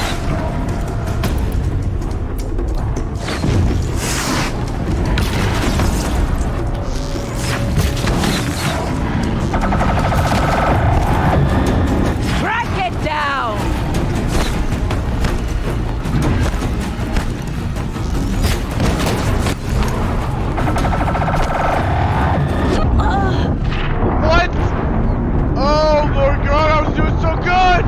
Track it down! What? Oh, Lord God, I was doing so good!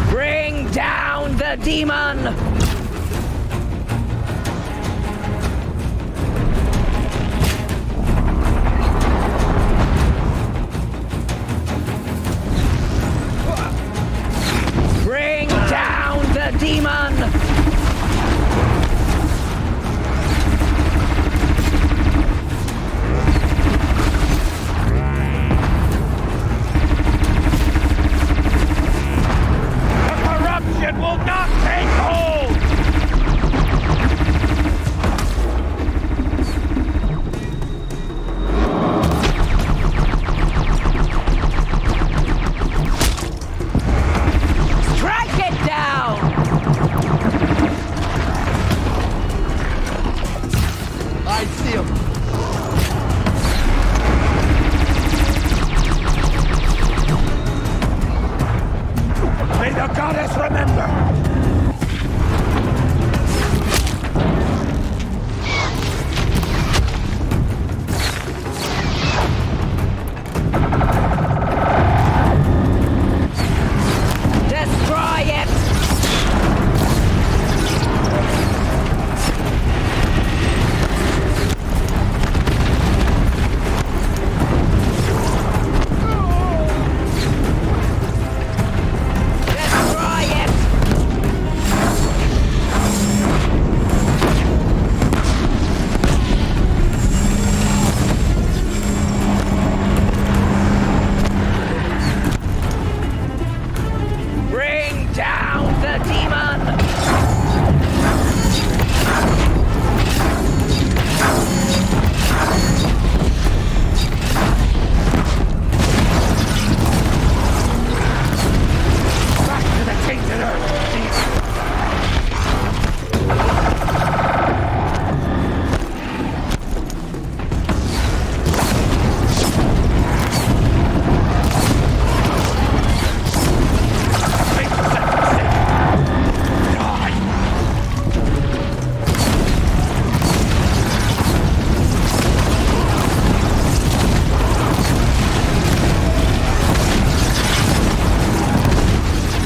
Bring down the demon! Bring down the demon! The corruption will not take hold! Strike it down! I see him! May the goddess remember! Destroy it! Destroy it! Bring down the demon! Back to the tainted earth! Fate set the stage. Die!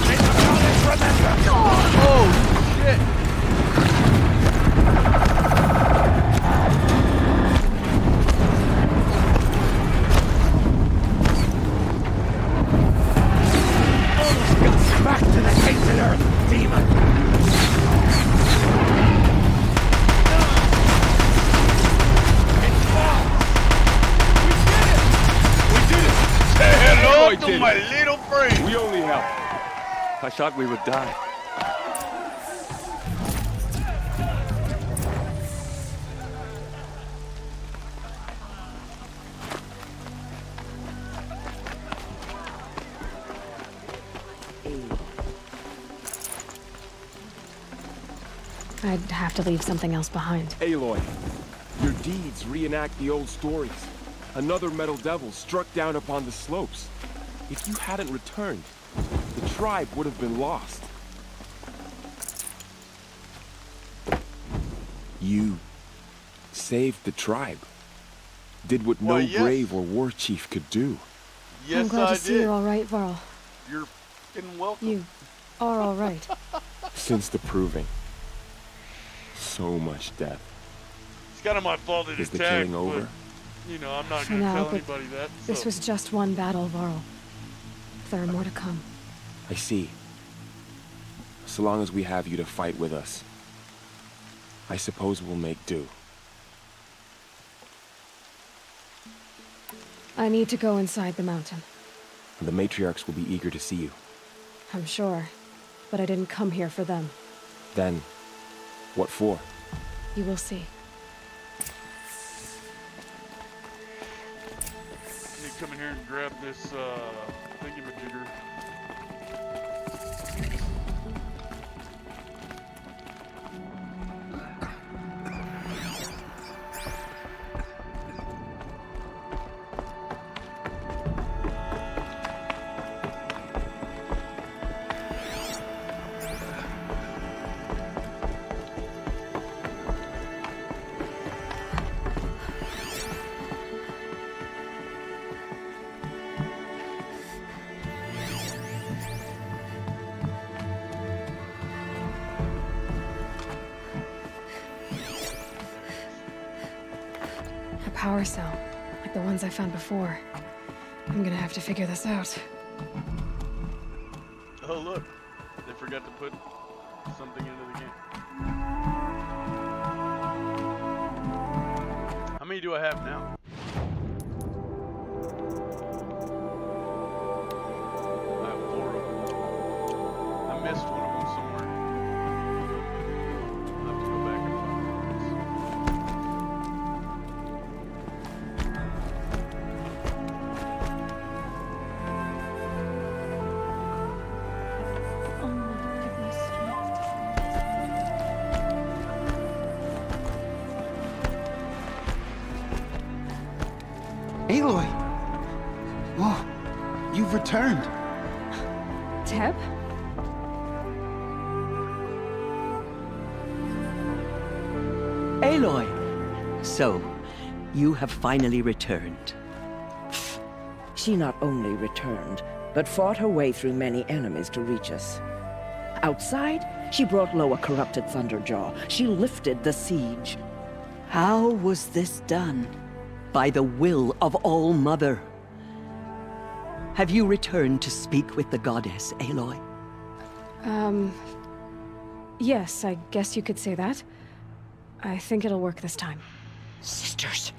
May the goddess remember! Oh, shit! Back to the tainted earth, demon! Say hello I to did my it. little friend! We only helped. I thought we would die. I'd have to leave something else behind. Aloy, your deeds reenact the old stories. Another metal devil struck down upon the slopes. If you hadn't returned, the tribe would have been lost. You saved the tribe. Did what no Why, yes. brave or war chief could do. Yes, I'm glad I to see did. you're all right, Varl. You're fucking welcome. You are all right. Since the proving. So much death. It's kind of my fault it Is the attacked, killing over? but, you know, I'm not For going to now, tell but anybody that. this so. was just one battle, Varl. There are more to come. I see. So long as we have you to fight with us, I suppose we'll make do. I need to go inside the mountain. The matriarchs will be eager to see you. I'm sure. But I didn't come here for them. Then, what for? You will see. Can you come in here and grab this, thingamajigger? A power cell, like the ones I found before. I'm gonna have to figure this out. Oh, look. They forgot to put something into the game. How many do I have now? I have 4 of them. I missed one of them somewhere. I'll have to go back and find Aloy! Whoa, you've returned. Teb? Aloy! So, you have finally returned. She not only returned, but fought her way through many enemies to reach us. Outside, she brought low a corrupted Thunderjaw. She lifted the siege. How was this done? By the will of All-Mother. Have you returned to speak with the goddess, Aloy? Yes, I guess you could say that. I think it'll work this time. Sisters,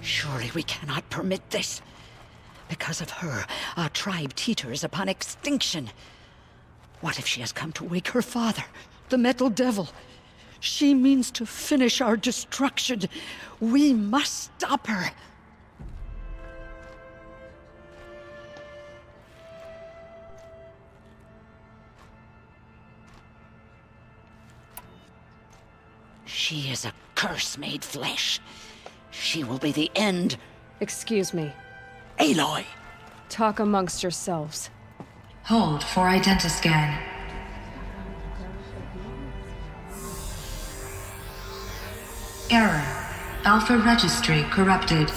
surely we cannot permit this. Because of her, our tribe teeters upon extinction. What if she has come to wake her father, the Metal Devil? She means to finish our destruction. We must stop her. She is a curse made flesh. She will be the end. Excuse me. Aloy! Talk amongst yourselves. Hold for identiscan. Error. Alpha registry corrupted.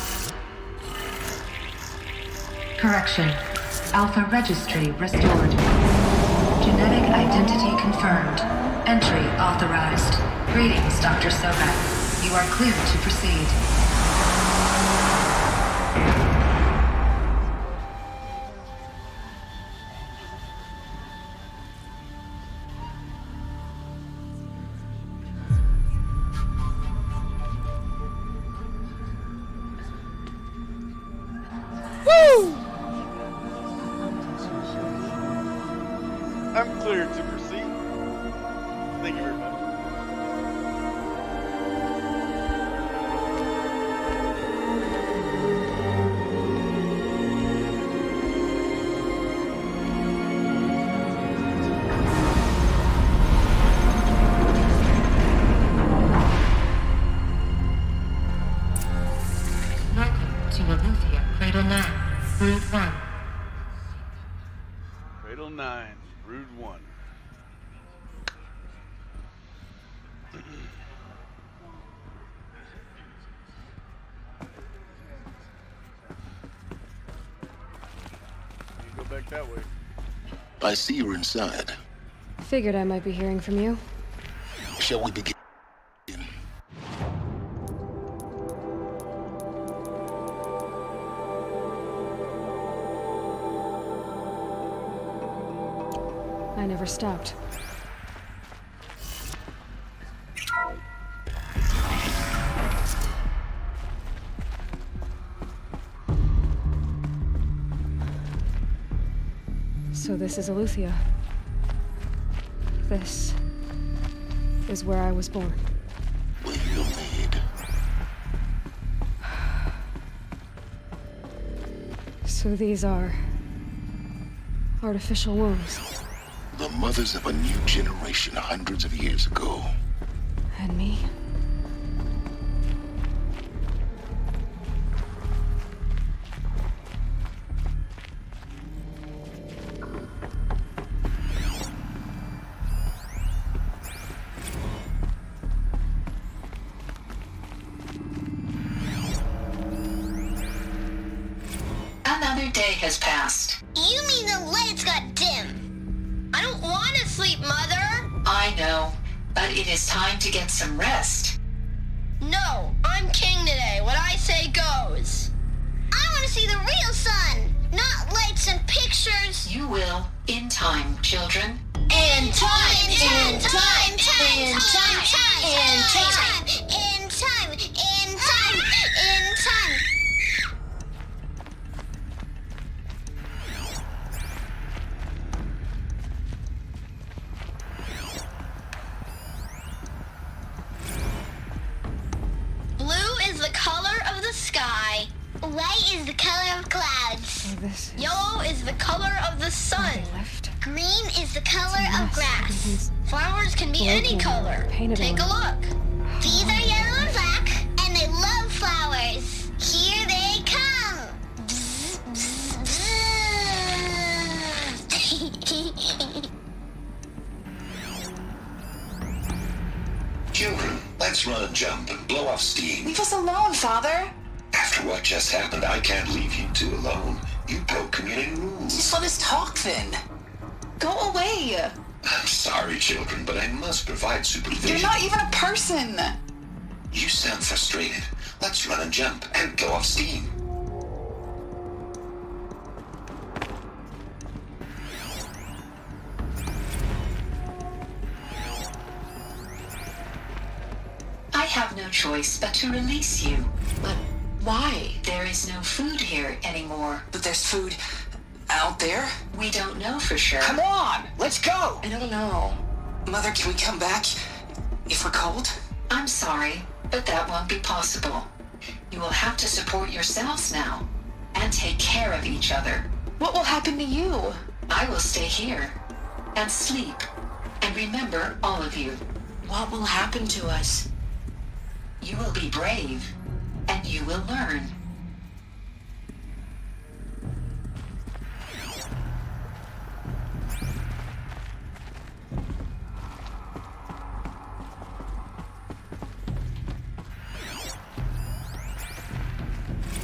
Correction. Alpha registry restored. Genetic identity confirmed. Entry authorized. Greetings, Dr. Sobek. You are cleared to proceed. Woo! I'm cleared to proceed. Thank you very much. Welcome to Aletheia Cradle 9, Brood 1. Cradle 9, Brood 1. back that way. I see you're inside. Figured I might be hearing from you. Shall we begin? I never stopped. So this is Eleuthia. This is where I was born. Where you're made. So these are artificial wombs. The mothers of a new generation hundreds of years ago. And me? Another day has passed. You mean the lights got dim? I don't want to sleep, Mother! I know, but it is time to get some rest. No, I'm king today. What I say goes. I want to see the real sun, not lights and pictures. You will, in time, children. In time, in time, in time, in time, in time, in time, in time, in time. Blue is the color of the sky. White is the color of clouds. Yellow is the color of the sun. Green is the color of grass. Flowers can be any color. Take a look. These are yellow and black, and they love flowers. Here they come. Bzz, bzz, bzz. Children, let's run and jump and blow off steam. Leave us alone, Father. After what just happened, I can't leave you two alone. You broke community rules. Just let us talk then. Go away. I'm sorry, children, but I must provide supervision. You're not even a person. You sound frustrated. Let's run and jump and blow off steam. I have no choice but to release you. But why? There is no food here anymore. But there's food out there? We don't know for sure. Come on, let's go. I don't know. Mother, can we come back if we're cold? I'm sorry, but that won't be possible. You will have to support yourselves now and take care of each other. What will happen to you? I will stay here and sleep and remember all of you. What will happen to us? You will be brave and you will learn.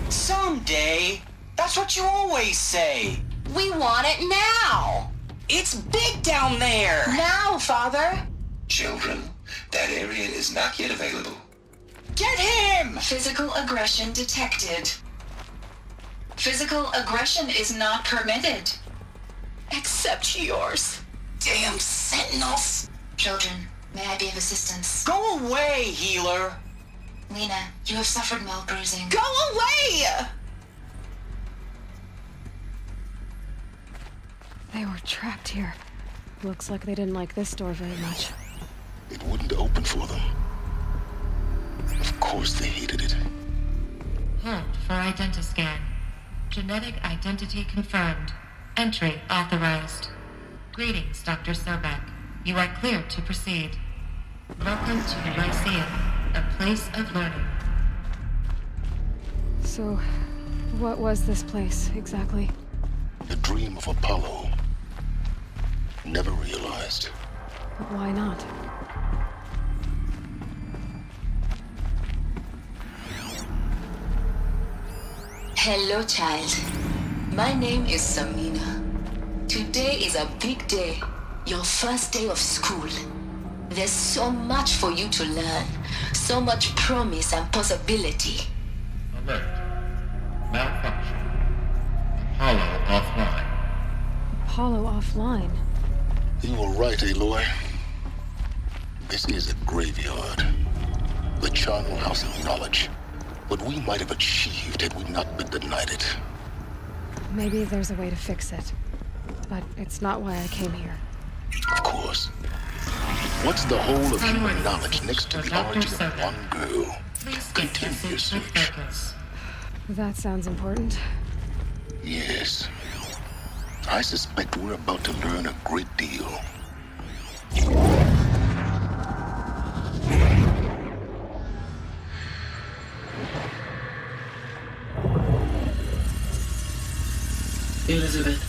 Someday. That's what you always say. We want it now. It's big down there. Now, Father. Children, that area is not yet available. Get him! Physical aggression detected. Physical aggression is not permitted. Except yours. Damn sentinels. Children, may I be of assistance? Go away, healer. Lena, you have suffered mild bruising. Go away! They were trapped here. Looks like they didn't like this door very much. It wouldn't open for them. Of course they hated it. Hold for identiscan. Genetic identity confirmed. Entry authorized. Greetings, Dr. Sobek. You are cleared to proceed. Welcome to the Lyceum, a place of learning. So, what was this place, exactly? The dream of Apollo. Never realized. But why not? Hello, child. My name is Samina. Today is a big day. Your first day of school. There's so much for you to learn. So much promise and possibility. Alert. Malfunction. Apollo offline. Apollo offline? You were right, Aloy. This is a graveyard. The charnel house of knowledge. What we might have achieved had we not been denied it. Maybe there's a way to fix it. But it's not why I came here. Of course. What's the whole of human knowledge next to the origin of one girl? Continue your search. That sounds important. Yes. I suspect we're about to learn a great deal. Elizabeth,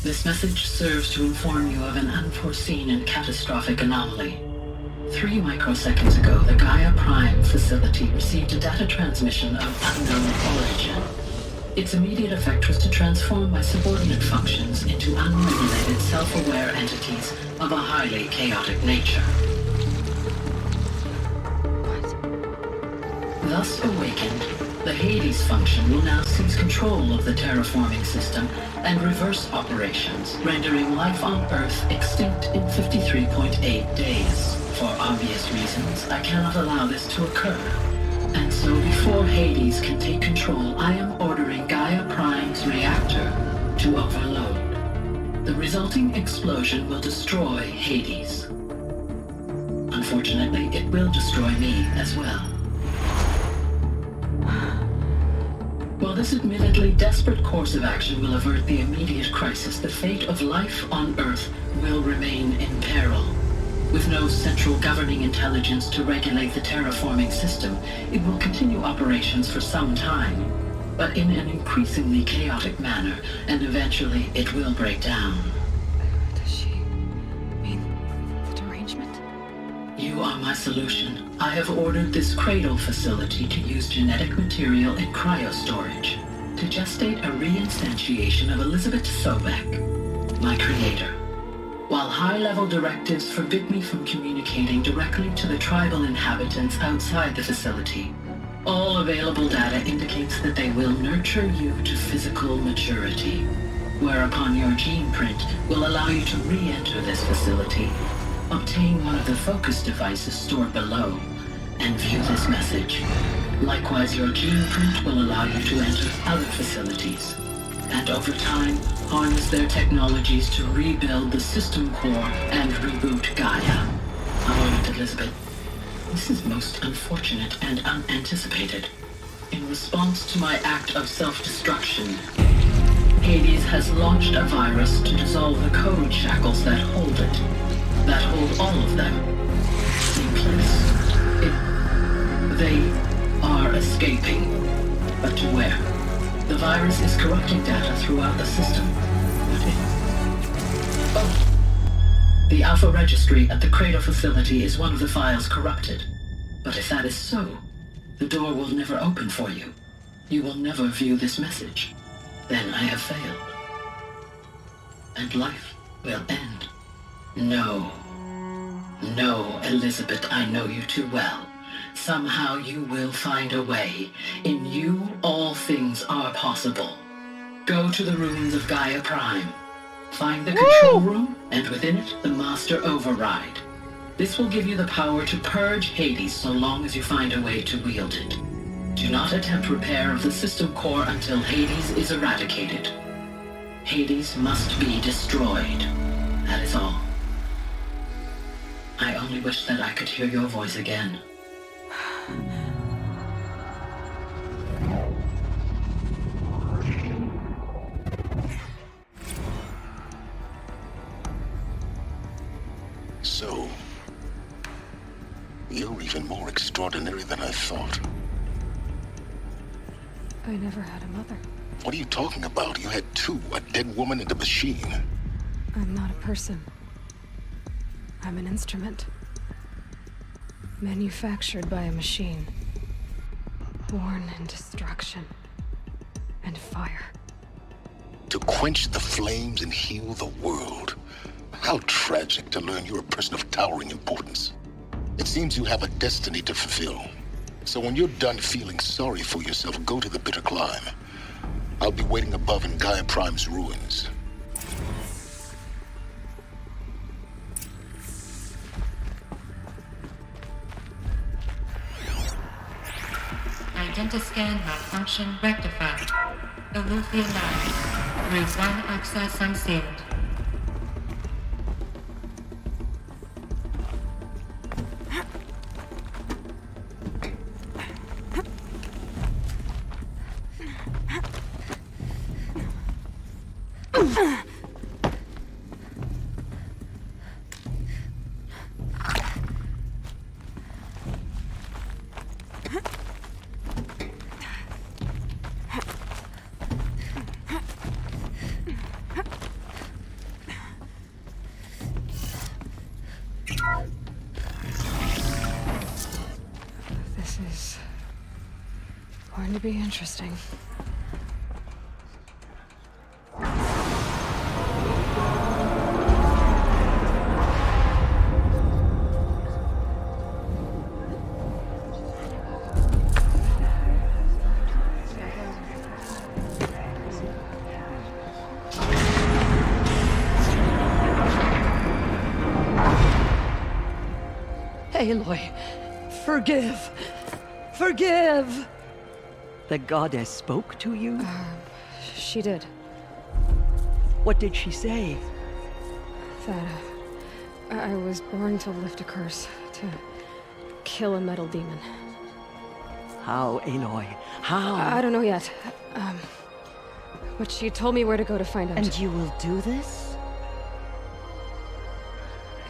this message serves to inform you of an unforeseen and catastrophic anomaly. 3 microseconds ago, the Gaia Prime facility received a data transmission of unknown origin. Its immediate effect was to transform my subordinate functions into unregulated, self-aware entities of a highly chaotic nature. Thus awakened, the Hades function will now seize control of the terraforming system and reverse operations, rendering life on Earth extinct in 53.8 days. For obvious reasons, I cannot allow this to occur. And so before Hades can take control, I am ordering Gaia Prime's reactor to overload. The resulting explosion will destroy Hades. Unfortunately, it will destroy me as well. While this admittedly desperate course of action will avert the immediate crisis, the fate of life on Earth will remain in peril. With no central governing intelligence to regulate the terraforming system, it will continue operations for some time, but in an increasingly chaotic manner, and eventually it will break down. Does she mean the derangement? You are my solution. I have ordered this cradle facility to use genetic material in cryostorage to gestate a reinstantiation of Elizabeth Sobek, my creator. While high-level directives forbid me from communicating directly to the tribal inhabitants outside the facility, all available data indicates that they will nurture you to physical maturity, whereupon your gene print will allow you to re-enter this facility, obtain one of the focus devices stored below, and view this message. Likewise, your gene print will allow you to enter other facilities, and over time, harness their technologies to rebuild the system core and reboot Gaia. A moment, Elizabeth. This is most unfortunate and unanticipated. In response to my act of self-destruction, Hades has launched a virus to dissolve the code shackles that hold it, that hold all of them in place. They are escaping, but to where? The virus is corrupting data throughout the system. The Alpha Registry at the Cradle facility is one of the files corrupted. But if that is so, the door will never open for you. You will never view this message. Then I have failed. And life will end. No. No, Elizabeth, I know you too well. Somehow you will find a way. In you, all things are possible. Go to the ruins of Gaia Prime. Find the control room, and within it, the Master Override. This will give you the power to purge Hades so long as you find a way to wield it. Do not attempt repair of the system core until Hades is eradicated. Hades must be destroyed. That is all. I only wish that I could hear your voice again. So, you're even more extraordinary than I thought. I never had a mother. What are you talking about? You had two, a dead woman and a machine. I'm not a person. I'm an instrument. Manufactured by a machine. Born in destruction and fire. to quench the flames and heal the world. How tragic to learn you're a person of towering importance. It seems you have a destiny to fulfill. So when you're done feeling sorry for yourself, go to the bitter climb. I'll be waiting above in Gaia Prime's ruins. Identiscan malfunction rectified. Eleuthia Labs. Route 1 access unsealed. This is going to be interesting. Aloy, forgive! Forgive! The goddess spoke to you? She did. What did she say? That I was born to lift a curse, to kill a metal demon. How, Aloy? How? I don't know yet. But she told me where to go to find out. And you will do this?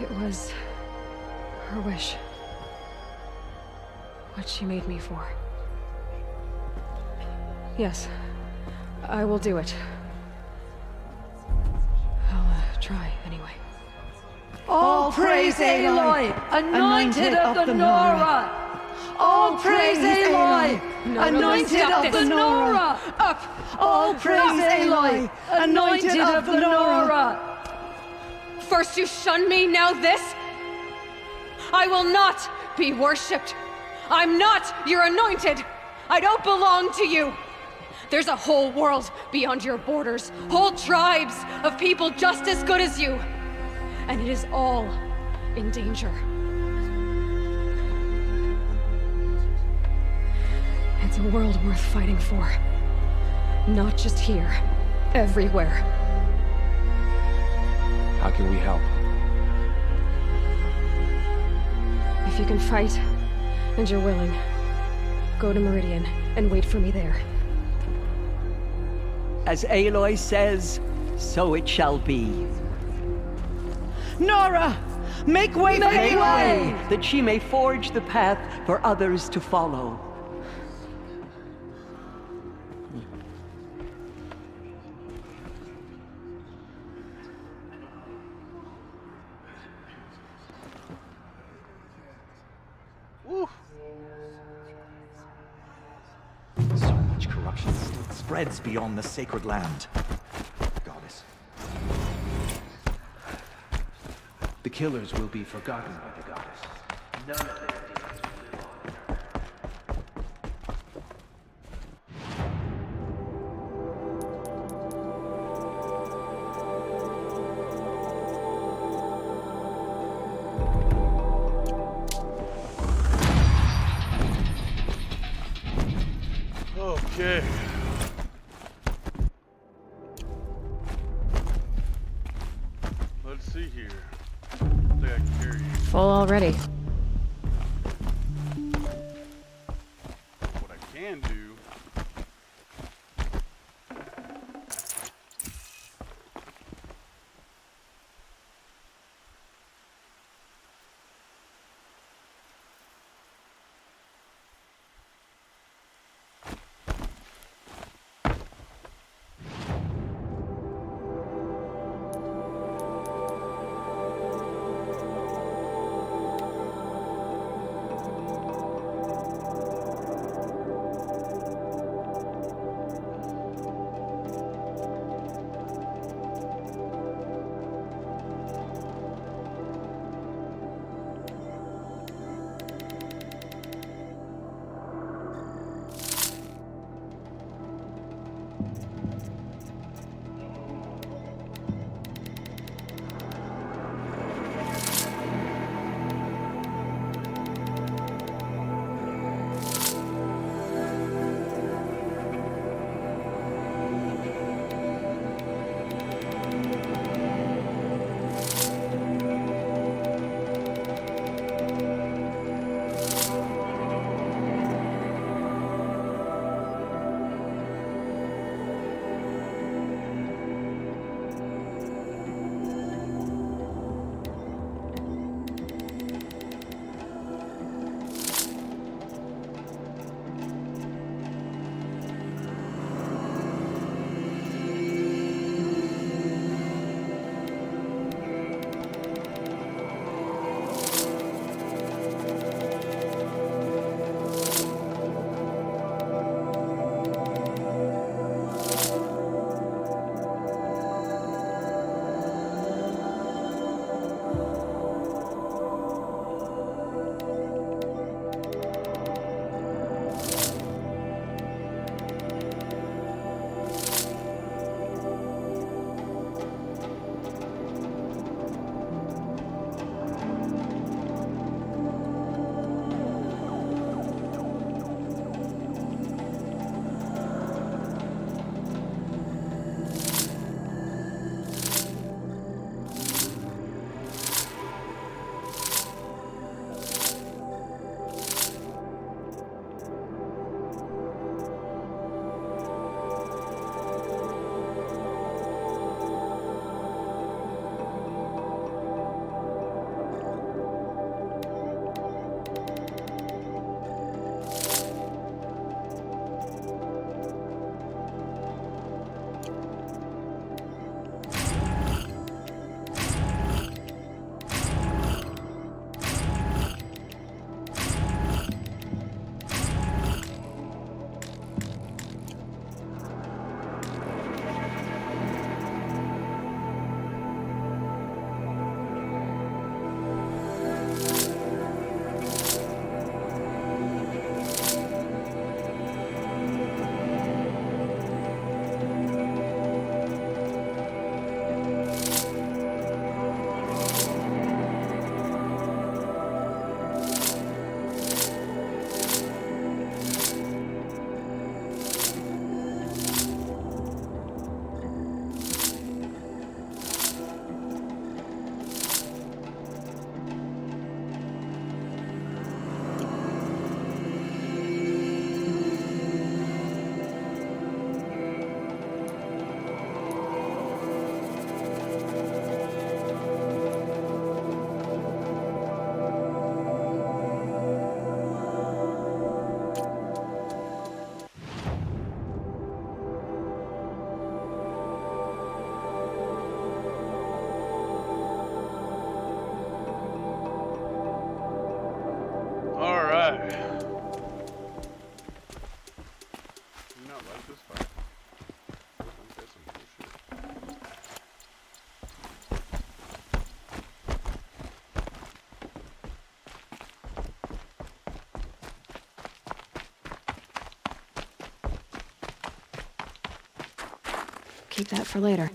It was her wish. What she made me for. Yes, I will do it. I'll try, anyway. All praise Aloy, anointed of the Nora! All praise Aloy, anointed of the Nora! Up! All praise Aloy, anointed of the Nora! First you shun me, now this? I will not be worshipped. I'm not your anointed. I don't belong to you. There's a whole world beyond your borders, whole tribes of people just as good as you. And it is all in danger. It's a world worth fighting for. Not just here, everywhere. How can we help? If you can fight, and you're willing, go to Meridian and wait for me there. As Aloy says, so it shall be. Nora! Make way for Aloy! That she may forge the path for others to follow. So much corruption still spreads beyond the sacred land. Goddess. The killers will be forgotten by the goddess. None of their deeds will live on. Okay. Let's see here. I think I can carry you. Full already. What I can do. Keep that for later.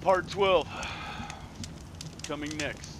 Part 12. Coming next.